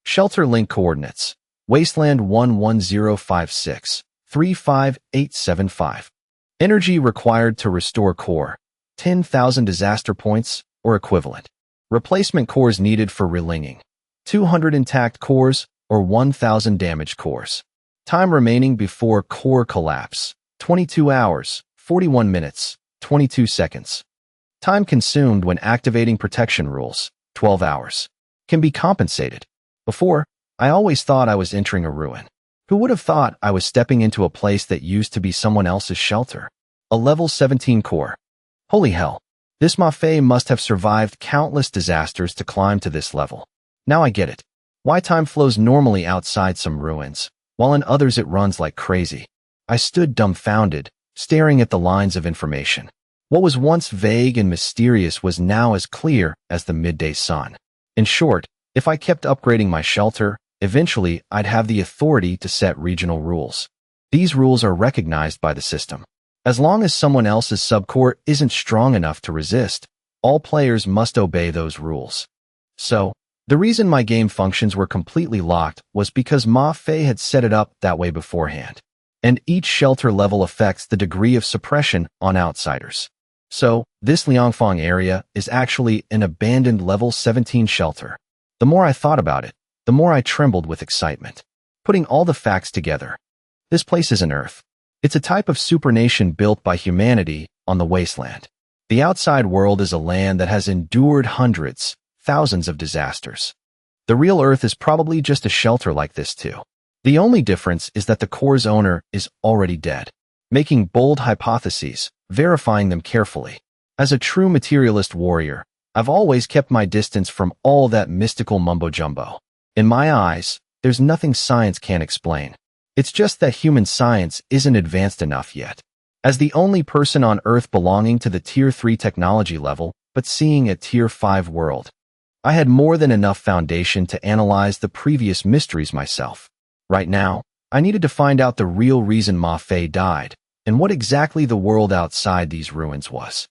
Shelter link coordinates: Wasteland 11056, 35875. Energy required to restore core: 10,000 disaster points or equivalent. Replacement cores needed for relinging: 200 intact cores or 1,000 damaged cores. Time remaining before core collapse: 22 hours, 41 minutes, 22 seconds. Time consumed when activating protection rules: 12 hours. Can be compensated. Before, I always thought I was entering a ruin. Who would have thought I was stepping into a place that used to be someone else's shelter? A level 17 core. Holy hell. This Ma Fei must have survived countless disasters to climb to this level. Now I get it. Why time flows normally outside some ruins, while in others it runs like crazy. I stood dumbfounded, staring at the lines of information. What was once vague and mysterious was now as clear as the midday sun. In short, if I kept upgrading my shelter, eventually I'd have the authority to set regional rules. These rules are recognized by the system. As long as someone else's subcore isn't strong enough to resist, all players must obey those rules. So, the reason my game functions were completely locked was because Ma Fei had set it up that way beforehand. And each shelter level affects the degree of suppression on outsiders. So, this Liangfang area is actually an abandoned level 17 shelter. The more I thought about it, the more I trembled with excitement. Putting all the facts together, this place isn't Earth. It's a type of supernation built by humanity on the wasteland. The outside world is a land that has endured hundreds, thousands of disasters. The real Earth is probably just a shelter like this too. The only difference is that the core's owner is already dead. Making bold hypotheses, verifying them carefully. As a true materialist warrior, I've always kept my distance from all that mystical mumbo-jumbo. In my eyes, there's nothing science can't explain. It's just that human science isn't advanced enough yet. As the only person on Earth belonging to the Tier 3 technology level, but seeing a Tier 5 world, I had more than enough foundation to analyze the previous mysteries myself. Right now, I needed to find out the real reason Ma Fei died, and what exactly the world outside these ruins was.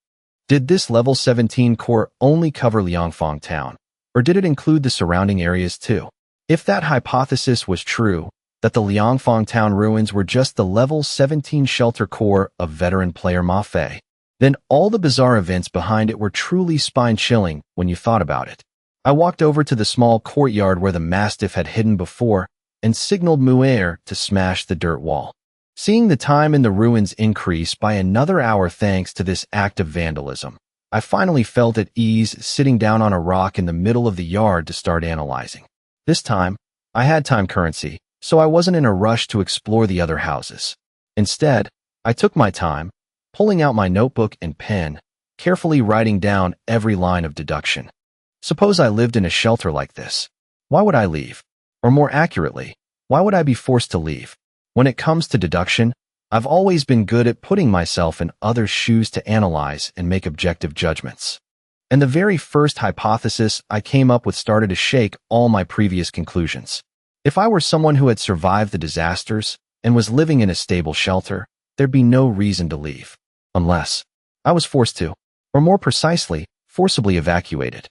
Did this level 17 core only cover Liangfang town, or did it include the surrounding areas too? If that hypothesis was true, that the Liangfang town ruins were just the level 17 shelter core of veteran player Ma Fei, then all the bizarre events behind it were truly spine-chilling when you thought about it. I walked over to the small courtyard where the Mastiff had hidden before and signaled Muir to smash the dirt wall. Seeing the time in the ruins increase by another hour thanks to this act of vandalism, I finally felt at ease sitting down on a rock in the middle of the yard to start analyzing. This time, I had time currency, so I wasn't in a rush to explore the other houses. Instead, I took my time, pulling out my notebook and pen, carefully writing down every line of deduction. Suppose I lived in a shelter like this. Why would I leave? Or more accurately, why would I be forced to leave? When it comes to deduction, I've always been good at putting myself in others' shoes to analyze and make objective judgments. And the very first hypothesis I came up with started to shake all my previous conclusions. If I were someone who had survived the disasters and was living in a stable shelter, there'd be no reason to leave. Unless I was forced to, or more precisely, forcibly evacuated.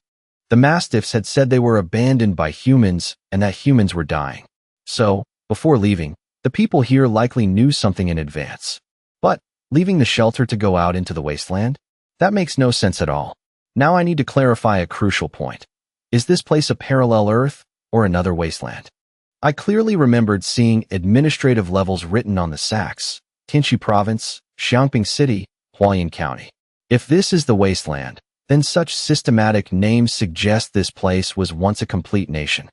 The Mastiffs had said they were abandoned by humans and that humans were dying. So, before leaving, the people here likely knew something in advance. But, leaving the shelter to go out into the wasteland? That makes no sense at all. Now I need to clarify a crucial point. Is this place a parallel Earth or another wasteland? I clearly remembered seeing administrative levels written on the sacks: Tianxi Province, Xiangping City, Hualien County. If this is the wasteland, then such systematic names suggest this place was once a complete nation.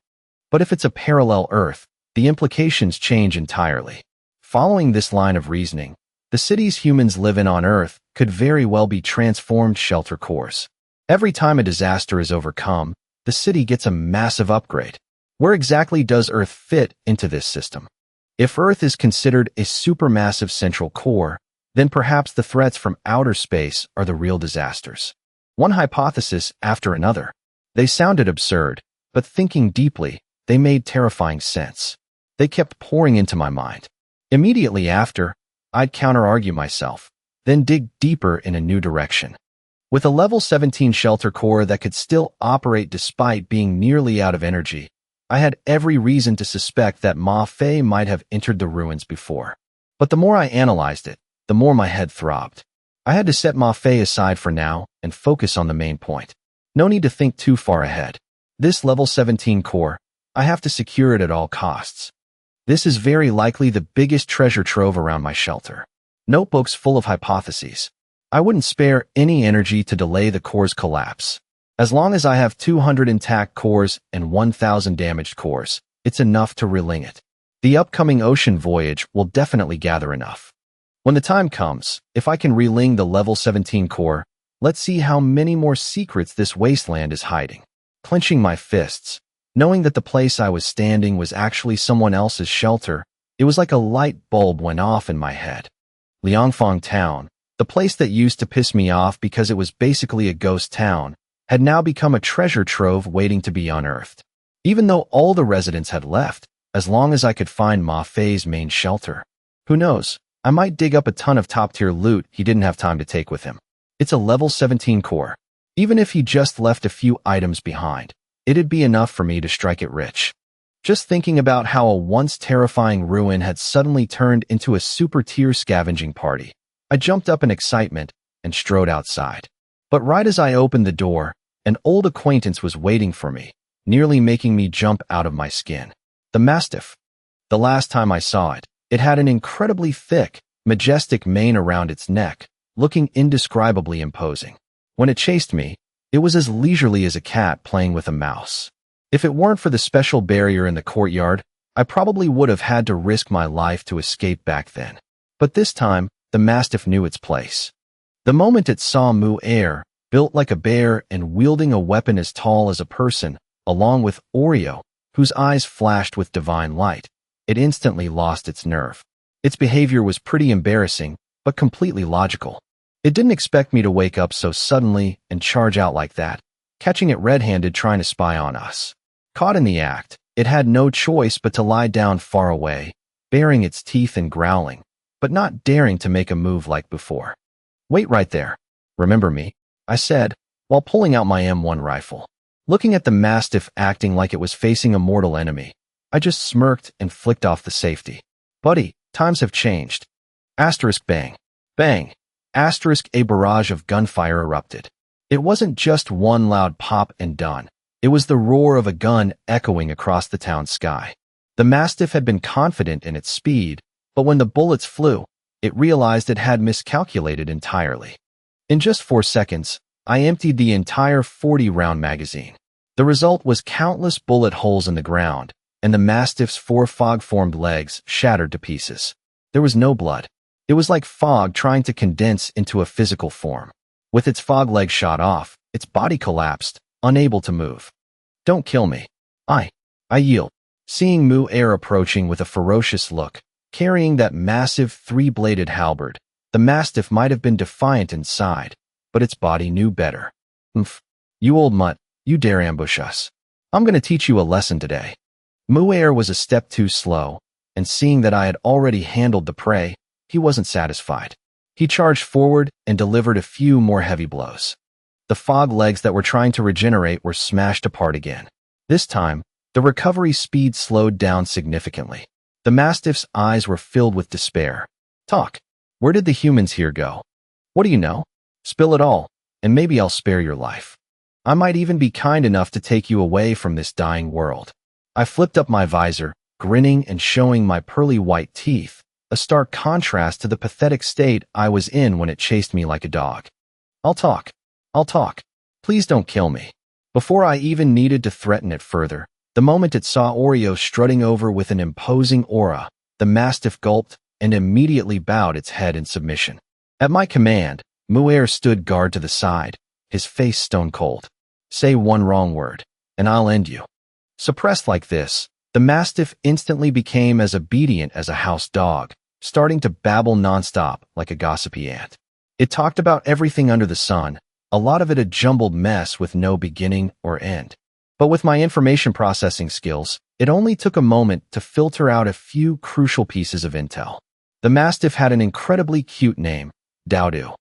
But if it's a parallel Earth, the implications change entirely. Following this line of reasoning, the cities humans live in on Earth could very well be transformed shelter cores. Every time a disaster is overcome, the city gets a massive upgrade. Where exactly does Earth fit into this system? If Earth is considered a supermassive central core, then perhaps the threats from outer space are the real disasters. One hypothesis after another. They sounded absurd, but thinking deeply, they made terrifying sense. They kept pouring into my mind. Immediately after, I'd counter-argue myself, then dig deeper in a new direction. With a level 17 shelter core that could still operate despite being nearly out of energy, I had every reason to suspect that Ma Fei might have entered the ruins before. But the more I analyzed it, the more my head throbbed. I had to set Ma Fei aside for now and focus on the main point. No need to think too far ahead. This level 17 core, I have to secure it at all costs. This is very likely the biggest treasure trove around my shelter. Notebooks full of hypotheses. I wouldn't spare any energy to delay the core's collapse. As long as I have 200 intact cores and 1,000 damaged cores, it's enough to reling it. The upcoming ocean voyage will definitely gather enough. When the time comes, if I can reling the level 17 core, let's see how many more secrets this wasteland is hiding. Clenching my fists, knowing that the place I was standing was actually someone else's shelter, it was like a light bulb went off in my head. Liangfang Town, the place that used to piss me off because it was basically a ghost town, had now become a treasure trove waiting to be unearthed. Even though all the residents had left, as long as I could find Ma Fei's main shelter. Who knows, I might dig up a ton of top-tier loot he didn't have time to take with him. It's a level 17 core. Even if he just left a few items behind, it'd be enough for me to strike it rich. Just thinking about how a once terrifying ruin had suddenly turned into a super-tier scavenging party, I jumped up in excitement and strode outside. But right as I opened the door, an old acquaintance was waiting for me, nearly making me jump out of my skin. The Mastiff. The last time I saw it, it had an incredibly thick, majestic mane around its neck, looking indescribably imposing. When it chased me, it was as leisurely as a cat playing with a mouse. If it weren't for the special barrier in the courtyard, I probably would have had to risk my life to escape back then. But this time, the Mastiff knew its place. The moment it saw Mu-Er, built like a bear and wielding a weapon as tall as a person, along with Oreo, whose eyes flashed with divine light, it instantly lost its nerve. Its behavior was pretty embarrassing, but completely logical. It didn't expect me to wake up so suddenly and charge out like that, catching it red-handed trying to spy on us. Caught in the act, it had no choice but to lie down far away, baring its teeth and growling, but not daring to make a move like before. "Wait right there. Remember me?" I said, while pulling out my M1 rifle. Looking at the Mastiff acting like it was facing a mortal enemy, I just smirked and flicked off the safety. "Buddy, times have changed." Asterisk bang. Bang. Asterisk a barrage of gunfire erupted. It wasn't just one loud pop and done. It was the roar of a gun echoing across the town sky. The Mastiff had been confident in its speed, but when the bullets flew, it realized it had miscalculated entirely. In just 4 seconds, I emptied the entire 40-round magazine. The result was countless bullet holes in the ground, and the Mastiff's 4 fog-formed legs shattered to pieces. There was no blood. It was like fog trying to condense into a physical form. With its fog leg shot off, its body collapsed, unable to move. "Don't kill me." I yield. Seeing Mu-Er approaching with a ferocious look, carrying that massive 3-bladed halberd, the Mastiff might have been defiant inside, but its body knew better. "Oomph. You old mutt, you dare ambush us. I'm going to teach you a lesson today." Mu-Er was a step too slow, and seeing that I had already handled the prey, he wasn't satisfied. He charged forward and delivered a few more heavy blows. The fog legs that were trying to regenerate were smashed apart again. This time, the recovery speed slowed down significantly. The Mastiff's eyes were filled with despair. "Talk. Where did the humans here go? What do you know? Spill it all, and maybe I'll spare your life. I might even be kind enough to take you away from this dying world." I flipped up my visor, grinning and showing my pearly white teeth, a stark contrast to the pathetic state I was in when it chased me like a dog. I'll talk. Please don't kill me." Before I even needed to threaten it further, the moment it saw Oreo strutting over with an imposing aura, the Mastiff gulped and immediately bowed its head in submission. At my command, Mu-Er stood guard to the side, his face stone cold. "Say one wrong word, and I'll end you." Suppressed like this, the Mastiff instantly became as obedient as a house dog, starting to babble nonstop like a gossipy ant. It talked about everything under the sun, a lot of it a jumbled mess with no beginning or end. But with my information processing skills, it only took a moment to filter out a few crucial pieces of intel. The Mastiff had an incredibly cute name, Dowdu.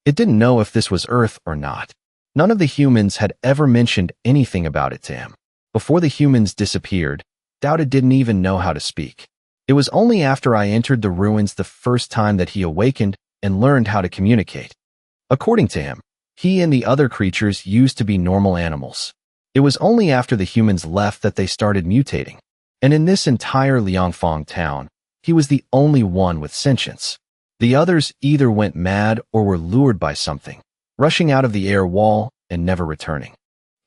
It didn't know if this was Earth or not. None of the humans had ever mentioned anything about it to him. Before the humans disappeared, Dowdu didn't even know how to speak. It was only after I entered the ruins the first time that he awakened and learned how to communicate. According to him, he and the other creatures used to be normal animals. It was only after the humans left that they started mutating. And in this entire Liangfang town, he was the only one with sentience. The others either went mad or were lured by something, rushing out of the air wall and never returning.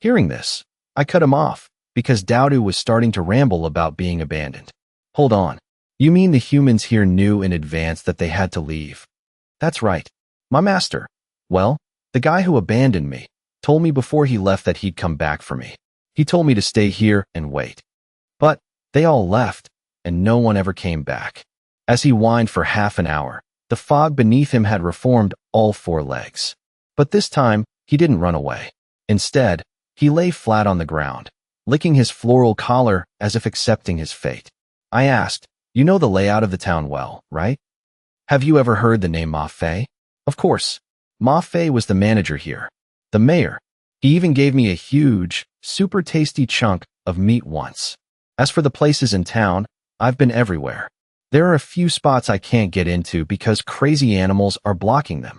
Hearing this, I cut him off, because Dowdu was starting to ramble about being abandoned. "Hold on. You mean the humans here knew in advance that they had to leave?" "That's right. My master. Well, the guy who abandoned me told me before he left that he'd come back for me. He told me to stay here and wait. But they all left, and no one ever came back." As he whined for half an hour, the fog beneath him had reformed all 4 legs. But this time, he didn't run away. Instead, he lay flat on the ground, licking his floral collar as if accepting his fate. I asked, "You know the layout of the town well, right? Have you ever heard the name Ma Fei?" "Of course. Ma Fei was the manager here. The mayor. He even gave me a huge, super tasty chunk of meat once. As for the places in town, I've been everywhere. There are a few spots I can't get into because crazy animals are blocking them.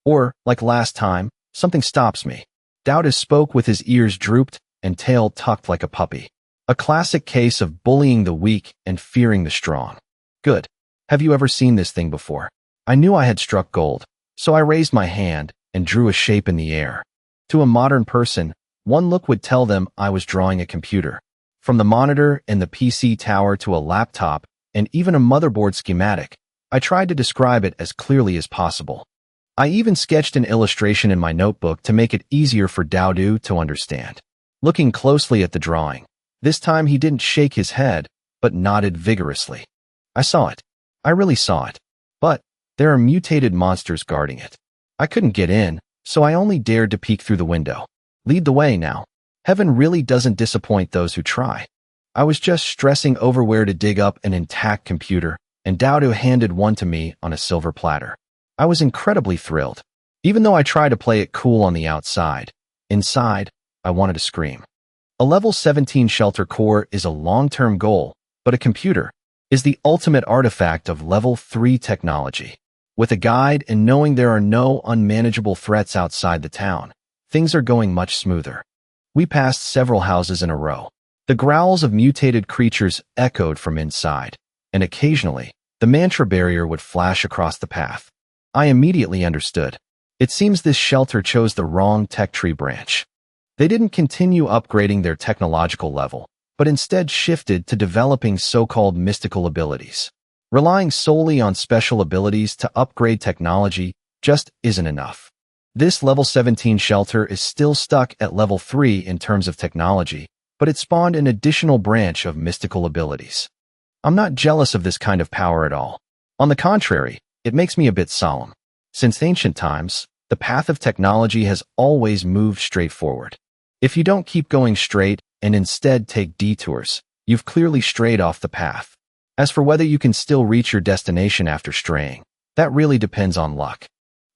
Or, like last time, something stops me. Dowda spoke with his ears drooped and tail tucked like a puppy. A classic case of bullying the weak and fearing the strong. Good. Have you ever seen this thing before? I knew I had struck gold, so I raised my hand and drew a shape in the air. To a modern person, one look would tell them I was drawing a computer. From the monitor and the PC tower to a laptop and even a motherboard schematic, I tried to describe it as clearly as possible. I even sketched an illustration in my notebook to make it easier for Dowdu to understand. Looking closely at the drawing, this time he didn't shake his head, but nodded vigorously. I saw it. I really saw it. But there are mutated monsters guarding it. I couldn't get in, so I only dared to peek through the window. Lead the way now. Heaven really doesn't disappoint those who try. I was just stressing over where to dig up an intact computer, and Dowdu handed one to me on a silver platter. I was incredibly thrilled. Even though I tried to play it cool on the outside, inside, I wanted to scream. A level 17 shelter core is a long-term goal, but a computer is the ultimate artifact of level 3 technology. With a guide and knowing there are no unmanageable threats outside the town, things are going much smoother. We passed several houses in a row. The growls of mutated creatures echoed from inside, and occasionally, the mantra barrier would flash across the path. I immediately understood. It seems this shelter chose the wrong tech tree branch. They didn't continue upgrading their technological level, but instead shifted to developing so-called mystical abilities. Relying solely on special abilities to upgrade technology just isn't enough. This level 17 shelter is still stuck at level 3 in terms of technology, but it spawned an additional branch of mystical abilities. I'm not jealous of this kind of power at all. On the contrary, it makes me a bit solemn. Since ancient times, the path of technology has always moved straight forward. If you don't keep going straight and instead take detours, you've clearly strayed off the path. As for whether you can still reach your destination after straying, that really depends on luck.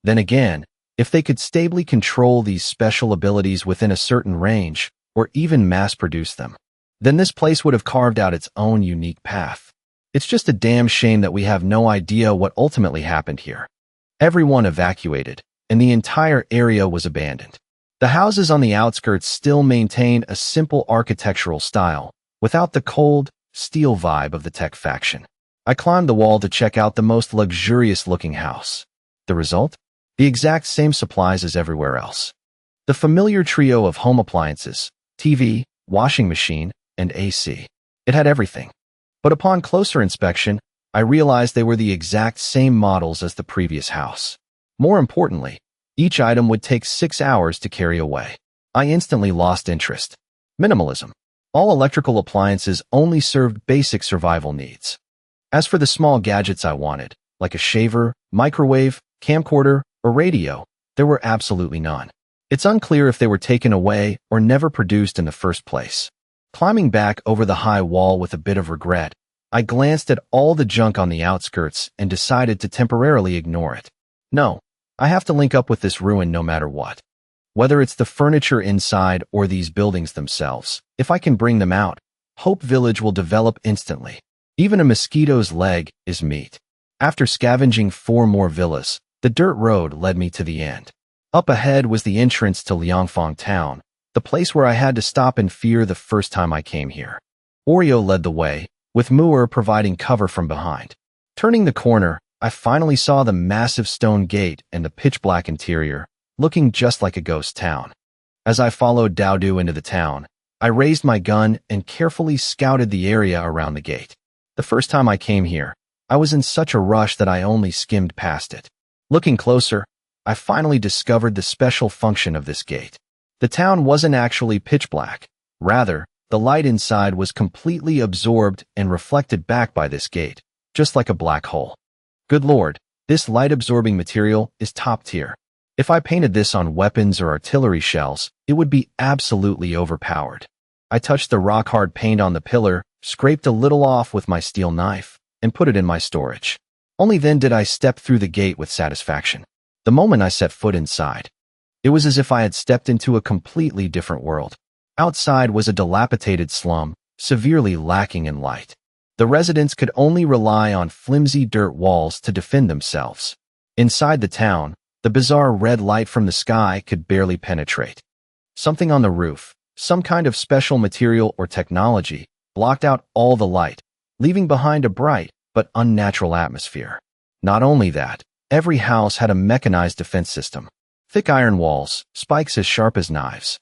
Then again, if they could stably control these special abilities within a certain range, or even mass-produce them, then this place would have carved out its own unique path. It's just a damn shame that we have no idea what ultimately happened here. Everyone evacuated, and the entire area was abandoned. The houses on the outskirts still maintain a simple architectural style, without the cold, steel vibe of the tech faction. I climbed the wall to check out the most luxurious-looking house. The result? The exact same supplies as everywhere else. The familiar trio of home appliances, TV, washing machine, and AC. It had everything. But upon closer inspection, I realized they were the exact same models as the previous house. More importantly, each item would take 6 hours to carry away. I instantly lost interest. Minimalism. All electrical appliances only served basic survival needs. As for the small gadgets I wanted, like a shaver, microwave, camcorder, or radio, there were absolutely none. It's unclear if they were taken away or never produced in the first place. Climbing back over the high wall with a bit of regret, I glanced at all the junk on the outskirts and decided to temporarily ignore it. No, I have to link up with this ruin no matter what. Whether it's the furniture inside or these buildings themselves, if I can bring them out, Hope Village will develop instantly. Even a mosquito's leg is meat. After scavenging 4 more villas, the dirt road led me to the end. Up ahead was the entrance to Liangfang Town, the place where I had to stop in fear the first time I came here. Oreo led the way, with Muir providing cover from behind. Turning the corner, I finally saw the massive stone gate and the pitch-black interior, looking just like a ghost town. As I followed Dowdu into the town, I raised my gun and carefully scouted the area around the gate. The first time I came here, I was in such a rush that I only skimmed past it. Looking closer, I finally discovered the special function of this gate. The town wasn't actually pitch black. Rather, the light inside was completely absorbed and reflected back by this gate, just like a black hole. Good lord, this light-absorbing material is top tier. If I painted this on weapons or artillery shells, it would be absolutely overpowered. I touched the rock-hard paint on the pillar, scraped a little off with my steel knife, and put it in my storage. Only then did I step through the gate with satisfaction. The moment I set foot inside, it was as if I had stepped into a completely different world. Outside was a dilapidated slum, severely lacking in light. The residents could only rely on flimsy dirt walls to defend themselves. Inside the town, The bizarre red light from the sky could barely penetrate. Something on the roof, some kind of special material or technology, blocked out all the light, leaving behind a bright but unnatural atmosphere. Not only that, every house had a mechanized defense system. Thick iron walls, spikes as sharp as knives,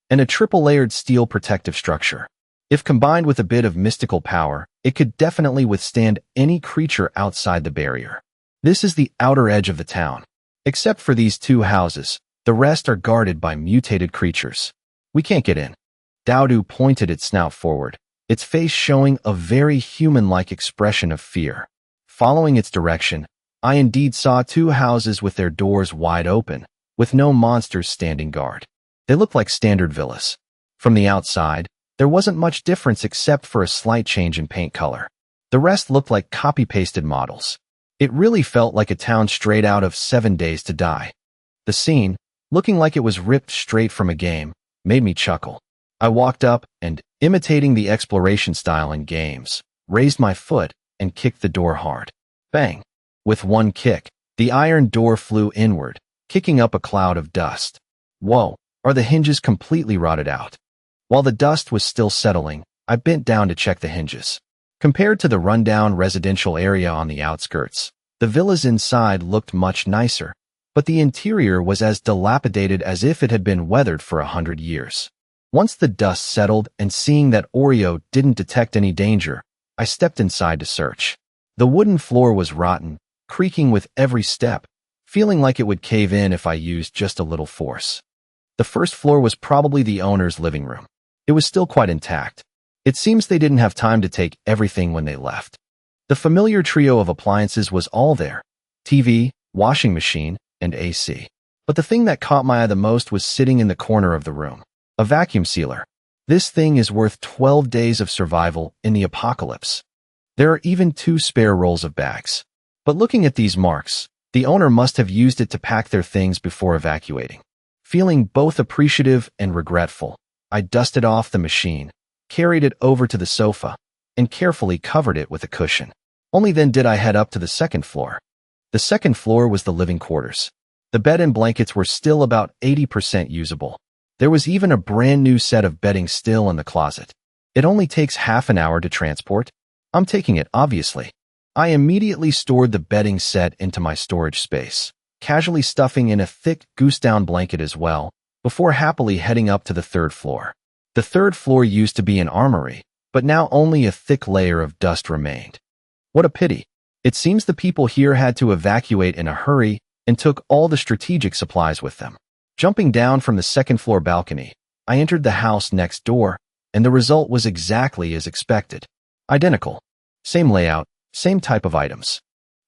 and a triple-layered steel protective structure. If combined with a bit of mystical power, it could definitely withstand any creature outside the barrier. This is the outer edge of the town. Except for these two houses, the rest are guarded by mutated creatures. We can't get in. Dowdu pointed its snout forward, its face showing a very human-like expression of fear. Following its direction, I indeed saw two houses with their doors wide open, with no monsters standing guard. They looked like standard villas. From the outside, there wasn't much difference except for a slight change in paint color. The rest looked like copy-pasted models. It really felt like a town straight out of 7 Days to Die. The scene, looking like it was ripped straight from a game, made me chuckle. I walked up and, imitating the exploration style in games, raised my foot and kicked the door hard. Bang! With one kick, the iron door flew inward, kicking up a cloud of dust. Whoa, are the hinges completely rotted out? While the dust was still settling, I bent down to check the hinges. Compared to the rundown residential area on the outskirts, the villas inside looked much nicer, but the interior was as dilapidated as if it had been weathered for 100 years. Once the dust settled and seeing that Oreo didn't detect any danger, I stepped inside to search. The wooden floor was rotten, creaking with every step, feeling like it would cave in if I used just a little force. The first floor was probably the owner's living room. It was still quite intact. It seems they didn't have time to take everything when they left. The familiar trio of appliances was all there: TV, washing machine, and AC. But the thing that caught my eye the most was sitting in the corner of the room. A vacuum sealer. This thing is worth 12 days of survival in the apocalypse. There are even 2 spare rolls of bags. But looking at these marks, the owner must have used it to pack their things before evacuating. Feeling both appreciative and regretful, I dusted off the machine, carried it over to the sofa, and carefully covered it with a cushion. Only then did I head up to the second floor. The second floor was the living quarters. The bed and blankets were still about 80% usable. There was even a brand new set of bedding still in the closet. It only takes half an hour to transport. I'm taking it, obviously. I immediately stored the bedding set into my storage space, casually stuffing in a thick goose-down blanket as well, before happily heading up to the third floor. The third floor used to be an armory, but now only a thick layer of dust remained. What a pity. It seems the people here had to evacuate in a hurry and took all the strategic supplies with them. Jumping down from the second-floor balcony, I entered the house next door, and the result was exactly as expected. Identical. Same layout, same type of items.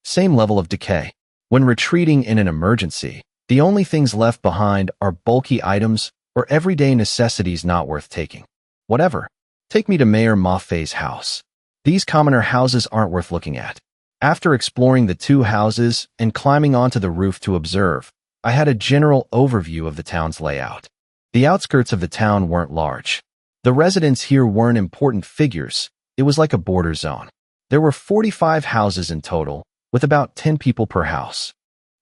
Same level of decay. When retreating in an emergency, the only things left behind are bulky items or everyday necessities not worth taking. Whatever. Take me to Mayor Ma Fei's house. These commoner houses aren't worth looking at. After exploring the 2 houses and climbing onto the roof to observe, I had a general overview of the town's layout. The outskirts of the town weren't large. The residents here weren't important figures. It was like a border zone. There were 45 houses in total, with about 10 people per house.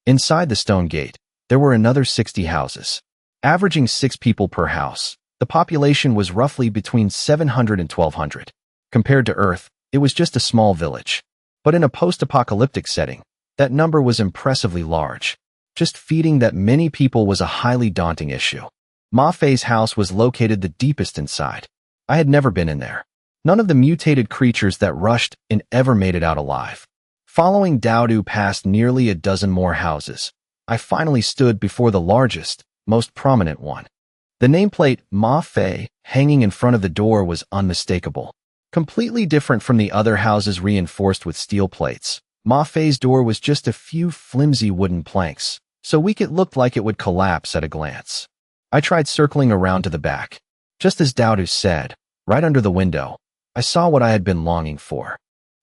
Inside the stone gate, there were another 60 houses. Averaging 6 people per house, the population was roughly between 700 and 1,200. Compared to Earth, it was just a small village. But in a post-apocalyptic setting, that number was impressively large. Just feeding that many people was a highly daunting issue. Ma Fei's house was located the deepest inside. I had never been in there. None of the mutated creatures that rushed in ever made it out alive. Following Dowdu past nearly a dozen more houses, I finally stood before the largest, most prominent one. The nameplate Ma Fei hanging in front of the door was unmistakable. Completely different from the other houses reinforced with steel plates, Ma Fei's door was just a few flimsy wooden planks, so weak it looked like it would collapse at a glance. I tried circling around to the back. Just as Dowdu said, right under the window, I saw what I had been longing for.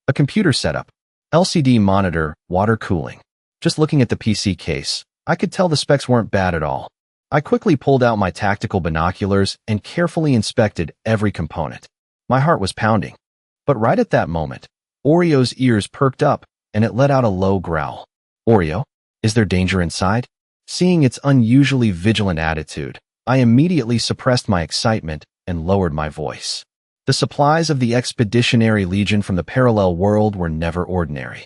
A computer setup. LCD monitor, water cooling. Just looking at the PC case, I could tell the specs weren't bad at all. I quickly pulled out my tactical binoculars and carefully inspected every component. My heart was pounding. But right at that moment, Oreo's ears perked up and it let out a low growl. Oreo, is there danger inside? Seeing its unusually vigilant attitude, I immediately suppressed my excitement and lowered my voice. The supplies of the Expeditionary Legion from the parallel world were never ordinary.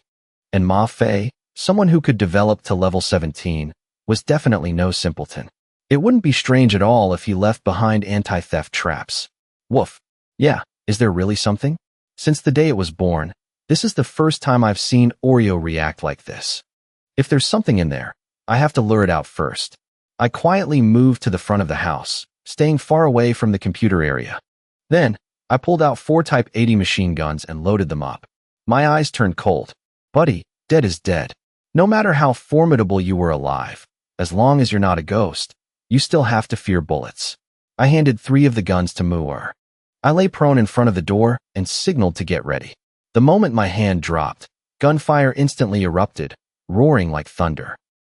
And Ma Fei, someone who could develop to level 17, was definitely no simpleton. It wouldn't be strange at all if he left behind anti-theft traps. Woof. Yeah, is there really something? Since the day it was born, this is the first time I've seen Oreo react like this. If there's something in there, I have to lure it out first. I quietly moved to the front of the house, staying far away from the computer area. Then, I pulled out 4 Type 80 machine guns and loaded them up. My eyes turned cold. Buddy, dead is dead. No matter how formidable you were alive, as long as you're not a ghost, you still have to fear bullets. I handed 3 of the guns to Muir. I lay prone in front of the door and signaled to get ready. The moment my hand dropped, gunfire instantly erupted, roaring like thunder.